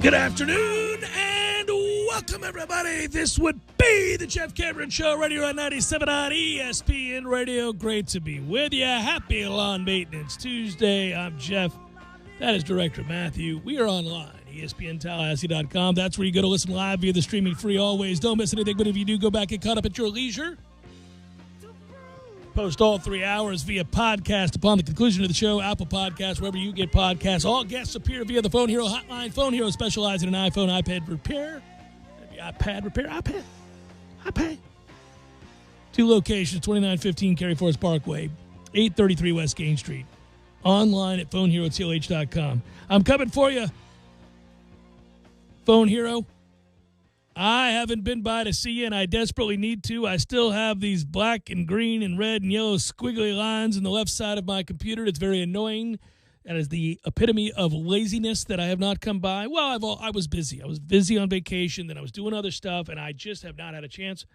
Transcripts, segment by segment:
Good afternoon and welcome, everybody. This would be the Jeff Cameron Show, right here on 97 on ESPN Radio. Great to be with you. Happy Lawn Maintenance Tuesday. I'm Jeff. That is Director Matthew. We are online, ESPNTallahassee.com. That's where you go to listen live via the streaming free always. Don't miss anything, but if you do, go back and caught up at your leisure. Post all 3 hours via podcast upon the conclusion of the show. Apple Podcasts, wherever you get podcasts. All guests appear via the Phone Hero hotline. Phone Hero specializing in iPhone, iPad repair. iPad repair, iPad. 2 locations, 2915 Cary Forest Parkway, 833 West Gain Street. Online at phoneherotlh.com. I'm coming for you, Phone Hero. I haven't been by to see you, and I desperately need to. I still have these black and green and red and yellow squiggly lines on the left side of my computer. It's very annoying. That is the epitome of laziness that I have not come by. Well, I was busy. I was busy on vacation, then I was doing other stuff, and I just have not had a chance.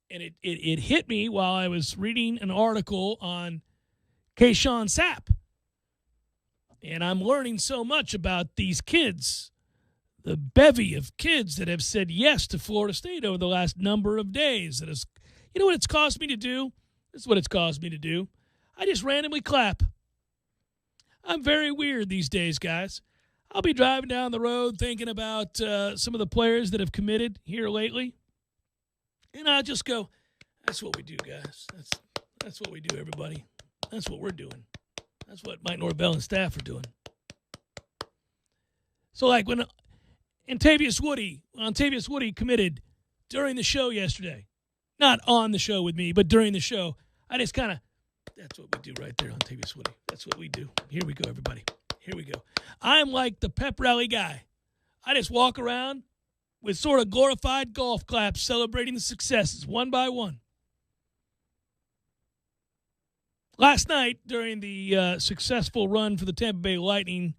And it hit me while I was reading an article on Kayshawn Sapp. And I'm learning so much about these kids. The bevy of kids that have said yes to Florida State over the last number of days. That is, you know what it's caused me to do? This is what it's caused me to do. I just randomly clap. I'm very weird these days, guys. I'll be driving down the road thinking about some of the players that have committed here lately. And I'll just go, that's what we do, guys. That's what we do, everybody. That's what we're doing. That's what Mike Norvell and staff are doing. So, like, when Ontavious Woody committed during the show yesterday. Not on the show with me, but during the show. I just kind of, that's what we do right there, Ontavious Woody. That's what we do. Here we go, everybody. Here we go. I'm like the pep rally guy. I just walk around with sort of glorified golf claps celebrating the successes one by one. Last night, during the successful run for the Tampa Bay Lightning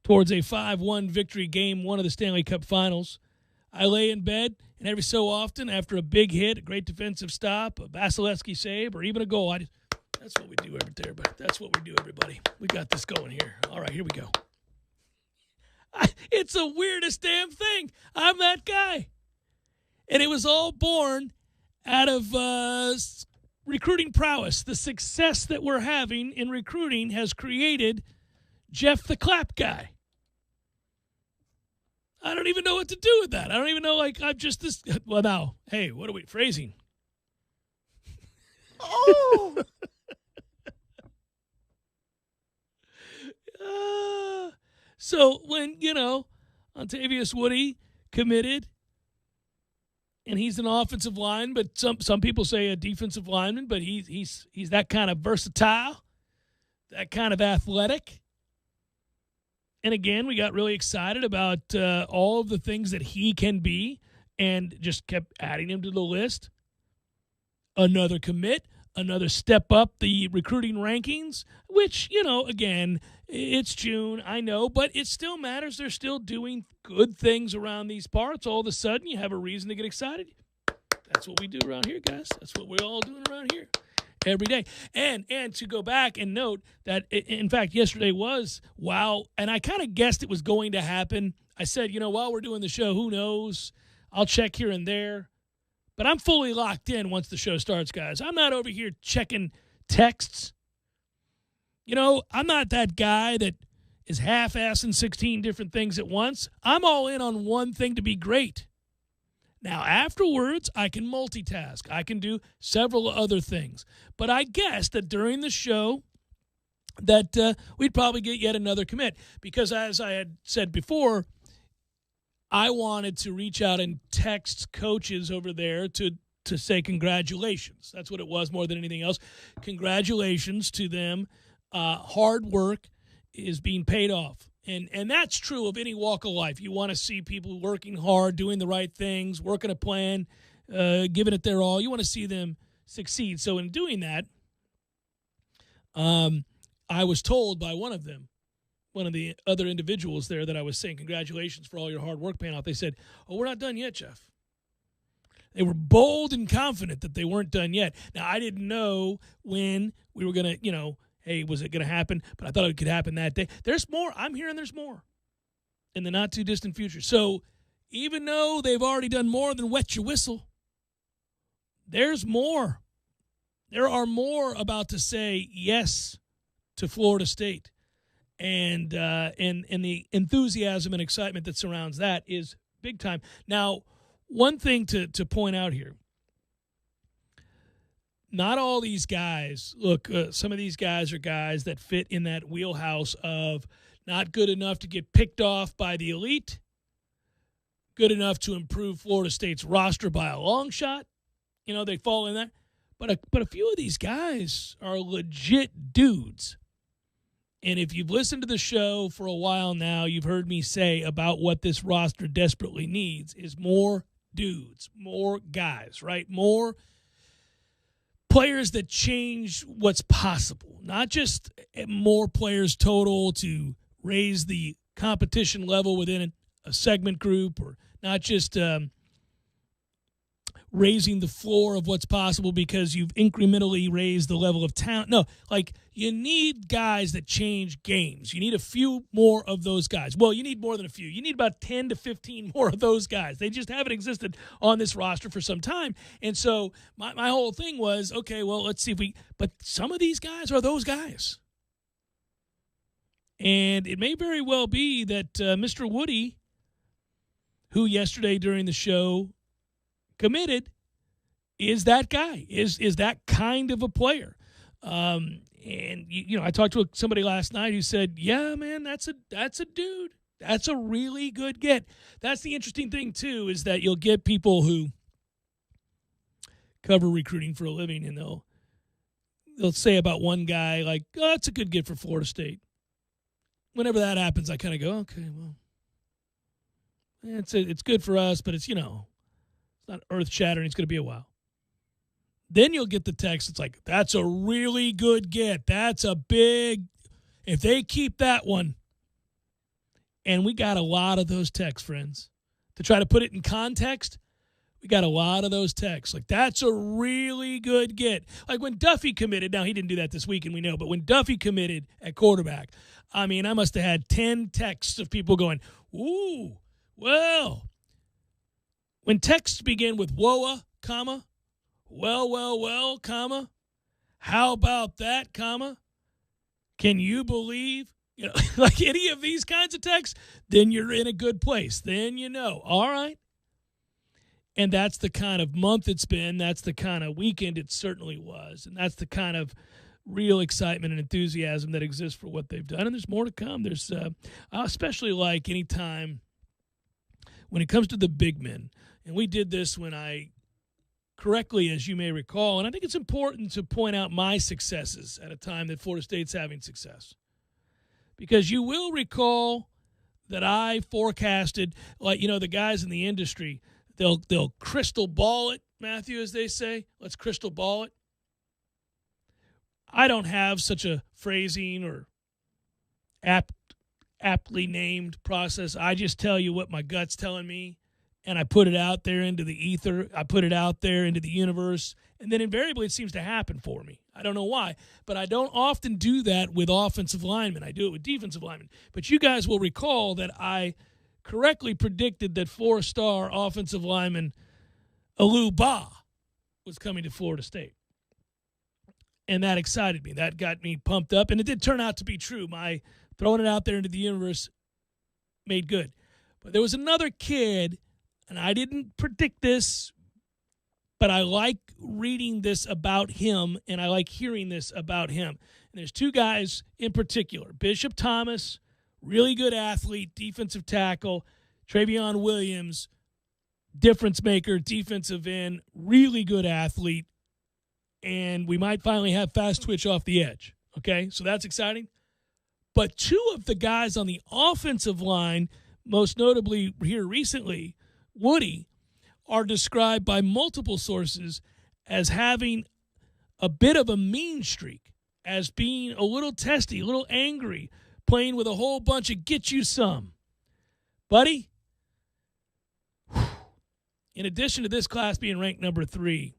towards a 5-1 victory, game 1 of the Stanley Cup Finals, I lay in bed, and every so often, after a big hit, a great defensive stop, a Vasilevsky save, or even a goal, that's what we do everybody. That's what we do, everybody. We got this going here. All right, here we go. It's the weirdest damn thing. I'm that guy. And it was all born out of recruiting prowess. The success that we're having in recruiting has created Jeff the Clap Guy. I don't even know what to do with that. I don't even know, I'm just this. Well, now, hey, what are we phrasing? Oh! So when, Ontavious Woody committed, and he's an offensive lineman, but some people say a defensive lineman, but he's that kind of versatile, that kind of athletic. And again, we got really excited about all of the things that he can be and just kept adding him to the list. Another commit, another step up the recruiting rankings, which, again, it's June, I know, but it still matters. They're still doing good things around these parts. All of a sudden, you have a reason to get excited. That's what we do around here, guys. That's what we're all doing around here. Every day. And to go back and note that, in fact, yesterday was, wow, and I kind of guessed it was going to happen. I said, while we're doing the show, who knows? I'll check here and there. But I'm fully locked in once the show starts, guys. I'm not over here checking texts. I'm not that guy that is half-assing 16 different things at once. I'm all in on one thing to be great. Now, afterwards, I can multitask. I can do several other things. But I guess that during the show that we'd probably get yet another commit. Because as I had said before, I wanted to reach out and text coaches over there to say congratulations. That's what it was more than anything else. Congratulations to them. Hard work is being paid off. And that's true of any walk of life. You want to see people working hard, doing the right things, working a plan, giving it their all. You want to see them succeed. So in doing that, I was told by one of the other individuals there that I was saying, congratulations for all your hard work paying off. They said, oh, we're not done yet, Jeff. They were bold and confident that they weren't done yet. Now, I didn't know when we were going to, hey, was it going to happen? But I thought it could happen that day. There's more. I'm hearing there's more. in the not-too-distant future. So even though they've already done more than wet your whistle, there's more. There are more about to say yes to Florida State. And the enthusiasm and excitement that surrounds that is big time. Now, one thing to point out here, not all these guys, look, some of these guys are guys that fit in that wheelhouse of not good enough to get picked off by the elite, good enough to improve Florida State's roster by a long shot. You know, they fall in that. But a few of these guys are legit dudes. And if you've listened to the show for a while now, you've heard me say about what this roster desperately needs is more dudes, more guys, right? More players that change what's possible, not just more players total to raise the competition level within a segment group, or not just raising the floor of what's possible because you've incrementally raised the level of talent. No, like, you need guys that change games. You need a few more of those guys. Well, you need more than a few. You need about 10 to 15 more of those guys. They just haven't existed on this roster for some time. And so my whole thing was, okay, well, let's see if but some of these guys are those guys. And it may very well be that Mr. Woody, who yesterday during the show committed, is that guy, is that kind of a player. And I talked to somebody last night who said, yeah, man, that's a dude. That's a really good get. That's the interesting thing too, is that you'll get people who cover recruiting for a living, and they'll say about one guy, like, oh, that's a good get for Florida State. Whenever that happens, I kind of go, okay, well, it's good for us, but it's not earth-shattering. It's going to be a while. Then you'll get the text. It's like, that's a really good get. That's a big – if they keep that one. And we got a lot of those texts, friends. To try to put it in context, we got a lot of those texts. Like, that's a really good get. Like when Duffy committed – now, he didn't do that this weekend, we know. But when Duffy committed at quarterback, I mean, I must have had 10 texts of people going, ooh, well – when texts begin with "whoa," comma, well, comma, how about that, comma, can you believe, like any of these kinds of texts, then you're in a good place. Then all right. And that's the kind of month it's been. That's the kind of weekend it certainly was. And that's the kind of real excitement and enthusiasm that exists for what they've done. And there's more to come. There's, I especially like anytime when it comes to the big men. And we did this when I correctly, as you may recall, and I think it's important to point out my successes at a time that Florida State's having success. Because you will recall that I forecasted, like, the guys in the industry, they'll crystal ball it, Matthew, as they say. Let's crystal ball it. I don't have such a phrasing or aptly named process. I just tell you what my gut's telling me. And I put it out there into the ether. I put it out there into the universe. And then invariably it seems to happen for me. I don't know why. But I don't often do that with offensive linemen. I do it with defensive linemen. But you guys will recall that I correctly predicted that 4-star offensive lineman Alou Ba was coming to Florida State. And that excited me. That got me pumped up. And it did turn out to be true. My throwing it out there into the universe made good. But there was another kid, and I didn't predict this, but I like reading this about him, and I like hearing this about him. And there's two guys in particular. Bishop Thomas, really good athlete, defensive tackle. Travion Williams, difference maker, defensive end, really good athlete. And we might finally have fast twitch off the edge. Okay, so that's exciting. But two of the guys on the offensive line, most notably here recently, Woody, are described by multiple sources as having a bit of a mean streak, as being a little testy, a little angry, playing with a whole bunch of get you some. Buddy, in addition to this class being ranked number 3,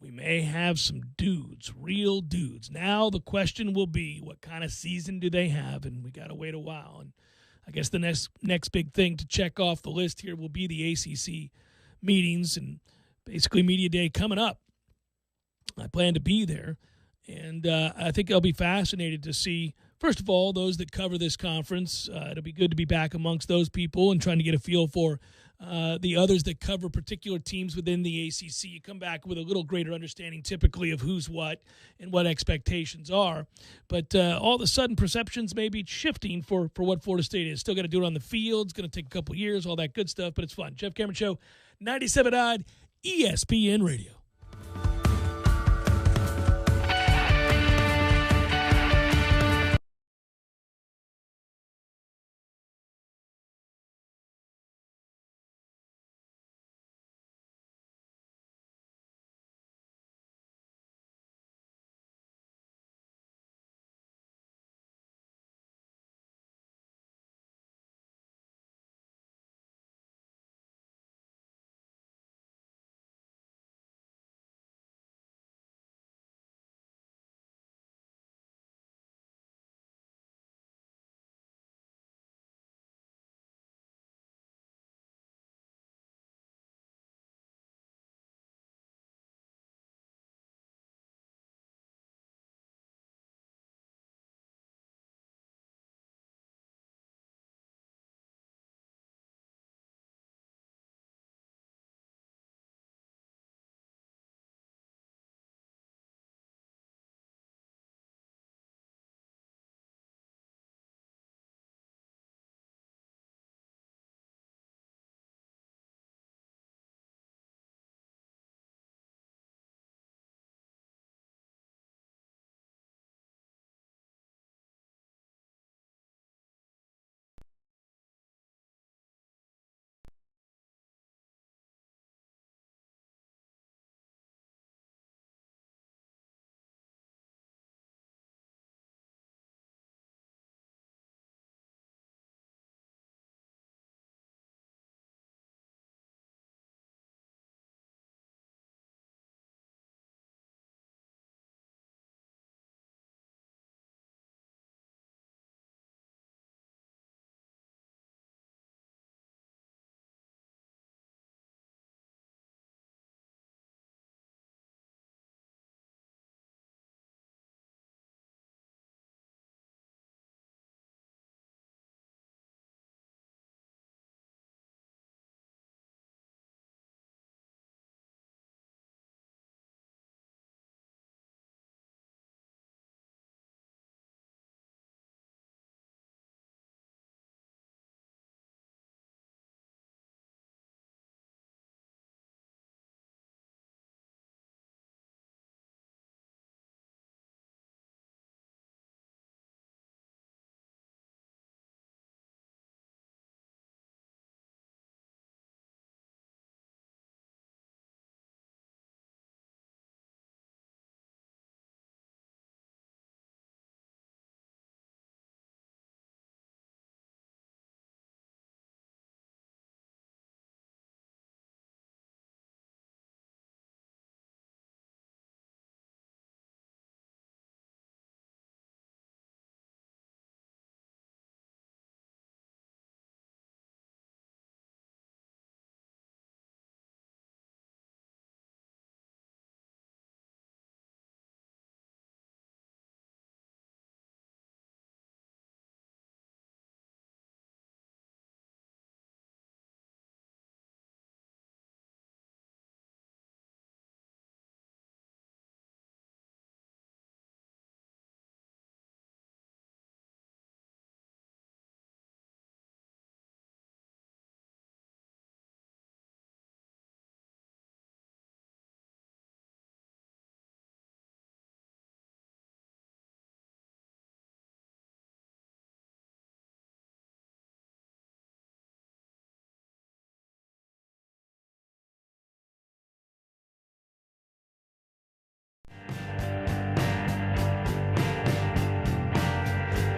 we may have some dudes, real dudes. Now the question will be, what kind of season do they have? And we got to wait a while. And I guess the next big thing to check off the list here will be the ACC meetings and basically media day coming up. I plan to be there, and I think I'll be fascinated to see, first of all, those that cover this conference. It'll be good to be back amongst those people and trying to get a feel for the others that cover particular teams within the ACC. You come back with a little greater understanding typically of who's what and what expectations are. But all of a sudden, perceptions may be shifting for what Florida State is. Still got to do it on the field. It's going to take a couple years, all that good stuff, but it's fun. Jeff Cameron Show, 97 odd ESPN Radio.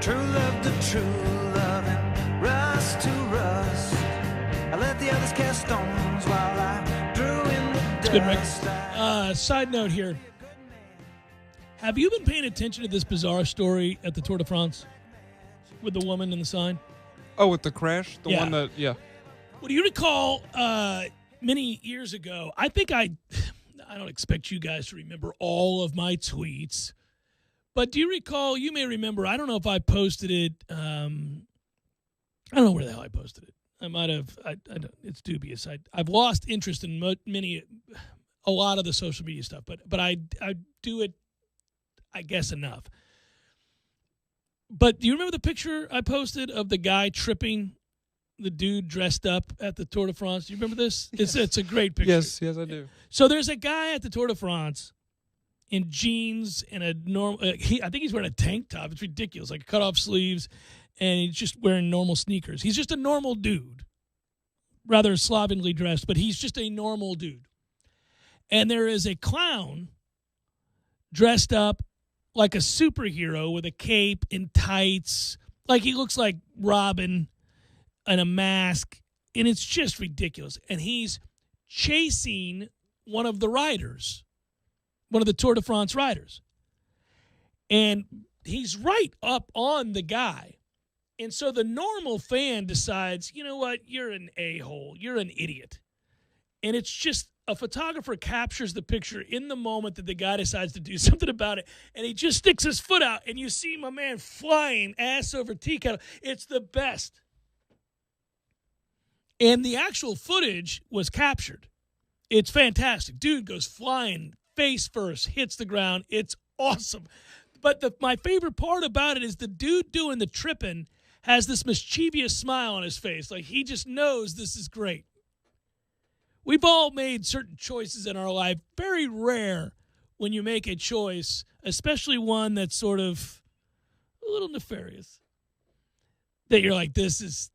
True love to true love and rust to rust. I let the others cast stones while I drew in the dust. It's good, Rick. Side note here. Have you been paying attention to this bizarre story at the Tour de France with the woman and the sign? Oh, with the crash? The Yeah. one that, yeah. Well, do you recall many years ago, I think I don't expect you guys to remember all of my tweets, but do you recall, you may remember, I don't know if I posted it, I don't know where the hell I posted it. I might have, I don't, it's dubious. I've lost interest in a lot of the social media stuff, but I do it, I guess, enough. But do you remember the picture I posted of the guy tripping the dude dressed up at the Tour de France? Do you remember this? Yes. It's a great picture. Yes, I do. So there's a guy at the Tour de France in jeans and a normal. I think he's wearing a tank top. It's ridiculous, like cut off sleeves, and he's just wearing normal sneakers. He's just a normal dude, rather slovenly dressed, but he's just a normal dude. And there is a clown dressed up like a superhero with a cape and tights, like he looks like Robin, and a mask, and it's just ridiculous. And he's chasing one of the riders, one of the Tour de France riders. And he's right up on the guy. And so the normal fan decides, you know what, you're an a-hole, you're an idiot. And it's just, a photographer captures the picture in the moment that the guy decides to do something about it, and he just sticks his foot out, and you see my man flying ass over tea kettle. It's the best. And the actual footage was captured. It's fantastic. Dude goes flying face first, hits the ground. It's awesome. But my favorite part about it is the dude doing the tripping has this mischievous smile on his face. Like he just knows this is great. We've all made certain choices in our life. Very rare when you make a choice, especially one that's sort of a little nefarious, that you're like, this is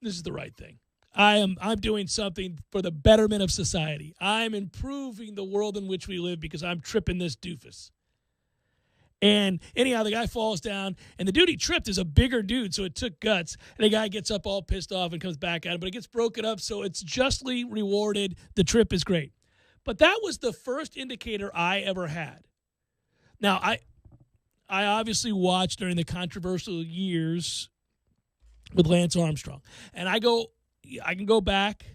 the right thing. I'm doing something for the betterment of society. I'm improving the world in which we live because I'm tripping this doofus. And anyhow, the guy falls down, and the dude he tripped is a bigger dude, so it took guts. And the guy gets up all pissed off and comes back at him, but it gets broken up, so it's justly rewarded. The trip is great. But that was the first indicator I ever had. Now, I obviously watched during the controversial years with Lance Armstrong, and I can go back,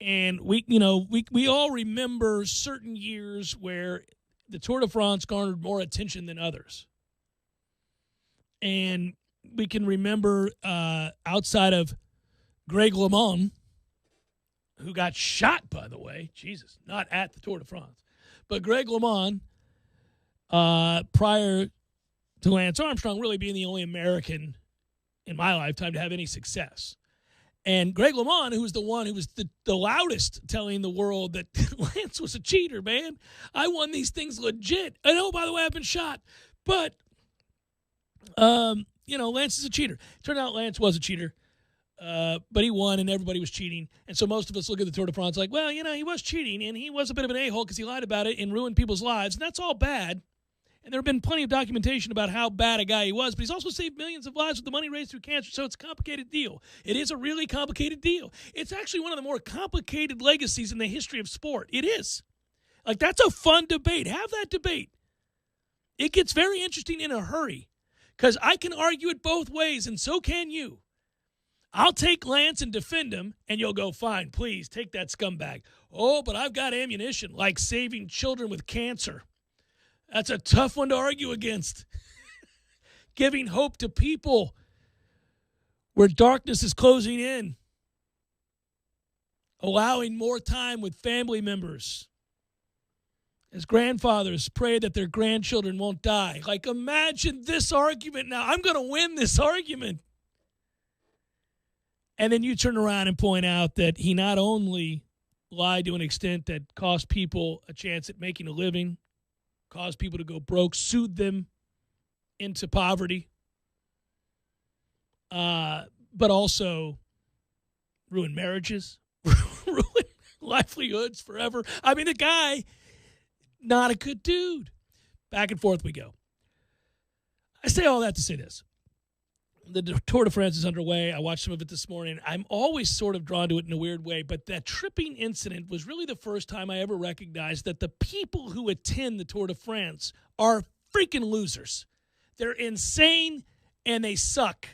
and we all remember certain years where the Tour de France garnered more attention than others. And we can remember outside of Greg LeMond, who got shot, by the way. Jesus, not at the Tour de France. But Greg LeMond, prior to Lance Armstrong really being the only American in my lifetime to have any success. And Greg LeMond, who was the one who was the loudest telling the world that Lance was a cheater, man. I won these things legit. And oh, by the way, I've been shot. But, Lance is a cheater. Turned out Lance was a cheater. But he won, and everybody was cheating. And so most of us look at the Tour de France like, well, he was cheating, and he was a bit of an a-hole because he lied about it and ruined people's lives. And that's all bad. And there have been plenty of documentation about how bad a guy he was, but he's also saved millions of lives with the money raised through cancer, so it's a complicated deal. It is a really complicated deal. It's actually one of the more complicated legacies in the history of sport. It is. Like, that's a fun debate. Have that debate. It gets very interesting in a hurry because I can argue it both ways, and so can you. I'll take Lance and defend him, and you'll go, fine, please, take that scumbag. Oh, but I've got ammunition, like saving children with cancer. That's a tough one to argue against. Giving hope to people where darkness is closing in. Allowing more time with family members. As grandfathers pray that their grandchildren won't die. Like, imagine this argument now. I'm going to win this argument. And then you turn around and point out that he not only lied to an extent that cost people a chance at making a living, caused people to go broke, sued them into poverty, but also ruined marriages, ruined livelihoods forever. I mean, the guy, not a good dude. Back and forth we go. I say all that to say this. The Tour de France is underway. I watched some of it this morning. I'm always sort of drawn to it in a weird way, but that tripping incident was really the first time I ever recognized that the people who attend the Tour de France are freaking losers. They're insane, and they suck.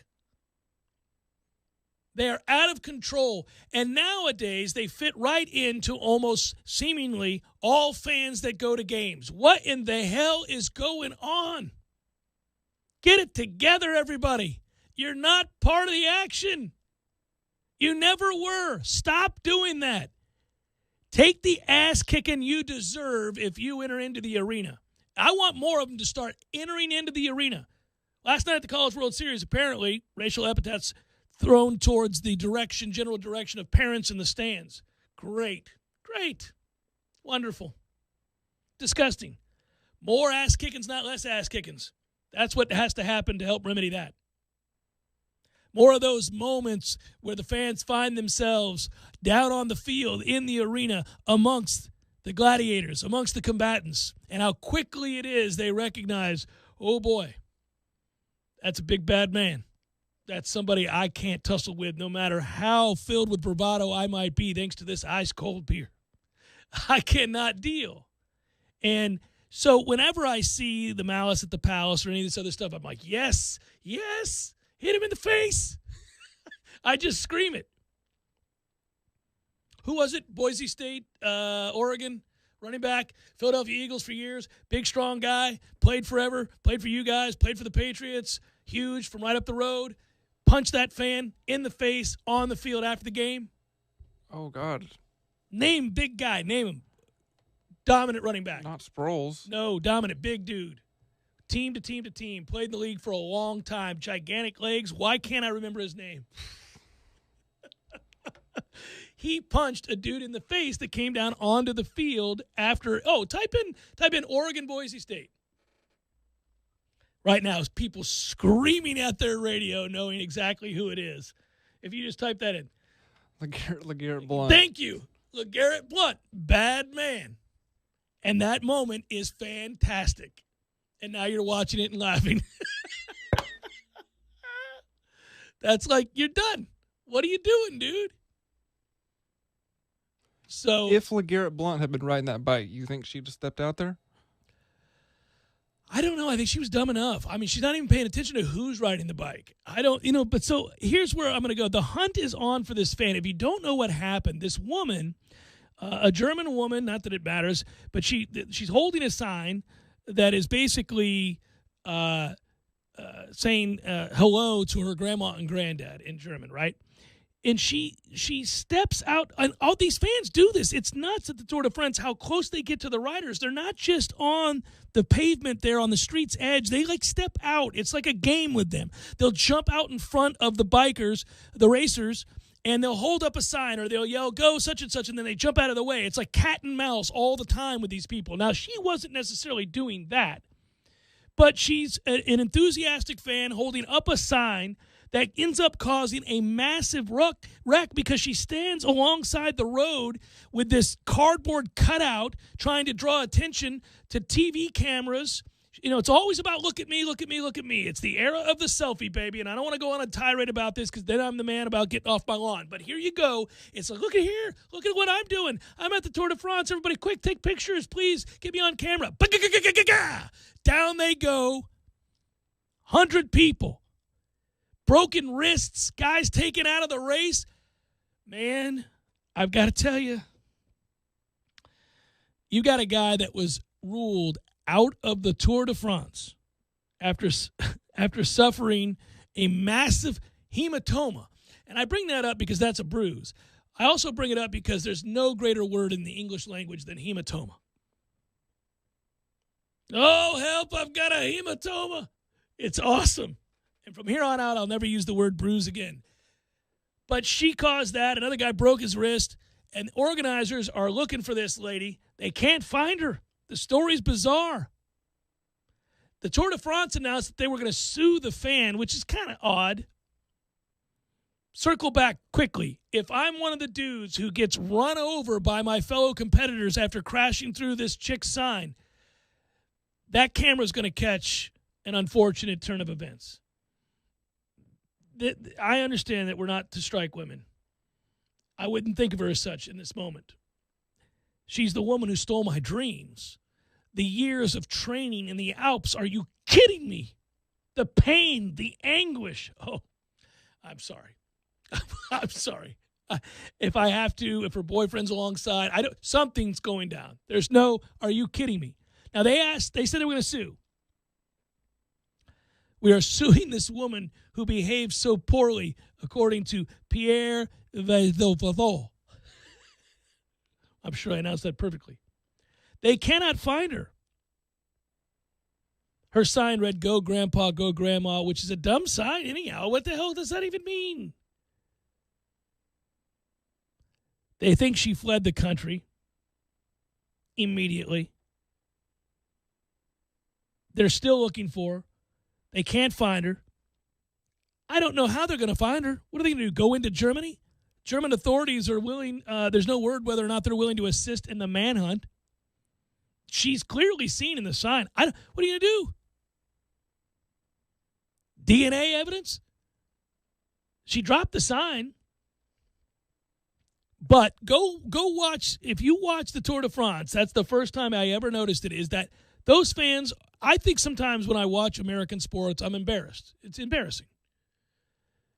They are out of control. And nowadays, they fit right into almost seemingly all fans that go to games. What in the hell is going on? Get it together, everybody. You're not part of the action. You never were. Stop doing that. Take the ass kicking you deserve if you enter into the arena. I want more of them to start entering into the arena. Last night at the College World Series, apparently, racial epithets thrown towards the general direction of parents in the stands. Great. Wonderful. Disgusting. More ass kickings, not less ass kickings. That's what has to happen to help remedy that. More of those moments where the fans find themselves down on the field, in the arena, amongst the gladiators, amongst the combatants, and how quickly it is they recognize, oh boy, that's a big bad man. That's somebody I can't tussle with no matter how filled with bravado I might be thanks to this ice-cold beer. I cannot deal. And so whenever I see the Malice at the Palace or any of this other stuff, I'm like, yes, hit him in the face. I just scream it. Who was it? Boise State, Oregon, running back, Philadelphia Eagles for years, big, strong guy, played forever, played for you guys, played for the Patriots, huge from right up the road. Punch that fan in the face on the field after the game. Oh, God. Name big guy. Name him. Dominant running back. Not Sproles. No, dominant, big dude. Team to team to team. Played in the league for a long time. Gigantic legs. Why can't I remember his name? He punched a dude in the face that came down onto the field after. Oh, type in Oregon, Boise State. Right now, is people screaming at their radio knowing exactly who it is. If you just type that in. LeGarrette Blount. Thank you. LeGarrette Blount. Bad man. And that moment is fantastic. And now you're watching it and laughing. That's like, you're done. What are you doing, dude? So if LeGarrette Blount had been riding that bike, you think she'd have stepped out there? I don't know. I think she was dumb enough. I mean, she's not even paying attention to who's riding the bike. I don't, but so here's where I'm going to go. The hunt is on for this fan. If you don't know what happened, this woman, a German woman, not that it matters, but she's holding a sign that is basically saying hello to her grandma and granddad in German, right? And she steps out, and all these fans do this. It's nuts at the Tour de France how close they get to the riders. They're not just on the pavement there on the street's edge. They step out. It's like a game with them. They'll jump out in front of the bikers, the racers, and they'll hold up a sign or they'll yell, go such and such, and then they jump out of the way. It's like cat and mouse all the time with these people. Now, she wasn't necessarily doing that, but she's an enthusiastic fan holding up a sign that ends up causing a massive wreck because she stands alongside the road with this cardboard cutout trying to draw attention to TV cameras. It's always about look at me, look at me, look at me. It's the era of the selfie, baby, and I don't want to go on a tirade about this because then I'm the man about getting off my lawn. But here you go. It's like, look at here. Look at what I'm doing. I'm at the Tour de France. Everybody, quick, take pictures, please. Get me on camera. Down they go. 100 people. Broken wrists, guys taken out of the race. Man, I've got to tell you, you got a guy that was ruled out of the Tour de France after suffering a massive hematoma. And I bring that up because that's a bruise. I also bring it up because there's no greater word in the English language than hematoma. Oh, help, I've got a hematoma. It's awesome. And from here on out, I'll never use the word bruise again. But she caused that. Another guy broke his wrist. And organizers are looking for this lady. They can't find her. The story's bizarre. The Tour de France announced that they were going to sue the fan, which is kind of odd. Circle back quickly. If I'm one of the dudes who gets run over by my fellow competitors after crashing through this chick's sign, that camera's going to catch an unfortunate turn of events. I understand that we're not to strike women. I wouldn't think of her as such in this moment. She's the woman who stole my dreams. The years of training in the Alps. Are you kidding me? The pain, the anguish. Oh, I'm sorry. I'm sorry. If I have to, if her boyfriend's alongside, something's going down. There's no, are you kidding me? Now they said they were going to sue. We are suing this woman who behaved so poorly, according to Pierre Vedovavo. I'm sure I announced that perfectly. They cannot find her. Her sign read, "Go Grandpa, go Grandma," which is a dumb sign anyhow. What the hell does that even mean? They think she fled the country immediately. They're still looking for her. They can't find her. I don't know how they're going to find her. What are they going to do, go into Germany? German authorities are willing, there's no word whether or not they're willing to assist in the manhunt. She's clearly seen in the sign. What are you going to do? DNA evidence? She dropped the sign. But go watch, if you watch the Tour de France, that's the first time I ever noticed it, is that those fans, I think sometimes when I watch American sports, I'm embarrassed. It's embarrassing.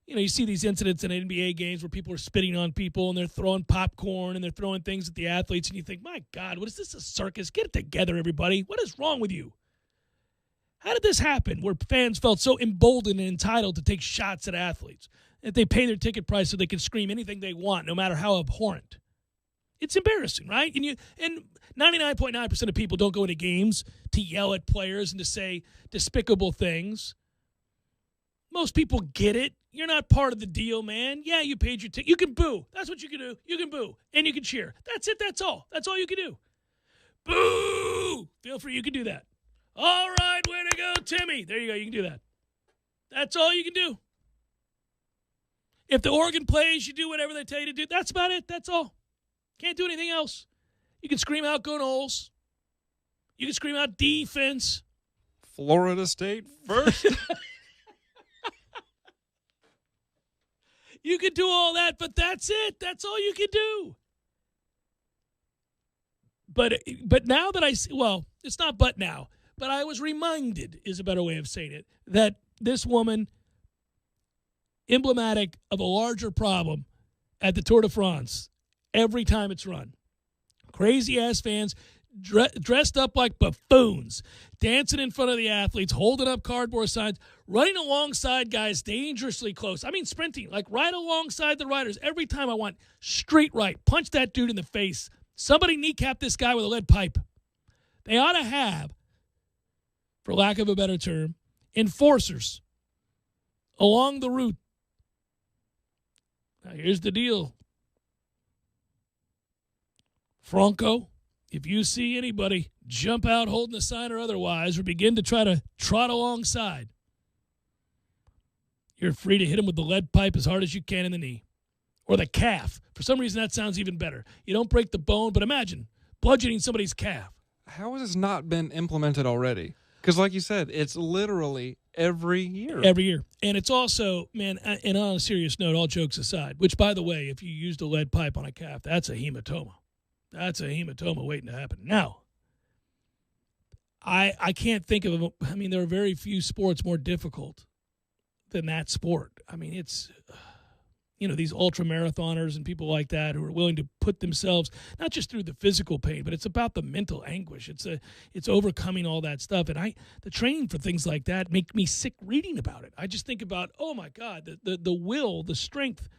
You know, you see these incidents in NBA games where people are spitting on people and they're throwing popcorn and they're throwing things at the athletes, and you think, my God, what is this, a circus? Get it together, everybody. What is wrong with you? How did this happen where fans felt so emboldened and entitled to take shots at athletes? That they pay their ticket price so they can scream anything they want, no matter how abhorrent. It's embarrassing, right? And 99.9% of people don't go into games to yell at players and to say despicable things. Most people get it. You're not part of the deal, man. Yeah, you paid your ticket. You can boo. That's what you can do. You can boo. And you can cheer. That's it. That's all. That's all you can do. Boo! Feel free. You can do that. All right, way to go, Timmy. There you go. You can do that. That's all you can do. If the organ plays, you do whatever they tell you to do. That's about it. That's all. Can't do anything else. You can scream out, "Go Noles." You can scream out, "Defense." Florida State first. You can do all that, but that's it. That's all you can do. But now that I see, well, it's not but now, but I was reminded, is a better way of saying it, that this woman, emblematic of a larger problem at the Tour de France every time it's run. Crazy-ass fans dressed up like buffoons, dancing in front of the athletes, holding up cardboard signs, running alongside guys dangerously close. I mean sprinting, like right alongside the riders. Every time I want straight right, punch that dude in the face. Somebody kneecap this guy with a lead pipe. They ought to have, for lack of a better term, enforcers along the route. Now, here's the deal. Franco, if you see anybody jump out holding a sign or otherwise, or begin to try to trot alongside, you're free to hit him with the lead pipe as hard as you can in the knee. Or the calf. For some reason, that sounds even better. You don't break the bone, but imagine bludgeoning somebody's calf. How has this not been implemented already? Because like you said, it's literally every year. Every year. And it's also, man, and on a serious note, all jokes aside, which, by the way, if you used a lead pipe on a calf, that's a hematoma. That's a hematoma waiting to happen. Now, I can't think of, I mean, there are very few sports more difficult than that sport. I mean, it's, you know, these ultra marathoners and people like that who are willing to put themselves, not just through the physical pain, but it's about the mental anguish. It's overcoming all that stuff. And the training for things like that make me sick reading about it. I just think about, oh my God, the will, the strength.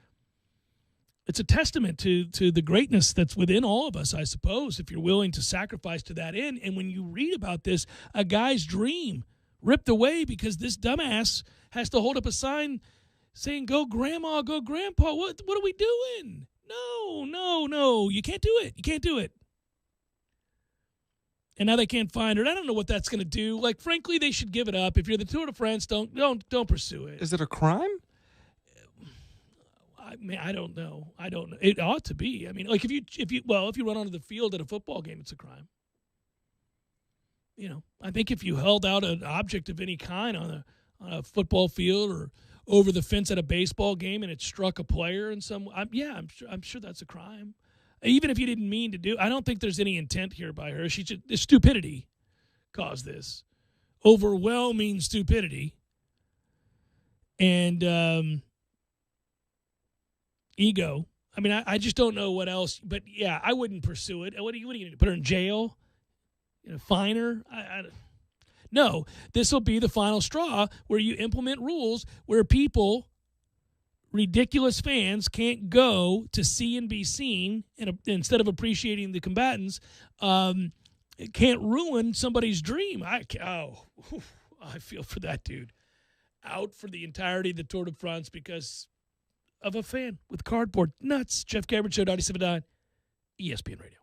It's a testament to the greatness that's within all of us, I suppose, if you're willing to sacrifice to that end. And when you read about this, a guy's dream ripped away because this dumbass has to hold up a sign saying, "Go Grandma, go Grandpa." What are we doing? No. You can't do it. You can't do it. And now they can't find her. And I don't know what that's going to do. Like, frankly, they should give it up. If you're the Tour de France, don't pursue it. Is it a crime? I don't know. It ought to be. I mean, like if you run onto the field at a football game, it's a crime. You know, I think if you held out an object of any kind on a football field or over the fence at a baseball game and it struck a player in some, I'm sure that's a crime. Even if you didn't mean to do, I don't think there's any intent here by her. The stupidity caused this, overwhelming stupidity, and ego. I mean, I just don't know what else. But yeah, I wouldn't pursue it. What are you going to do? Put her in jail? Fine her? No, this will be the final straw where you implement rules where people, ridiculous fans, can't go to see and be seen, and instead of appreciating the combatants, it can't ruin somebody's dream. I feel for that dude. Out for the entirety of the Tour de France because of a fan with cardboard. Nuts. Jeff Cameron Show, 97.9 ESPN Radio.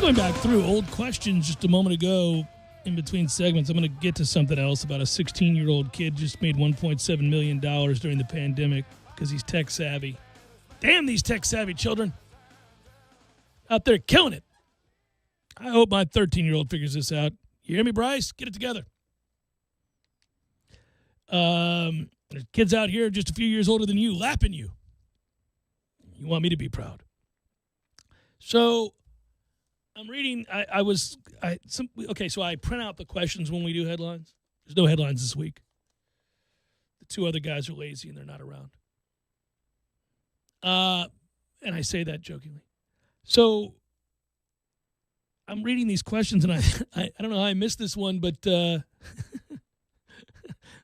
going back through old questions just a moment ago in between segments. I'm going to get to something else about a 16-year-old kid just made $1.7 million during the pandemic because he's tech savvy. Damn these tech savvy children. Out there killing it. I hope my 13-year-old figures this out. You hear me, Bryce? Get it together. There's kids out here just a few years older than you lapping you. You want me to be proud. So I'm reading. So I print out the questions when we do headlines. There's no headlines this week. The two other guys are lazy and they're not around. And I say that jokingly. So I'm reading these questions, and I don't know how I missed this one, but this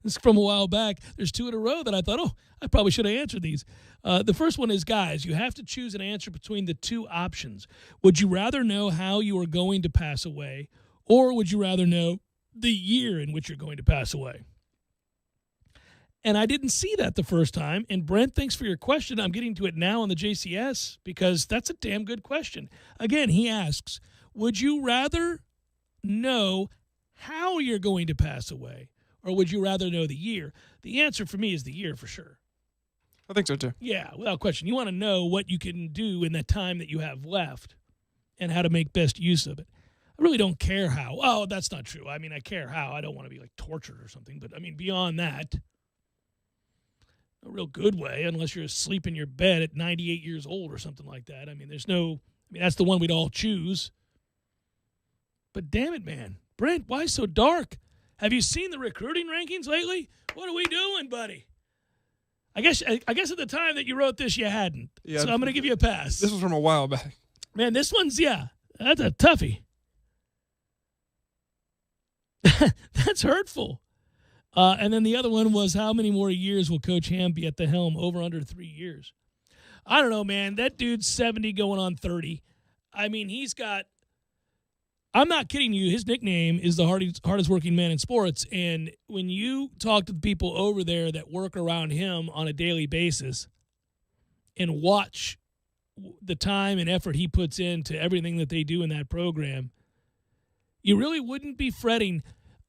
is from a while back. There's two in a row that I thought, I probably should have answered these. The first one is, guys, you have to choose an answer between the two options. Would you rather know how you are going to pass away, or would you rather know the year in which you're going to pass away? And I didn't see that the first time. And Brent, thanks for your question. I'm getting to it now on the JCS because that's a damn good question. Again, he asks, would you rather know how you're going to pass away, or would you rather know the year? The answer for me is the year for sure. I think so too. Yeah, without question. You want to know what you can do in that time that you have left and how to make best use of it. I really don't care how. Oh, that's not true. I mean, I care how. I don't want to be like tortured or something. But I mean, beyond that, a real good way, unless you're asleep in your bed at 98 years old or something like that. I mean, that's the one we'd all choose. But damn it, man. Brent, why so dark? Have you seen the recruiting rankings lately? What are we doing, buddy? I guess at the time that you wrote this, you hadn't. Yeah, so I'm going to give you a pass. This was from a while back. Man, this one's, that's a toughie. That's hurtful. And then the other one was, how many more years will Coach Ham be at the helm? Over under 3 years. I don't know, man. That dude's 70 going on 30. I mean, I'm not kidding you. His nickname is the hardest working man in sports. And when you talk to the people over there that work around him on a daily basis and watch the time and effort he puts into everything that they do in that program, you really wouldn't be fretting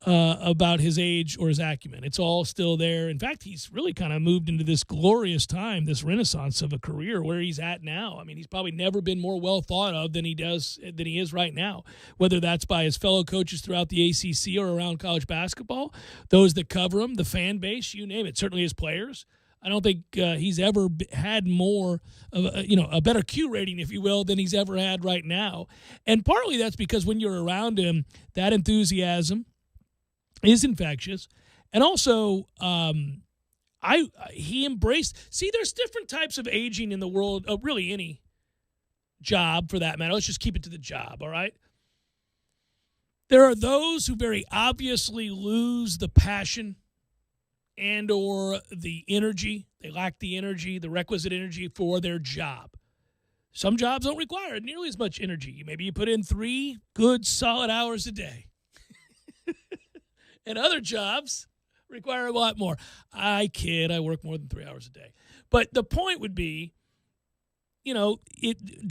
about his age or his acumen. It's all still there. In fact, he's really kind of moved into this glorious time, this renaissance of a career where he's at now. I mean, he's probably never been more well thought of than he is right now, whether that's by his fellow coaches throughout the ACC or around college basketball, those that cover him, the fan base, you name it, certainly his players. I don't think he's ever had more of a better Q rating, if you will, than he's ever had right now. And partly that's because when you're around him, that enthusiasm is infectious. And also, he embraced. See, there's different types of aging in the world, really any job for that matter. Let's just keep it to the job, all right? There are those who very obviously lose the passion and or the energy. They lack the energy, the requisite energy for their job. Some jobs don't require nearly as much energy. Maybe you put in 3 good, solid hours a day. And other jobs require a lot more. I kid. I work more than 3 hours a day. But the point would be, do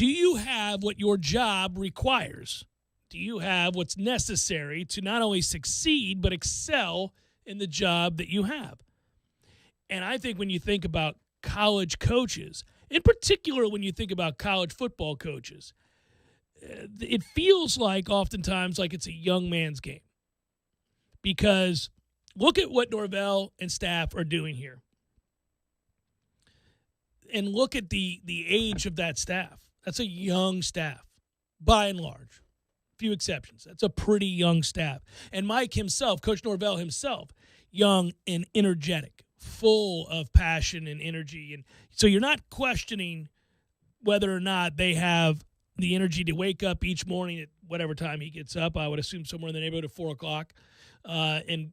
you have what your job requires? Do you have what's necessary to not only succeed but excel in the job that you have? And I think when you think about college coaches, in particular when you think about college football coaches, it feels like oftentimes like it's a young man's game. Because look at what Norvell and staff are doing here. And look at the age of that staff. That's a young staff, by and large. Few exceptions. That's a pretty young staff. And Mike himself, Coach Norvell himself, young and energetic, full of passion and energy. And so you're not questioning whether or not they have the energy to wake up each morning at whatever time he gets up. I would assume somewhere in the neighborhood of 4 o'clock. And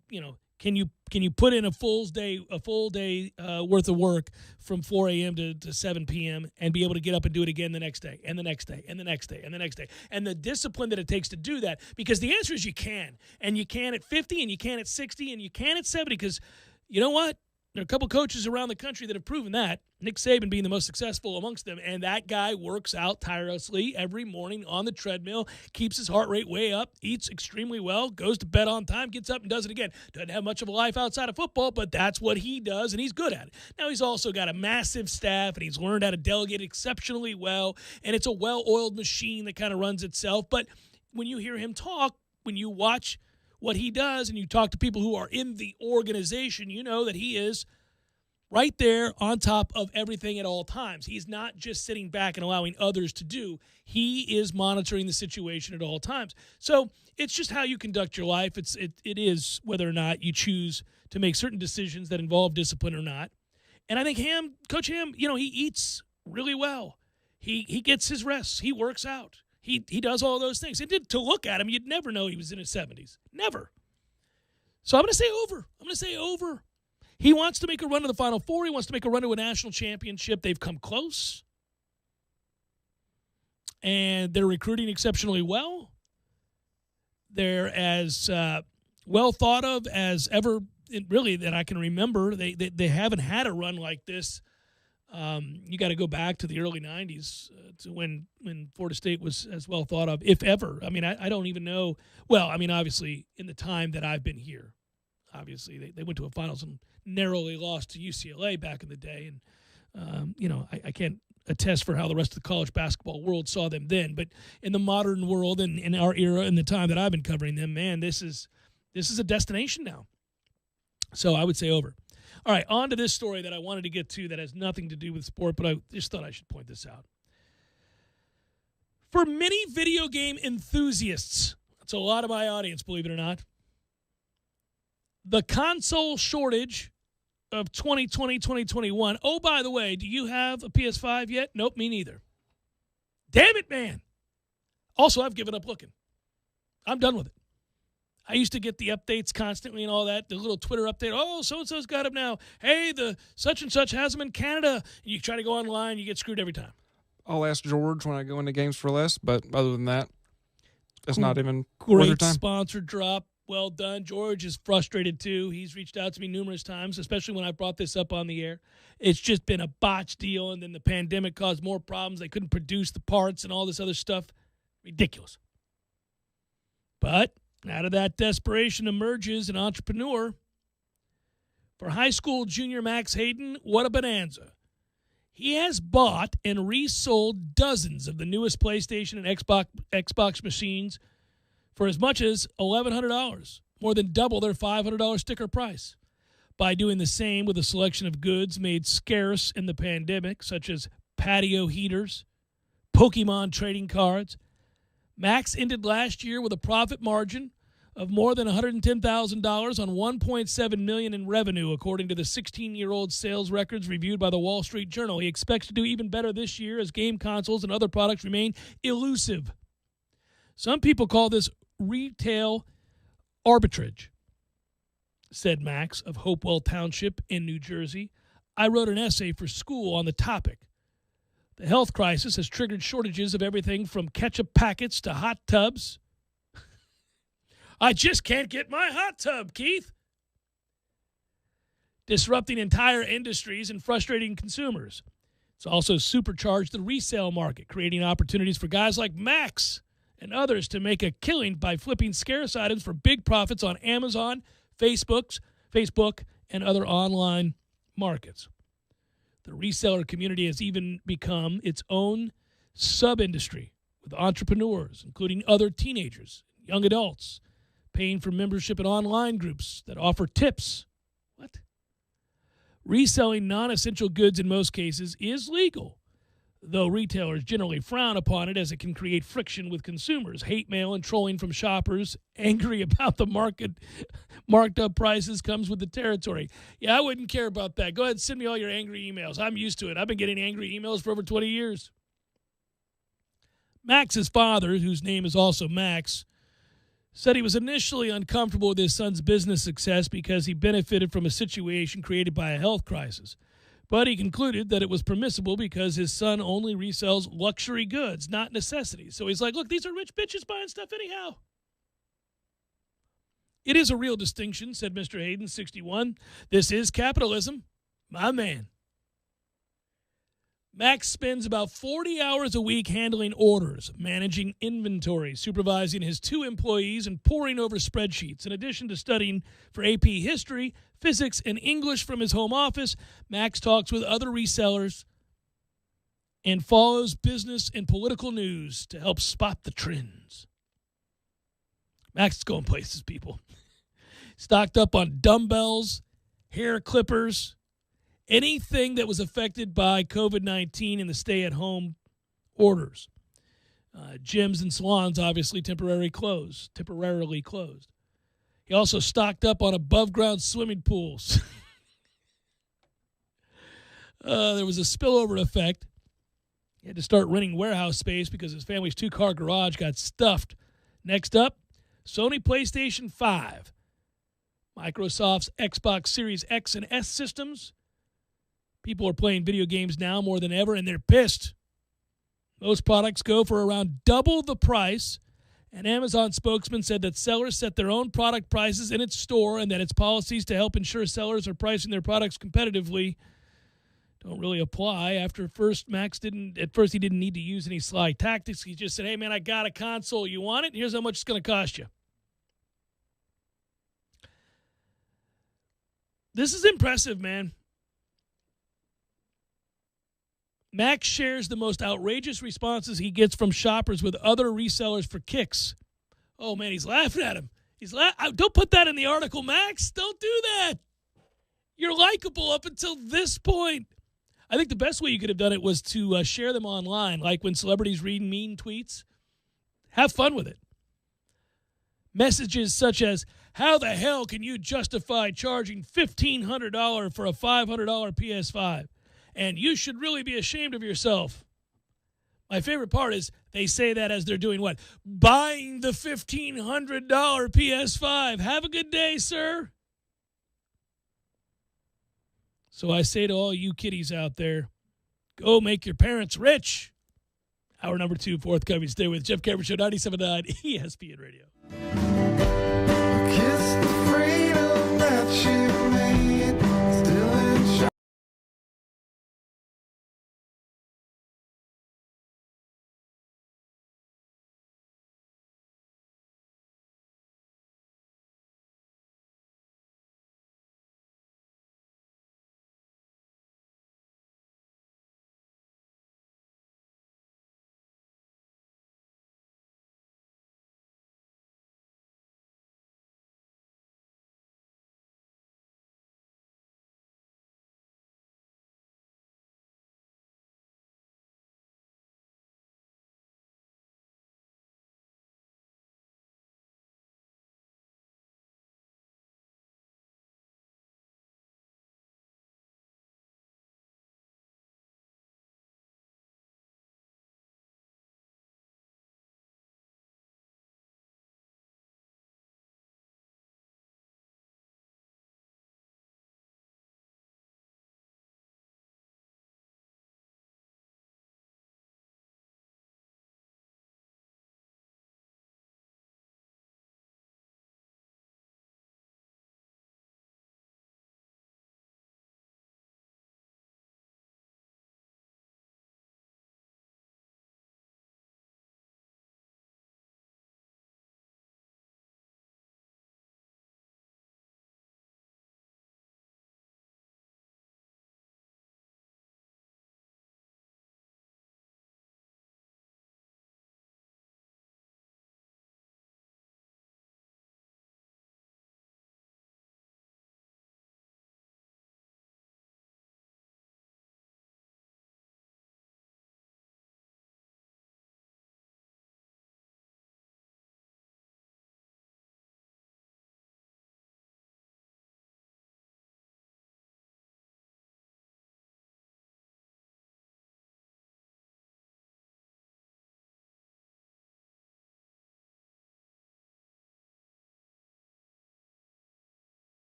can you put in a full day worth of work from 4 a.m. to 7 p.m. and be able to get up and do it again the next day and the next day and the next day and the next day, and the discipline that it takes to do that? Because the answer is you can, and you can at 50, and you can at 60, and you can at 70. Because you know what? There are a couple coaches around the country that have proven that, Nick Saban being the most successful amongst them, and that guy works out tirelessly every morning on the treadmill, keeps his heart rate way up, eats extremely well, goes to bed on time, gets up and does it again. Doesn't have much of a life outside of football, but that's what he does, and he's good at it. Now, he's also got a massive staff, and he's learned how to delegate exceptionally well, and it's a well-oiled machine that kind of runs itself. But when you hear him talk, when you watch what he does and you talk to people who are in the organization, you know that he is right there on top of everything at all times. He's not just sitting back and allowing others to do. He is monitoring the situation at all times. So it's just how you conduct your life. It is whether or not you choose to make certain decisions that involve discipline or not. And I think Coach Ham, he eats really well. He gets his rest. He works out. He does all those things. To look at him, you'd never know he was in his 70s. Never. So I'm going to say over. He wants to make a run to the Final Four. He wants to make a run to a national championship. They've come close. And they're recruiting exceptionally well. They're as well thought of as ever, really, that I can remember. They haven't had a run like this. You got to go back to the early 90s to when Florida State was as well thought of, if ever. I mean, I don't even know. Well, I mean, obviously, in the time that I've been here, obviously, they went to a finals and narrowly lost to UCLA back in the day. And, I can't attest for how the rest of the college basketball world saw them then. But in the modern world and in our era and the time that I've been covering them, man, this is a destination now. So I would say over. All right, on to this story that I wanted to get to that has nothing to do with sport, but I just thought I should point this out. For many video game enthusiasts, that's a lot of my audience, believe it or not, the console shortage of 2020, 2021. Oh, by the way, do you have a PS5 yet? Nope, me neither. Damn it, man. Also, I've given up looking. I'm done with it. I used to get the updates constantly and all that, the little Twitter update. Oh, so-and-so's got them now. Hey, the such-and-such has them in Canada. And you try to go online, you get screwed every time. I'll ask George when I go into Games for Less, but other than that, it's not even worth your Great time. sponsor drop. Well done. George is frustrated, too. He's reached out to me numerous times, especially when I brought this up on the air. It's just been a botched deal, and then the pandemic caused more problems. They couldn't produce the parts and all this other stuff. Ridiculous. But out of that desperation emerges an entrepreneur. For high school junior Max Hayden, what a bonanza. He has bought and resold dozens of the newest PlayStation and Xbox machines for as much as $1,100, more than double their $500 sticker price. By doing the same with a selection of goods made scarce in the pandemic, such as patio heaters, Pokemon trading cards, Max ended last year with a profit margin of more than $110,000 on $1.7 million in revenue, according to the 16-year-old sales records reviewed by the Wall Street Journal. He expects to do even better this year as game consoles and other products remain elusive. Some people call this retail arbitrage, said Max of Hopewell Township in New Jersey. I wrote an essay for school on the topic. The health crisis has triggered shortages of everything from ketchup packets to hot tubs. I just can't get my hot tub, Keith. Disrupting entire industries and frustrating consumers. It's also supercharged the resale market, creating opportunities for guys like Max and others to make a killing by flipping scarce items for big profits on Amazon, Facebook, and other online markets. The reseller community has even become its own sub-industry with entrepreneurs, including other teenagers, young adults, paying for membership in online groups that offer tips. What? Reselling non-essential goods in most cases is legal, though retailers generally frown upon it as it can create friction with consumers, hate mail and trolling from shoppers, angry about the marked up prices comes with the territory. Yeah, I wouldn't care about that. Go ahead and send me all your angry emails. I'm used to it. I've been getting angry emails for over 20 years. Max's father, whose name is also Max, said he was initially uncomfortable with his son's business success because he benefited from a situation created by a health crisis. But he concluded that it was permissible because his son only resells luxury goods, not necessities. So he's like, look, these are rich bitches buying stuff anyhow. It is a real distinction, said Mr. Hayden, 61. This is capitalism. My man. Max spends about 40 hours a week handling orders, managing inventory, supervising his 2 employees, and poring over spreadsheets. In addition to studying for AP history, physics, and English from his home office, Max talks with other resellers and follows business and political news to help spot the trends. Max is going places, people. Stocked up on dumbbells, hair clippers, anything that was affected by COVID-19 and the stay-at-home orders. Gyms and salons obviously temporarily closed. He also stocked up on above-ground swimming pools. There was a spillover effect. He had to start renting warehouse space because his family's 2-car garage got stuffed. Next up, Sony PlayStation 5. Microsoft's Xbox Series X and S systems. People are playing video games now more than ever, and they're pissed. Most products go for around double the price. An Amazon spokesman said that sellers set their own product prices in its store and that its policies to help ensure sellers are pricing their products competitively don't really apply. At first he didn't need to use any sly tactics. He just said, hey, man, I got a console. You want it? Here's how much it's going to cost you. This is impressive, man. Max shares the most outrageous responses he gets from shoppers with other resellers for kicks. Oh, man, he's laughing at him. Don't put that in the article, Max. Don't do that. You're likable up until this point. I think the best way you could have done it was to share them online, like when celebrities read mean tweets. Have fun with it. Messages such as, how the hell can you justify charging $1,500 for a $500 PS5? And you should really be ashamed of yourself. My favorite part is they say that as they're doing what? Buying the $1,500 PS5. Have a good day, sir. So I say to all you kiddies out there, go make your parents rich. Hour number 2, forthcoming. Stay with Jeff Cameron Show, 97.9 ESPN Radio.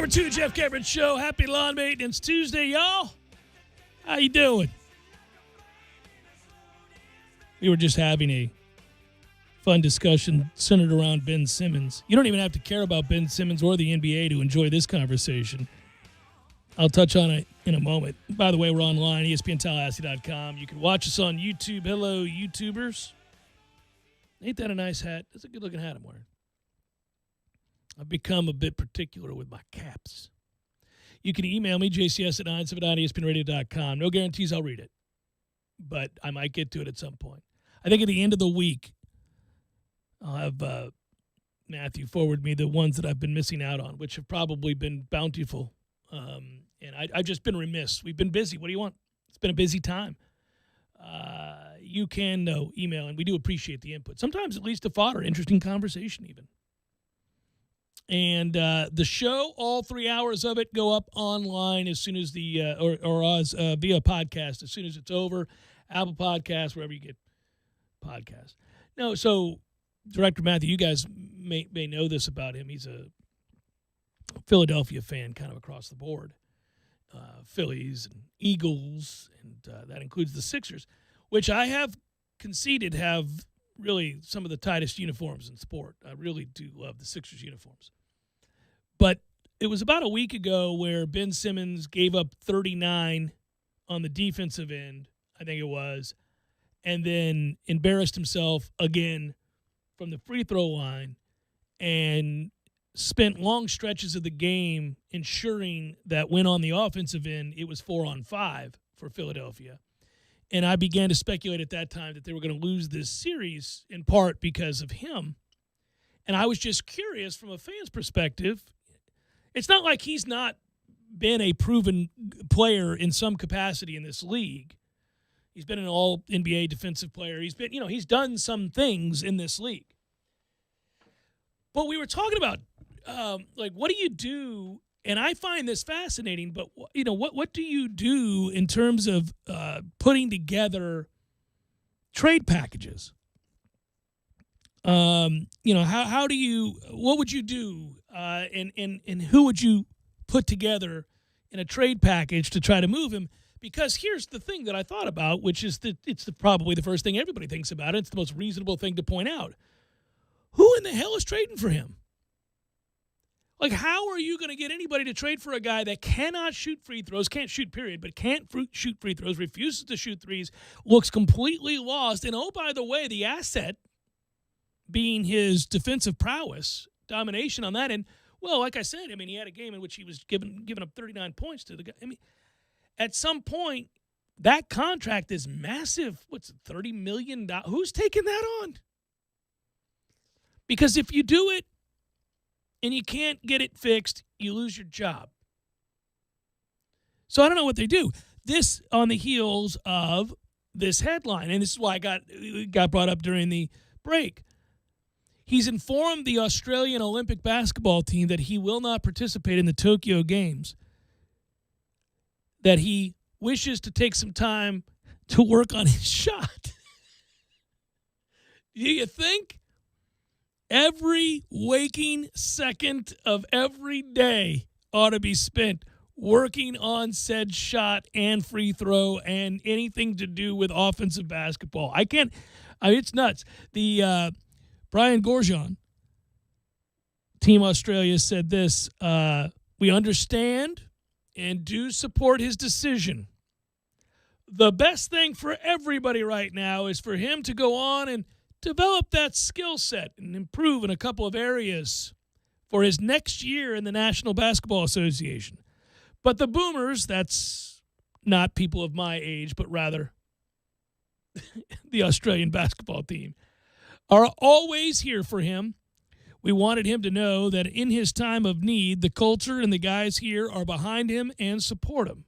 Hour 2, Jeff Cameron Show. Happy Lawn Maintenance Tuesday, y'all. How you doing? We were just having a fun discussion centered around Ben Simmons. You don't even have to care about Ben Simmons or the NBA to enjoy this conversation. I'll touch on it in a moment. By the way, we're online, ESPNTallahassee.com. You can watch us on YouTube. Hello, YouTubers. Ain't that a nice hat? That's a good-looking hat I'm wearing. I've become a bit particular with my caps. You can email me, jcs at 979espnradio.com. No guarantees I'll read it, but I might get to it at some point. I think at the end of the week, I'll have Matthew forward me the ones that I've been missing out on, which have probably been bountiful. And I've just been remiss. We've been busy. What do you want? It's been a busy time. You can email, and we do appreciate the input. Sometimes it leads to fodder, interesting conversation even. And the show, all 3 hours of it, go up online as soon as via podcast as soon as it's over. Apple Podcasts, wherever you get podcasts. No, so Director Matthew, you guys may know this about him. He's a Philadelphia fan kind of across the board. Phillies and Eagles, and that includes the Sixers, which I have conceded have really some of the tightest uniforms in sport. I really do love the Sixers uniforms. But it was about a week ago where Ben Simmons gave up 39 on the defensive end, I think it was, and then embarrassed himself again from the free throw line and spent long stretches of the game ensuring that when on the offensive end, it was 4-on-5 for Philadelphia. And I began to speculate at that time that they were going to lose this series in part because of him. And I was just curious from a fan's perspective. It's not like he's not been a proven player in some capacity in this league. He's been an all-NBA defensive player. He's been, he's done some things in this league. But we were talking about, what do you do? And I find this fascinating, but, what do you do in terms of putting together trade packages? How do you, what would you do? And who would you put together in a trade package to try to move him? Because here's the thing that I thought about, which is that it's probably the first thing everybody thinks about. It's the most reasonable thing to point out. Who in the hell is trading for him? Like, how are you going to get anybody to trade for a guy that cannot shoot free throws, can't shoot, period, but can't shoot free throws, refuses to shoot threes, looks completely lost, and, oh, by the way, the asset being his defensive prowess, domination on that end, well, like I said, he had a game in which he was giving up 39 points to the guy. At some point, that contract is massive. What's it, $30 million? Who's taking that on? Because if you do it and you can't get it fixed, you lose your job. So I don't know what they do. This on the heels of this headline, and this is why it got brought up during the break. He's informed the Australian Olympic basketball team that he will not participate in the Tokyo Games, that he wishes to take some time to work on his shot. Do you think every waking second of every day ought to be spent working on said shot and free throw and anything to do with offensive basketball? It's nuts. The Brian Gorgeon, Team Australia, said this, we understand and do support his decision. The best thing for everybody right now is for him to go on and develop that skill set and improve in a couple of areas for his next year in the National Basketball Association. But the Boomers, that's not people of my age, but rather the Australian basketball team, are always here for him. We wanted him to know that in his time of need, the culture and the guys here are behind him and support him.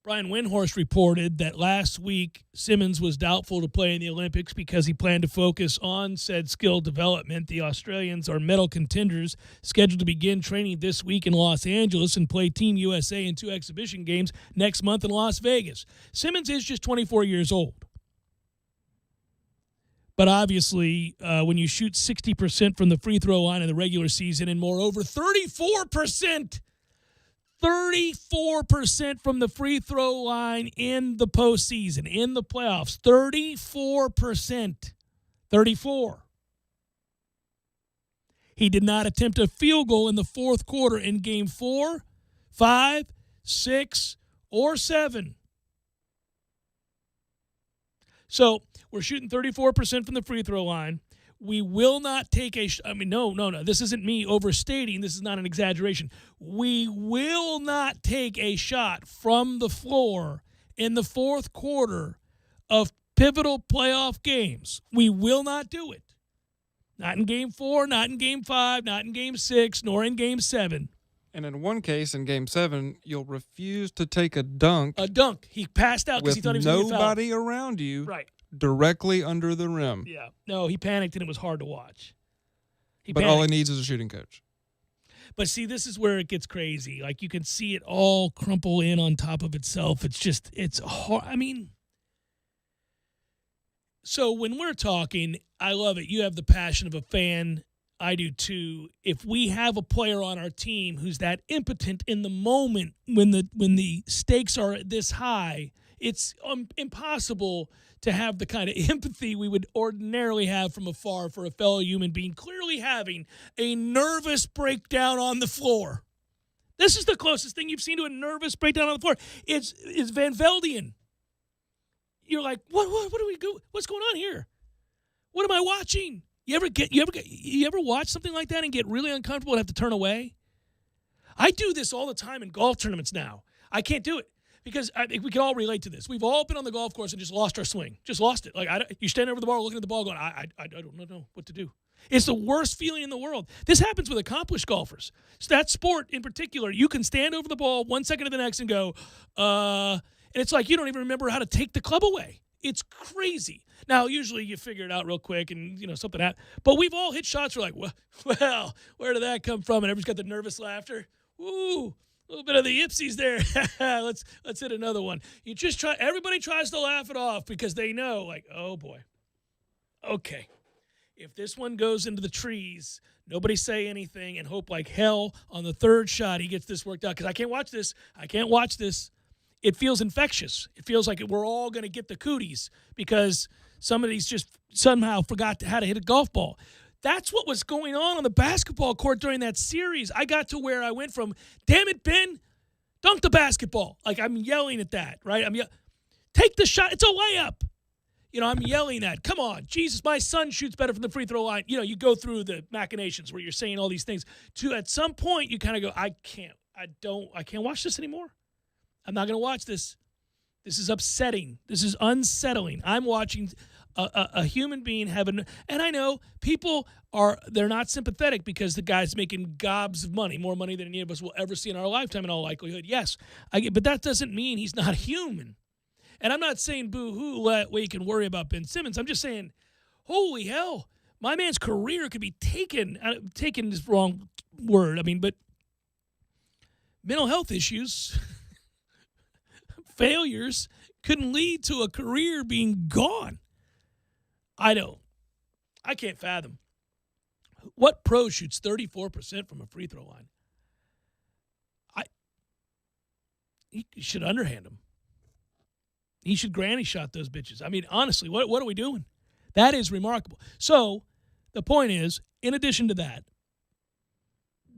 Brian Windhorst reported that last week Simmons was doubtful to play in the Olympics because he planned to focus on said skill development. The Australians are medal contenders, scheduled to begin training this week in Los Angeles and play Team USA in 2 exhibition games next month in Las Vegas. Simmons is just 24 years old. But obviously, when you shoot 60% from the free throw line in the regular season and moreover 34% from the free throw line in the postseason, in the playoffs, 34%. 34. He did not attempt a field goal in the fourth quarter in game 4, 5, 6, or 7. So we're shooting 34% from the free throw line. We will not take no. This isn't me overstating. This is not an exaggeration. We will not take a shot from the floor in the fourth quarter of pivotal playoff games. We will not do it. Not in game 4, not in game 5, not in game 6, nor in game 7. And in one case, in Game 7, you'll refuse to take a dunk. A dunk. He passed out because he thought he was going to get fouled. Nobody around you. Right. Directly under the rim. Yeah. No, he panicked and it was hard to watch. But all he needs is a shooting coach. But see, this is where it gets crazy. Like, you can see it all crumple in on top of itself. It's hard. I mean, so when we're talking, I love it. You have the passion of a fan. I do too. If we have a player on our team who's that impotent in the moment when the stakes are this high, it's impossible to have the kind of empathy we would ordinarily have from afar for a fellow human being clearly having a nervous breakdown on the floor. This is the closest thing you've seen to a nervous breakdown on the floor. It's Van Veldian. You're like, what do we do? What's going on here? What am I watching? You ever watch something like that and get really uncomfortable and have to turn away? I do this all the time in golf tournaments now. I can't do it because I think we can all relate to this. We've all been on the golf course and just lost our swing, just lost it. Like you stand over the ball, looking at the ball, going, I don't know what to do. It's the worst feeling in the world. This happens with accomplished golfers. So that sport in particular, you can stand over the ball 1 second to the next and go, and it's like you don't even remember how to take the club away. It's crazy. Now, usually you figure it out real quick and, something happens. But we've all hit shots where like, well, where did that come from? And everybody's got the nervous laughter. Ooh, a little bit of the ipsies there. Let's hit another one. Everybody tries to laugh it off because they know, like, oh, boy. Okay. If this one goes into the trees, nobody say anything and hope like hell on the third shot he gets this worked out because I can't watch this. It feels infectious. It feels like we're all going to get the cooties because somebody's just somehow forgot how to hit a golf ball. That's what was going on the basketball court during that series. I got to where I went from, damn it, Ben, dunk the basketball. Like, I'm yelling at that, right? Take the shot. It's a layup. I'm yelling at, come on, Jesus, my son shoots better from the free throw line. You go through the machinations where you're saying all these things. At some point, you kind of go, I can't watch this anymore. I'm not going to watch this. This is upsetting. This is unsettling. I'm watching a human being and I know people they're not sympathetic because the guy's making gobs of money, more money than any of us will ever see in our lifetime in all likelihood. Yes, but that doesn't mean he's not human. And I'm not saying boo-hoo, we can worry about Ben Simmons. I'm just saying, holy hell, my man's career could be taken is the wrong word. But mental health issues, failures could lead to a career being gone. I can't fathom. What pro shoots 34% from a free throw line? He should underhand him. He should granny shot those bitches. Honestly, what are we doing? That is remarkable. So the point is, in addition to that,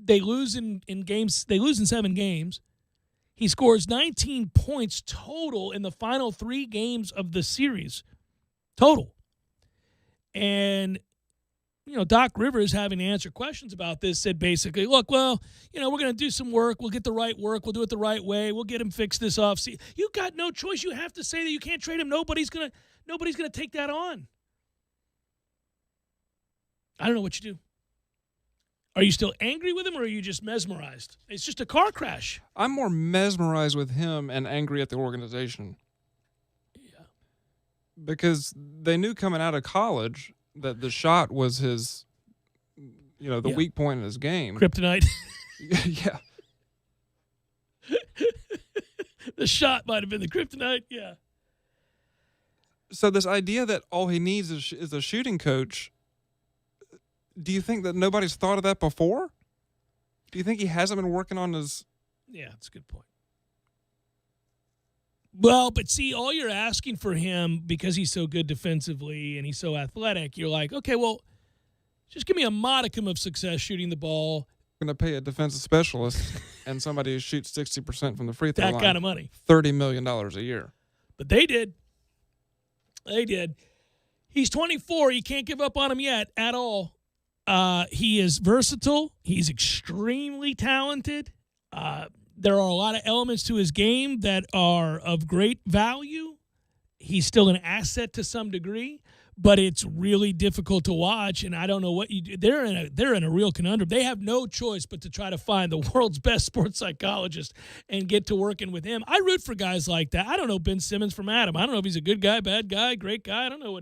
they lose in games. They lose in 7 games. He scores 19 points total in the final 3 games of the series. Total. And, Doc Rivers, having to answer questions about this, said basically, look, well, we're going to do some work. We'll get the right work. We'll do it the right way. We'll get him fixed this offseason. You got no choice. You have to say that you can't trade him. Nobody's going to take that on. I don't know what you do. Are you still angry with him or are you just mesmerized? It's just a car crash. I'm more mesmerized with him and angry at the organization. Yeah. Because they knew coming out of college that the shot was his, the weak point in his game. Kryptonite. Yeah. The shot might have been the kryptonite, yeah. So this idea that all he needs is a shooting coach, do you think that nobody's thought of that before? Do you think he hasn't been working on his... Yeah, that's a good point. Well, but see, all you're asking for him, because he's so good defensively and he's so athletic, you're like, okay, well, just give me a modicum of success shooting the ball. Going to pay a defensive specialist and somebody who shoots 60% from the free throw line. That kind of money. $30 million a year. But they did. They did. He's 24. You can't give up on him yet at all. He is versatile. He's extremely talented. There are a lot of elements to his game that are of great value. He's still an asset to some degree, but it's really difficult to watch, and I don't know what you do. They're in a real conundrum. They have no choice but to try to find the world's best sports psychologist and get to working with him. I root for guys like that. I don't know Ben Simmons from Adam. I don't know if he's a good guy, bad guy, great guy. I don't know.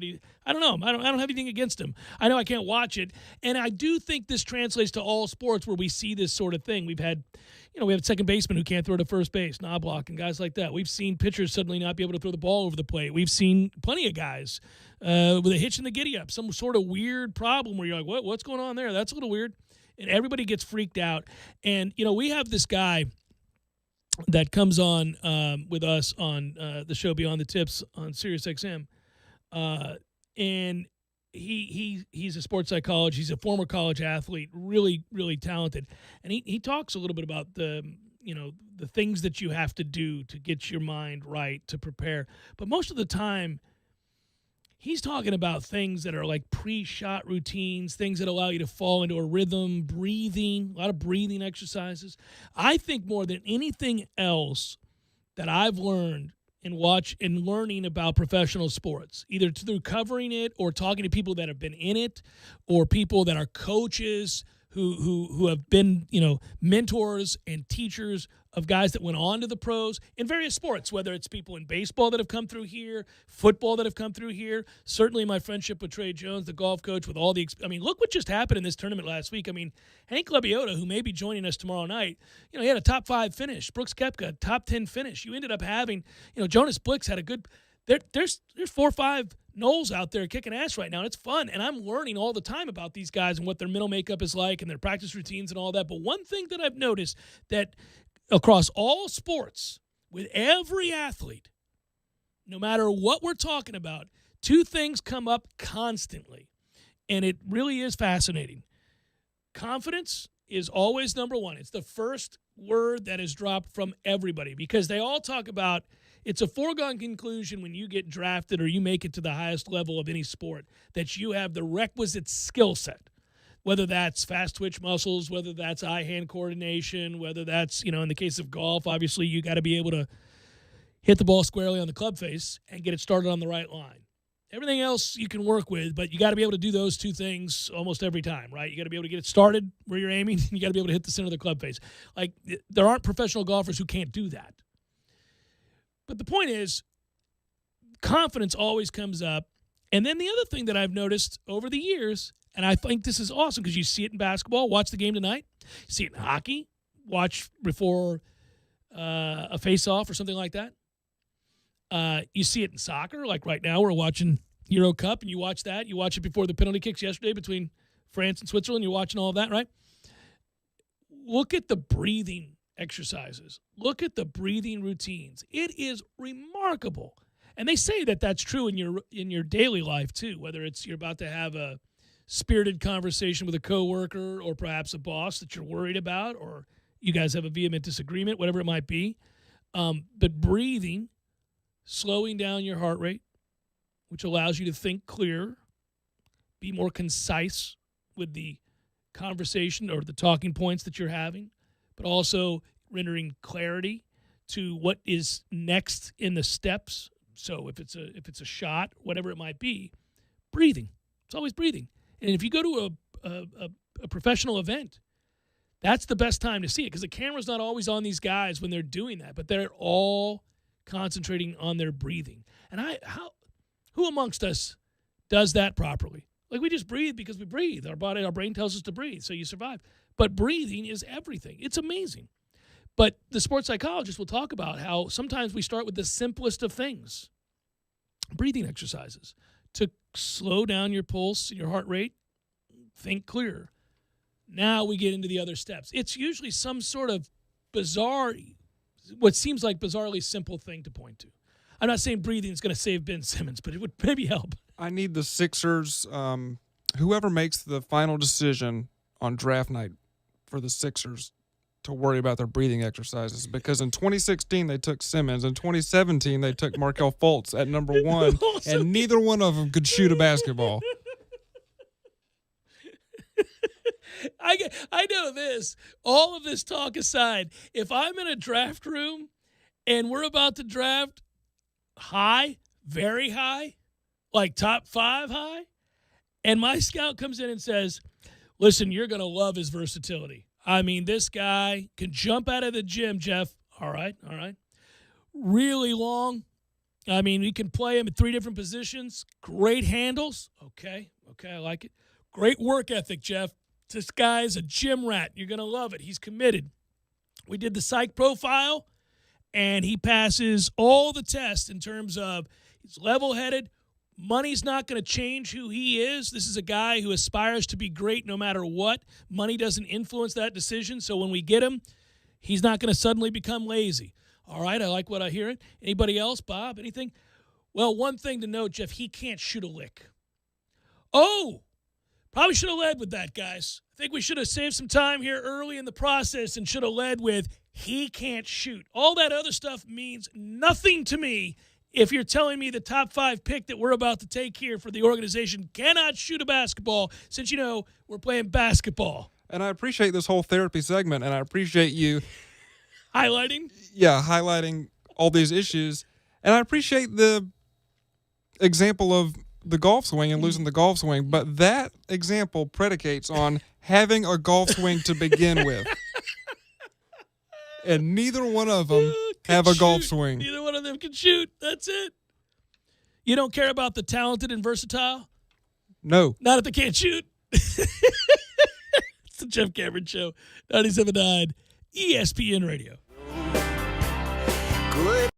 I don't know. I don't have anything against him. I know I can't watch it, and I do think this translates to all sports where we see this sort of thing. We have a second baseman who can't throw to first base, Knobloch, and guys like that. We've seen pitchers suddenly not be able to throw the ball over the plate. We've seen plenty of guys with a hitch in the giddy-up, some sort of weird problem where you're like, what's going on there? That's a little weird. And everybody gets freaked out. And, we have this guy that comes on with us on the show Beyond the Tips on SiriusXM, and he's a sports psychologist. He's a former college athlete, really, really talented. And he talks a little bit about the things that you have to do to get your mind right, to prepare. But most of the time, he's talking about things that are like pre-shot routines, things that allow you to fall into a rhythm, breathing, a lot of breathing exercises. I think more than anything else that I've learned and learning about professional sports, either through covering it or talking to people that have been in it, or people that are coaches who have been, mentors and teachers of guys that went on to the pros in various sports, whether it's people in baseball that have come through here, football that have come through here. Certainly my friendship with Trey Jones, the golf coach, with all the look what just happened in this tournament last week. Hank Lebioda, who may be joining us tomorrow night, he had a top 5 finish. Brooks Koepka, top 10 finish. You ended up having, Jonas Blix had a good there's 4 or 5 Knowles out there kicking ass right now, and it's fun. And I'm learning all the time about these guys and what their mental makeup is like and their practice routines and all that. But one thing that I've noticed that across all sports, with every athlete, no matter what we're talking about, 2 things come up constantly. And it really is fascinating. Confidence is always number 1. It's the first word that is dropped from everybody, because they all talk about it's a foregone conclusion when you get drafted or you make it to the highest level of any sport that you have the requisite skill set, whether that's fast twitch muscles, whether that's eye-hand coordination, whether that's, in the case of golf, obviously you got to be able to hit the ball squarely on the club face and get it started on the right line. Everything else you can work with, but you got to be able to do those 2 things almost every time, right? You got to be able to get it started where you're aiming, and you got to be able to hit the center of the club face. Like, there aren't professional golfers who can't do that. But the point is, confidence always comes up. And then the other thing that I've noticed over the years, and I think this is awesome because you see it in basketball, watch the game tonight. You see it in hockey, watch before a face-off or something like that. You see it in soccer, like right now we're watching Euro Cup, and you watch that. You watch it before the penalty kicks yesterday between France and Switzerland. You're watching all of that, right? Look at the breathing exercises. Look at the breathing routines. It is remarkable. And they say that that's true in your daily life too, whether it's you're about to have a spirited conversation with a coworker or perhaps a boss that you're worried about, or you guys have a vehement disagreement, whatever it might be. But breathing, slowing down your heart rate, which allows you to think clearer, be more concise with the conversation or the talking points that you're having, but also rendering clarity to what is next in the steps. So if it's a shot, whatever it might be, breathing. It's always breathing. And if you go to a professional event, that's the best time to see it, because the camera's not always on these guys when they're doing that, but they're all concentrating on their breathing. And who amongst us does that properly? Like, we just breathe because we breathe. Our brain tells us to breathe, so you survive. But breathing is everything. It's amazing. But the sports psychologist will talk about how sometimes we start with the simplest of things. breathing exercises to slow down your pulse and your heart rate, think clearer. Now we get into the other steps. It's usually some sort of bizarre, what seems like bizarrely simple thing to point to. I'm not saying breathing is going to save Ben Simmons, but it would maybe help. I need the Sixers, whoever makes the final decision on draft night for the Sixers, to worry about their breathing exercises, because in 2016 they took Simmons, in 2017 they took Markelle Fultz at number 1, and neither one of them could shoot a basketball. I know this. All of this talk aside, if I'm in a draft room and we're about to draft high, very high, like top 5 high, and my scout comes in and says, listen, you're going to love his versatility. I mean, this guy can jump out of the gym, Jeff. All right. Really long. I mean, we can play him at 3 different positions. Great handles. Okay, I like it. Great work ethic, Jeff. This guy's a gym rat. You're going to love it. He's committed. We did the psych profile, and he passes all the tests in terms of he's level-headed. Money's not going to change who he is. This is a guy who aspires to be great no matter what. Money doesn't influence that decision. So when we get him, he's not going to suddenly become lazy. All right, I like what I hear. Anybody else, Bob, anything? Well, one thing to note, Jeff, he can't shoot a lick. Oh, probably should have led with that, guys. I think we should have saved some time here early in the process and should have led with he can't shoot. All that other stuff means nothing to me if you're telling me the top 5 pick that we're about to take here for the organization cannot shoot a basketball, since, you know, we're playing basketball. And I appreciate this whole therapy segment, and I appreciate you highlighting all these issues. And I appreciate the example of the golf swing and losing the golf swing, but that example predicates on having a golf swing to begin with. And neither one of them have a golf swing. Neither one of them can shoot. That's it. You don't care about the talented and versatile? No. Not if they can't shoot. It's the Jeff Cameron Show, 97.9 ESPN Radio. Good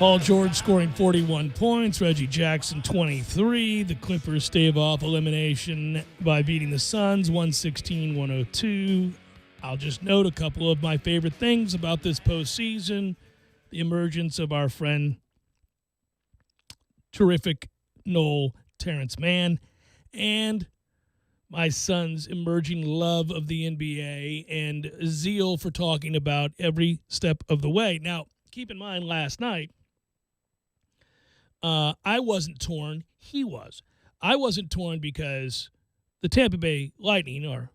Paul George scoring 41 points, Reggie Jackson 23. The Clippers stave off elimination by beating the Suns 116-102. I'll just note a couple of my favorite things about this postseason. The emergence of our friend, terrific Noel Terrence Mann, and my son's emerging love of the NBA and zeal for talking about every step of the way. Now, keep in mind, last night, I wasn't torn. He was. I wasn't torn because the Tampa Bay Lightning are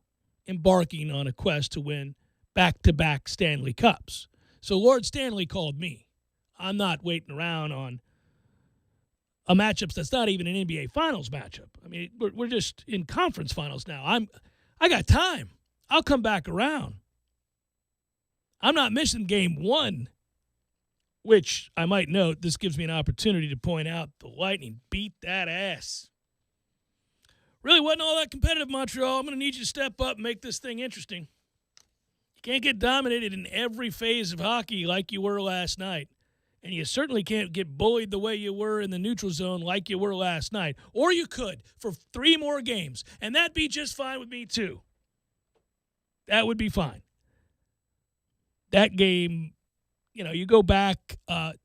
embarking on a quest to win back-to-back Stanley Cups. So Lord Stanley called me. I'm not waiting around on a matchup that's not even an NBA Finals matchup. I mean, we're just in conference finals now. I got time. I'll come back around. I'm not missing game one, which I might note, this gives me an opportunity to point out the Lightning beat that ass. Really wasn't all that competitive, Montreal. I'm going to need you to step up and make this thing interesting. You can't get dominated in every phase of hockey like you were last night. And you certainly can't get bullied the way you were in the neutral zone like you were last night. Or you could for 3 more games, and that'd be just fine with me too. That would be fine. That game, you go back.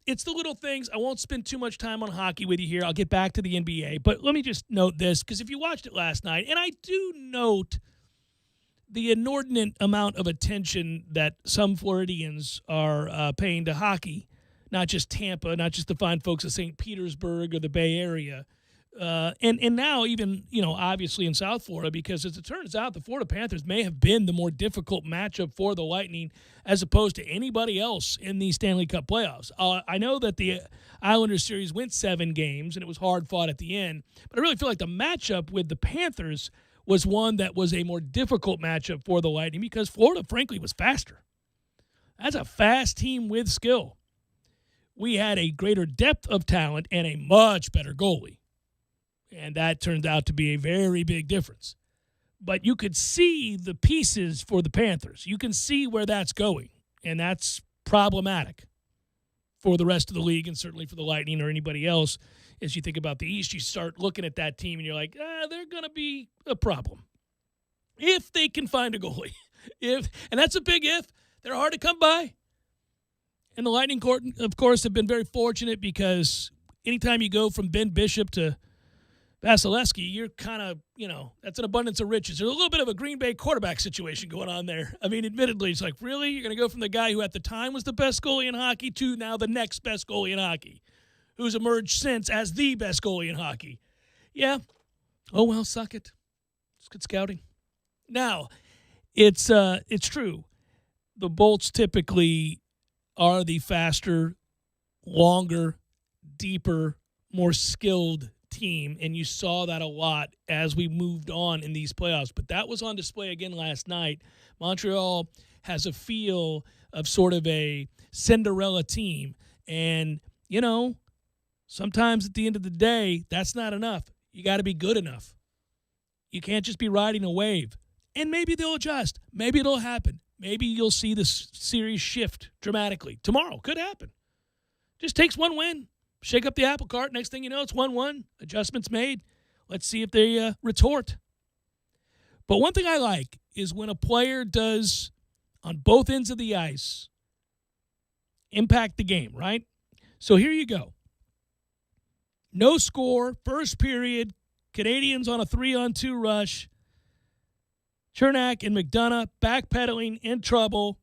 It's the little things. I won't spend too much time on hockey with you here. I'll get back to the NBA. But let me just note this, because if you watched it last night, and I do note the inordinate amount of attention that some Floridians are paying to hockey, not just Tampa, not just the fine folks of St. Petersburg or the Bay Area, and now even, obviously in South Florida, because as it turns out, the Florida Panthers may have been the more difficult matchup for the Lightning as opposed to anybody else in the Stanley Cup playoffs. I know that the Islanders series went 7 games, and it was hard fought at the end, but I really feel like the matchup with the Panthers was one that was a more difficult matchup for the Lightning because Florida, frankly, was faster. That's a fast team with skill. We had a greater depth of talent and a much better goalie. And that turned out to be a very big difference. But you could see the pieces for the Panthers. You can see where that's going. And that's problematic for the rest of the league and certainly for the Lightning or anybody else. As you think about the East, you start looking at that team and you're like, they're going to be a problem. If they can find a goalie. And that's a big if. They're hard to come by. And the Lightning, of course, have been very fortunate because anytime you go from Ben Bishop to Vasilevsky, you're kind of, that's an abundance of riches. There's a little bit of a Green Bay quarterback situation going on there. I mean, admittedly, it's like, really? You're going to go from the guy who at the time was the best goalie in hockey to now the next best goalie in hockey, who's emerged since as the best goalie in hockey. Yeah. Oh, well, suck it. It's good scouting. Now, it's true. The Bolts typically are the faster, longer, deeper, more skilled team, and you saw that a lot as we moved on in these playoffs. But that was on display again last night. Montreal has a feel of sort of a Cinderella team, and, sometimes at the end of the day, that's not enough. You got to be good enough. You can't just be riding a wave. And maybe they'll adjust. Maybe it'll happen. Maybe you'll see this series shift dramatically. Tomorrow could happen. Just takes one win. Shake up the apple cart. Next thing you know, it's 1-1. Adjustments made. Let's see if they retort. But one thing I like is when a player does, on both ends of the ice, impact the game, right? So here you go. No score, first period, Canadians on a 3-on-2 rush. Chernak and McDonough backpedaling in trouble.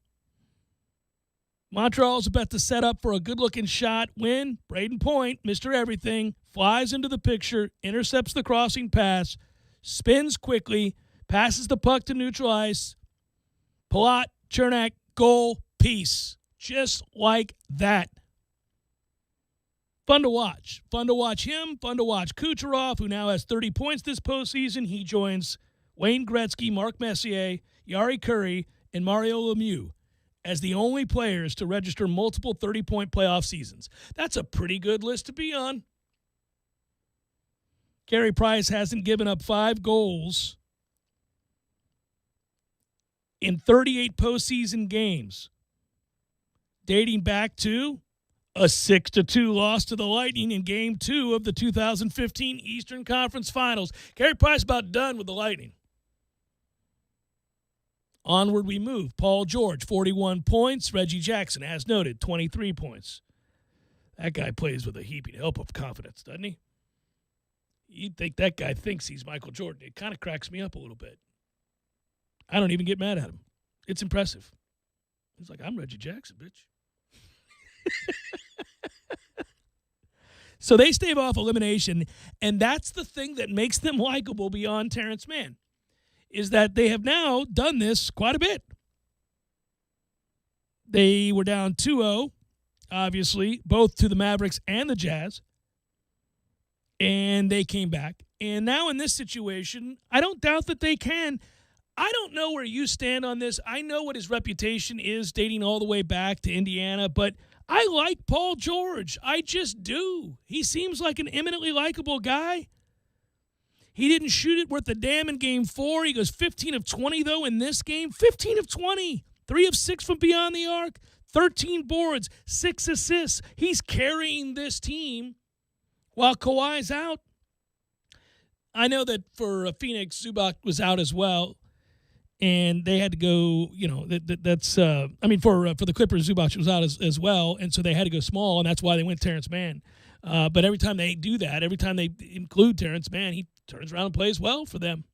Montreal's about to set up for a good-looking shot. Win. Braden Point, Mr. Everything, flies into the picture, intercepts the crossing pass, spins quickly, passes the puck to neutral ice. Palat, Chernak, goal, peace. Just like that. Fun to watch. Fun to watch him. Fun to watch Kucherov, who now has 30 points this postseason. He joins Wayne Gretzky, Mark Messier, Yari Curry, and Mario Lemieux as the only players to register multiple 30-point playoff seasons. That's a pretty good list to be on. Carey Price hasn't given up 5 goals in 38 postseason games, dating back to A 6-2 loss to the Lightning in Game 2 of the 2015 Eastern Conference Finals. Carey Price about done with the Lightning. Onward we move. Paul George, 41 points. Reggie Jackson, as noted, 23 points. That guy plays with a heaping help of confidence, doesn't he? You'd think that guy thinks he's Michael Jordan. It kind of cracks me up a little bit. I don't even get mad at him. It's impressive. He's like, I'm Reggie Jackson, bitch. So they stave off elimination, and that's the thing that makes them likable beyond Terrence Mann, is that they have now done this quite a bit. They were down 2-0, obviously, both to the Mavericks and the Jazz, and they came back. And now in this situation, I don't doubt that they can. I don't know where you stand on this. I know what his reputation is dating all the way back to Indiana, but I like Paul George. I just do. He seems like an eminently likable guy. He didn't shoot it worth a damn in Game 4. He goes 15 of 20, though, in this game. 15 of 20. 3 of 6 from beyond the arc. 13 boards. 6 assists. He's carrying this team while Kawhi's out. I know that for Phoenix, Zubac was out as well. And they had to go, that's for the Clippers, Zubac was out as well, and so they had to go small, and that's why they went Terrence Mann. But every time they do that, every time they include Terrence Mann, he turns around and plays well for them.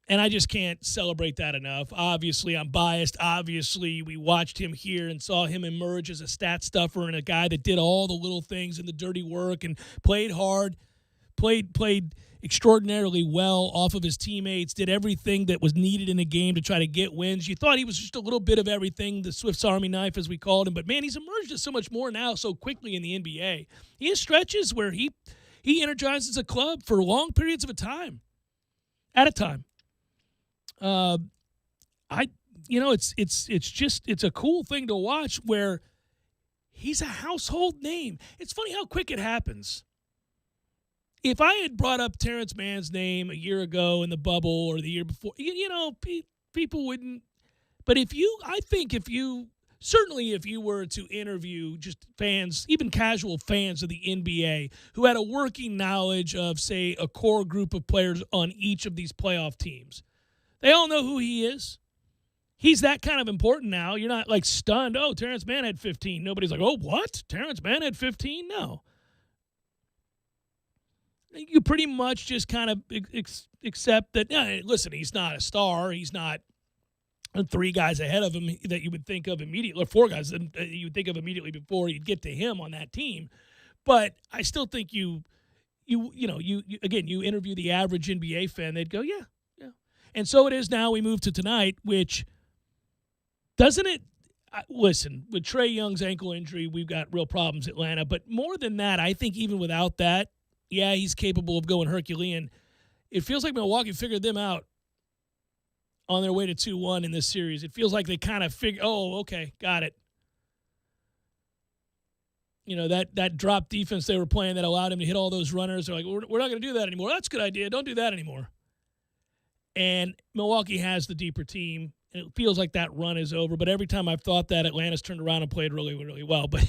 And I just can't celebrate that enough. Obviously, I'm biased. Obviously, we watched him here and saw him emerge as a stat stuffer and a guy that did all the little things and the dirty work and played hard, played extraordinarily well off of his teammates, did everything that was needed in the game to try to get wins. You thought he was just a little bit of everything, the Swiss Army knife, as we called him. But, man, he's emerged as so much more now so quickly in the NBA. He has stretches where he energizes a club for long periods of time. It's a cool thing to watch where he's a household name. It's funny how quick it happens. If I had brought up Terrence Mann's name a year ago in the bubble or the year before, people wouldn't. But if you were to interview just fans, even casual fans of the NBA, who had a working knowledge of, say, a core group of players on each of these playoff teams, they all know who he is. He's that kind of important now. You're not like stunned, oh, Terrence Mann had 15. Nobody's like, oh, what? Terrence Mann had 15? No. You pretty much just kind of accept that, listen, he's not a star. He's not 3 guys ahead of him that you would think of immediately, or 4 guys that you would think of immediately before you'd get to him on that team. But I still think you interview the average NBA fan, they'd go, yeah. And so it is now. We move to tonight, which doesn't it – listen, with Trae Young's ankle injury, we've got real problems, Atlanta. But more than that, I think even without that, yeah, he's capable of going Herculean. It feels like Milwaukee figured them out on their way to 2-1 in this series. It feels like they kind of figured, oh, okay, got it. That drop defense they were playing that allowed him to hit all those runners. They're like, we're not going to do that anymore. That's a good idea. Don't do that anymore. And Milwaukee has the deeper team, and it feels like that run is over. But every time I've thought that, Atlanta's turned around and played really, really well. But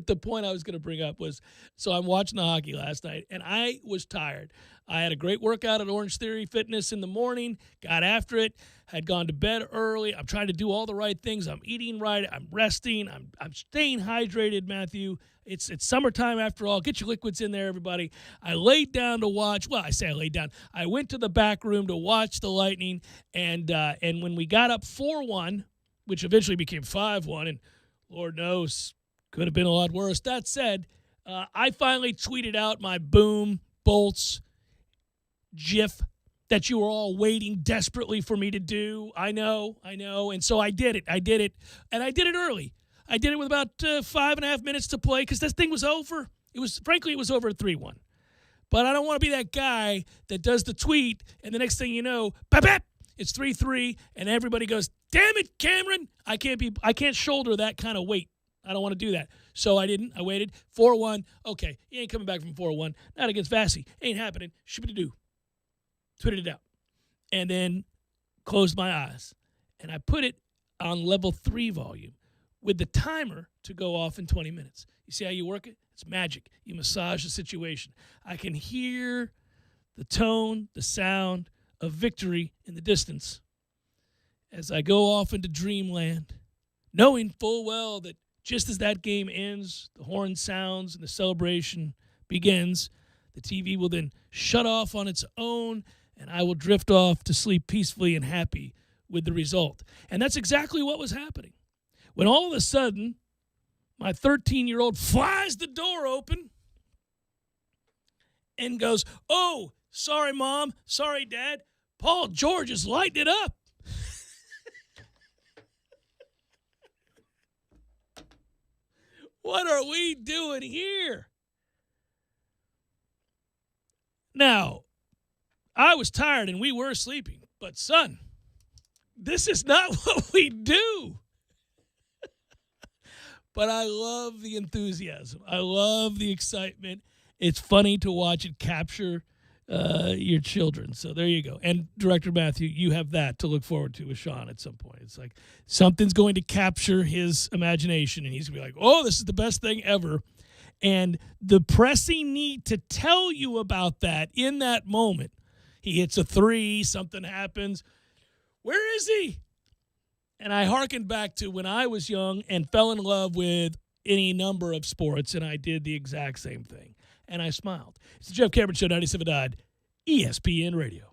the point I was going to bring up was, so I'm watching the hockey last night, and I was tired. I had a great workout at Orange Theory Fitness in the morning, got after it, had gone to bed early. I'm trying to do all the right things. I'm eating right. I'm resting. I'm staying hydrated, Matthew. It's summertime after all. Get your liquids in there, everybody. I laid down to watch. Well, I say I laid down. I went to the back room to watch the Lightning, and when we got up 4-1, which eventually became 5-1, and Lord knows, could have been a lot worse. That said, I finally tweeted out my boom, bolts, GIF that you were all waiting desperately for me to do. I know. And so I did it. And I did it early. I did it with about 5.5 minutes to play because this thing was over. It was over at 3-1. But I don't want to be that guy that does the tweet, and the next thing you know, bap, it's 3-3, and everybody goes, damn it, Cameron. I can't shoulder that kind of weight. I don't want to do that. So I didn't. I waited. 4-1. Okay, he ain't coming back from 4-1. Not against Vassy. Ain't happening. Shibidi-doo. Tweeted it out. And then closed my eyes. And I put it on level 3 volume, with the timer to go off in 20 minutes. You see how you work it? It's magic. You massage the situation. I can hear the tone, the sound of victory in the distance as I go off into dreamland, knowing full well that just as that game ends, the horn sounds and the celebration begins, the TV will then shut off on its own, and I will drift off to sleep peacefully and happy with the result. And that's exactly what was happening. When all of a sudden, my 13-year-old flies the door open and goes, "Oh, sorry, Mom. Sorry, Dad. Paul George is lighting it up." What are we doing here? Now, I was tired and we were sleeping, but son, this is not what we do. But I love the enthusiasm. I love the excitement. It's funny to watch it capture your children. So there you go. And Director Matthew, you have that to look forward to with Sean at some point. It's like something's going to capture his imagination, and he's going to be like, "Oh, this is the best thing ever." And the pressing need to tell you about that in that moment. He hits a three, something happens. Where is he? And I hearkened back to when I was young and fell in love with any number of sports, and I did the exact same thing. And I smiled. It's the Jeff Cameron Show, 97.9 ESPN Radio.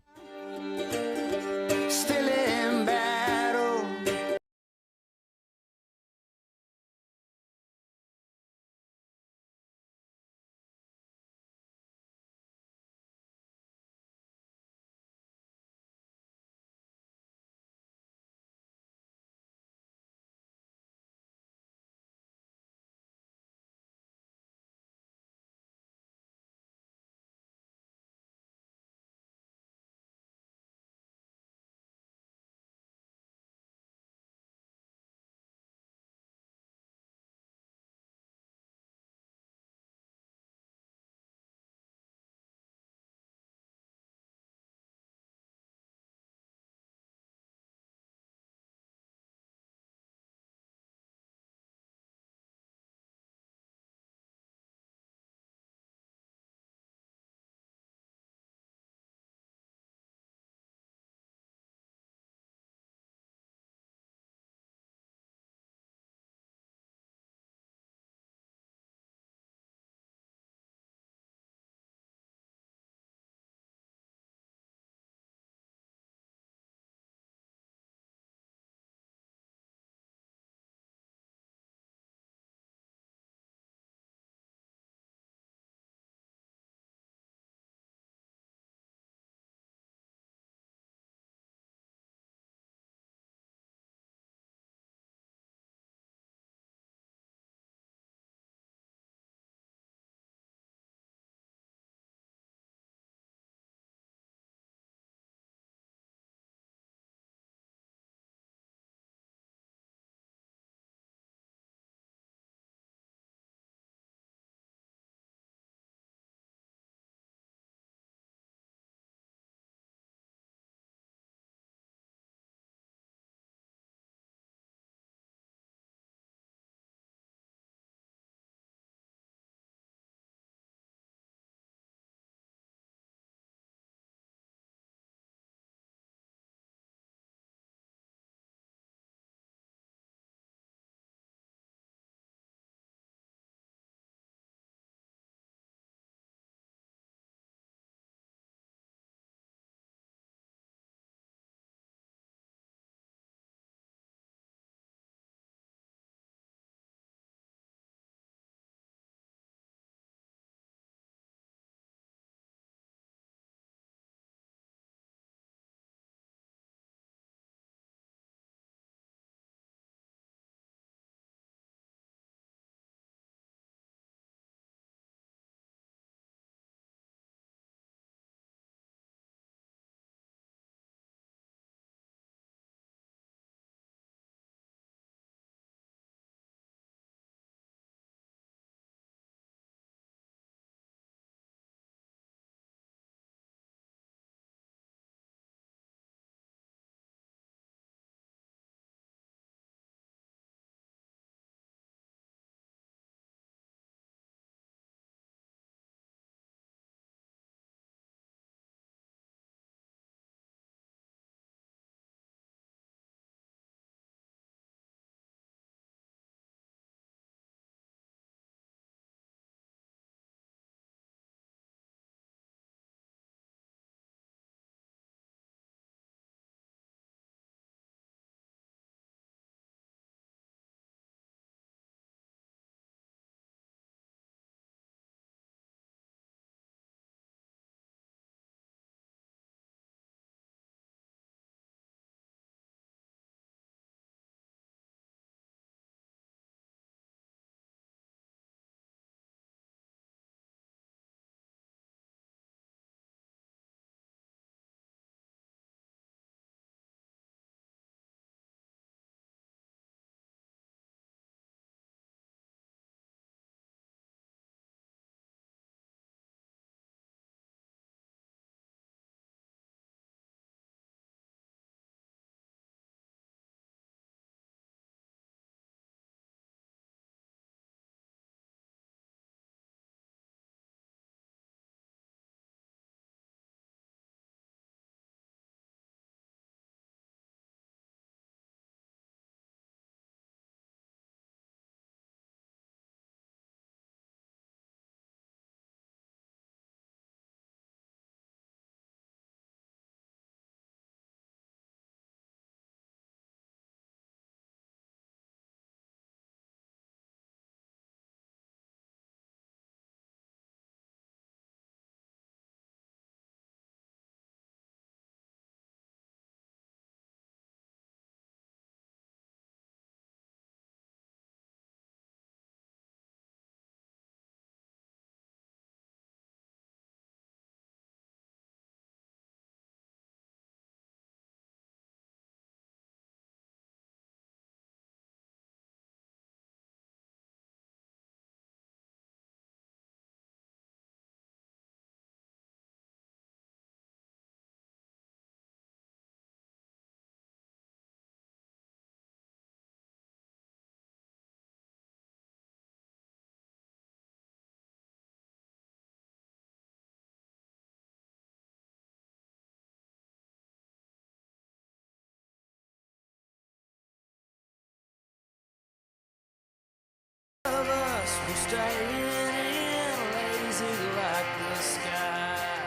staying in, lazy like the sky.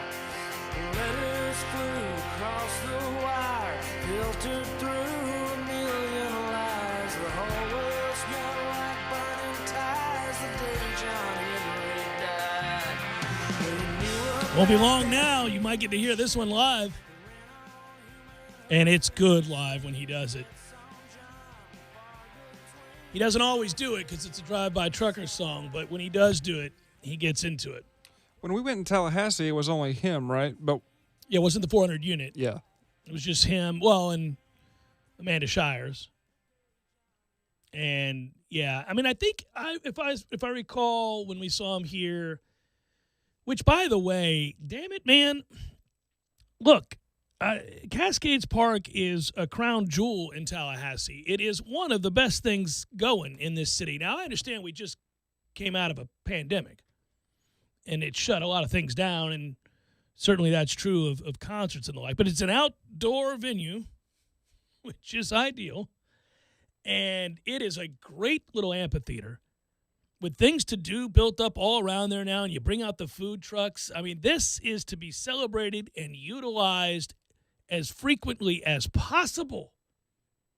Letters flew across the wire, filtered through a million lies. The whole world smelled like burning ties the day John Henry died. We knew Won't be long now. You might get to hear this one live. And it's good live when he does it. He doesn't always do it because it's a drive-by trucker song, but when he does do it, he gets into it. When we went in Tallahassee, it was only him, right? But Yeah, it wasn't the 400 unit. yeah. It was just him, well, and Amanda Shires. And, yeah, I mean, I think if I recall when we saw him here, which, by the way, damn it, man, look, Cascades Park is a crown jewel in Tallahassee. It is one of the best things going in this city. Now, I understand we just came out of a pandemic, and it shut a lot of things down, and certainly that's true of concerts and the like. But it's an outdoor venue, which is ideal, and it is a great little amphitheater with things to do built up all around there now, and you bring out the food trucks. I mean, this is to be celebrated and utilized as frequently as possible.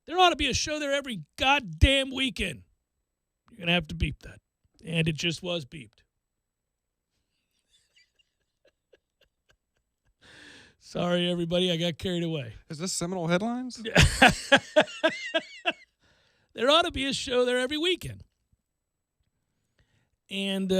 There ought to be a show there every goddamn weekend. You're going to have to beep that. And it just was beeped. Sorry, everybody. I got carried away. Is this Seminole Headlines? There ought to be a show there every weekend. And,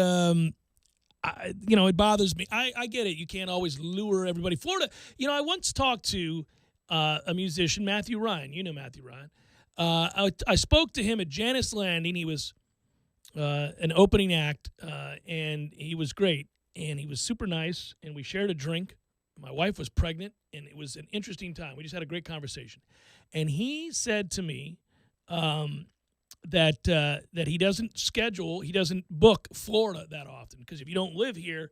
it bothers me. I get it. You can't always lure everybody. Florida, I once talked to a musician, Matthew Ryan. You know Matthew Ryan. I spoke to him at Janice Landing. He was an opening act, and he was great. And he was super nice, and we shared a drink. My wife was pregnant, and it was an interesting time. We just had a great conversation. And he said to me that he doesn't book Florida that often, because if you don't live here,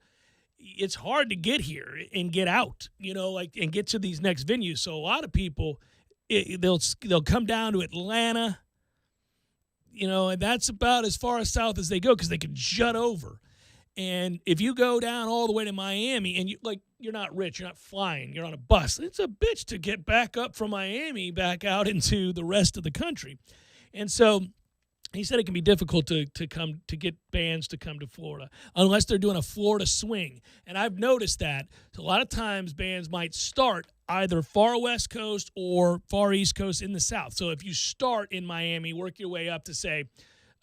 it's hard to get here and get out, and get to these next venues. So a lot of people, they'll come down to Atlanta, and that's about as far south as they go because they can jut over. And if you go down all the way to Miami and you're not rich, you're not flying, you're on a bus, it's a bitch to get back up from Miami back out into the rest of the country. And so he said it can be difficult to get bands to come to Florida unless they're doing a Florida swing. And I've noticed that. So a lot of times bands might start either far West Coast or far East Coast in the South. So if you start in Miami, work your way up to say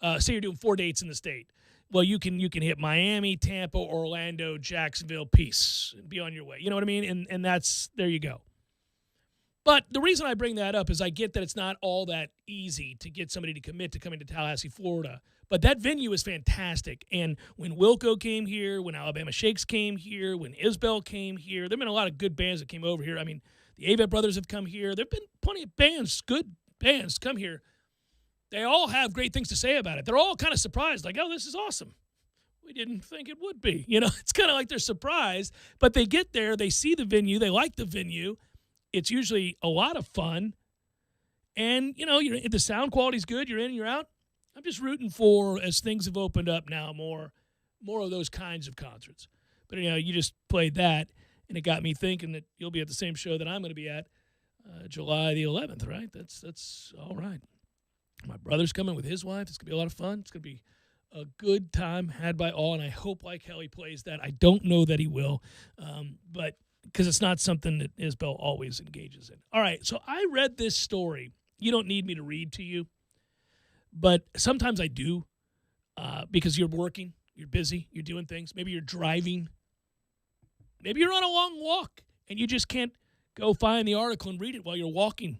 you're doing 4 dates in the state. Well, you can hit Miami, Tampa, Orlando, Jacksonville, peace, and be on your way. You know what I mean? And that's, there you go. But the reason I bring that up is I get that it's not all that easy to get somebody to commit to coming to Tallahassee, Florida. But that venue is fantastic. And when Wilco came here, when Alabama Shakes came here, when Isbell came here, there have been a lot of good bands that came over here. I mean, the Avett Brothers have come here. There have been plenty of bands, good bands, come here. They all have great things to say about it. They're all kind of surprised, like, oh, this is awesome. We didn't think it would be. It's kind of like they're surprised. But they get there, they see the venue, they like the venue. It's usually a lot of fun. And, the sound quality's good. You're in, you're out. I'm just rooting for, as things have opened up now, more of those kinds of concerts. But, you just played that, and it got me thinking that you'll be at the same show that I'm going to be at July the 11th, right? That's all right. My brother's coming with his wife. It's going to be a lot of fun. It's going to be a good time had by all, and I hope Like Hell he plays that. I don't know that he will, but because it's not something that Isbell always engages in. All right, so I read this story. You don't need me to read to you, but sometimes I do because you're working, you're busy, you're doing things. Maybe you're driving. Maybe you're on a long walk, and you just can't go find the article and read it while you're walking.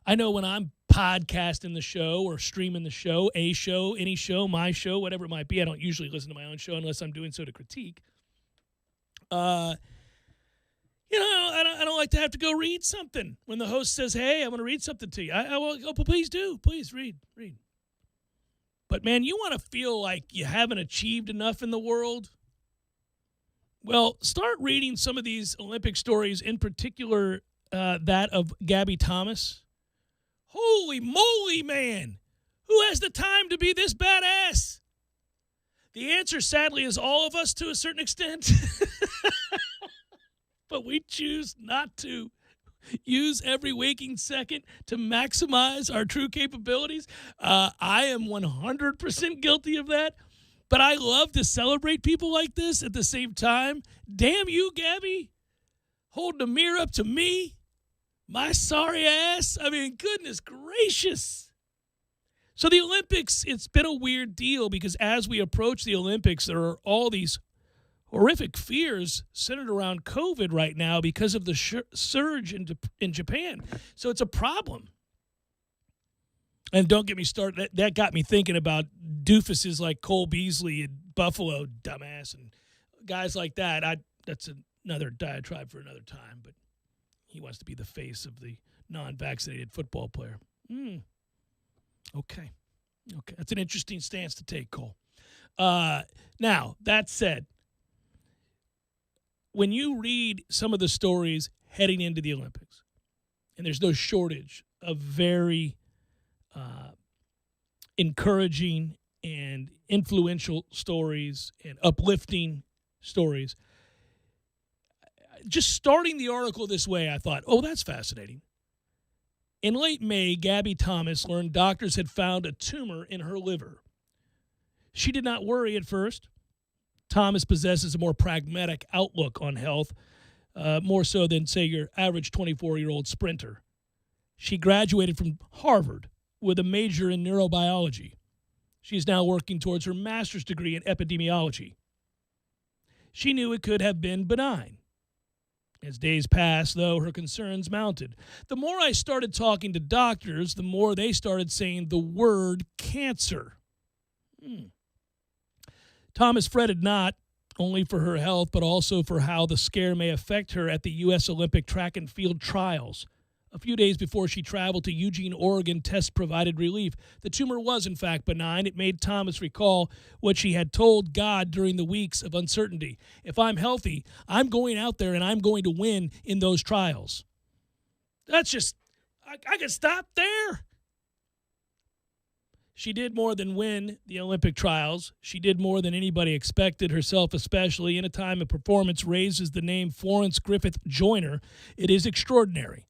I know when I'm podcasting the show or streaming the show, any show, my show, whatever it might be. I don't usually listen to my own show unless I'm doing so to critique. I don't like to have to go read something when the host says, hey, I'm going to read something to you. Please do. Please read. But, man, you want to feel like you haven't achieved enough in the world? Well, start reading some of these Olympic stories, in particular that of Gabby Thomas. Holy moly, man. Who has the time to be this badass? The answer, sadly, is all of us to a certain extent. But we choose not to use every waking second to maximize our true capabilities. I am 100% guilty of that. But I love to celebrate people like this at the same time. Damn you, Gabby, holding the mirror up to me, my sorry ass. I mean, goodness gracious. So the Olympics, it's been a weird deal because as we approach the Olympics, there are all these horrific fears centered around COVID right now because of the surge in Japan. So it's a problem. And don't get me started. That got me thinking about doofuses like Cole Beasley in Buffalo, dumbass, and guys like that. That's another diatribe for another time, but he wants to be the face of the non-vaccinated football player. Okay. That's an interesting stance to take, Cole. Now, that said, when you read some of the stories heading into the Olympics, and there's no shortage of very encouraging and influential stories and uplifting stories. Just starting the article this way, I thought, oh, that's fascinating. In late May, Gabby Thomas learned doctors had found a tumor in her liver. She did not worry at first. Thomas possesses a more pragmatic outlook on health, more so than, say, your average 24-year-old sprinter. She graduated from Harvard with a major in neurobiology. She is now working towards her master's degree in epidemiology. She knew it could have been benign. As days passed, though, her concerns mounted. The more I started talking to doctors, the more they started saying the word cancer. Thomas fretted not only for her health, but also for how the scare may affect her at the U.S. Olympic track and field trials. A few days before she traveled to Eugene, Oregon, tests provided relief. The tumor was, in fact, benign. It made Thomas recall what she had told God during the weeks of uncertainty. If I'm healthy, I'm going out there and I'm going to win in those trials. That's just, I can stop there. She did more than win the Olympic trials. She did more than anybody expected, herself especially. In a time of performance raises the name Florence Griffith Joyner, it is extraordinary.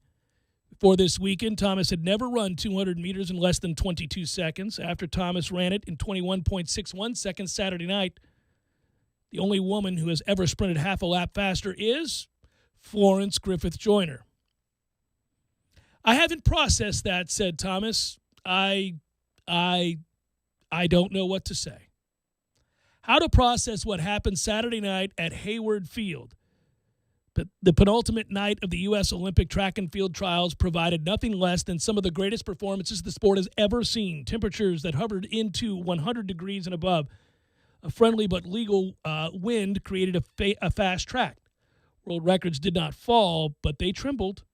Before this weekend, Thomas had never run 200 meters in less than 22 seconds. After Thomas ran it in 21.61 seconds Saturday night, the only woman who has ever sprinted half a lap faster is Florence Griffith Joyner. I haven't processed that, said Thomas. I don't know what to say. How to process what happened Saturday night at Hayward Field. But the penultimate night of the U.S. Olympic track and field trials provided nothing less than some of the greatest performances the sport has ever seen. Temperatures that hovered into 100 degrees and above. A friendly but legal wind created a fast track. World records did not fall, but they trembled.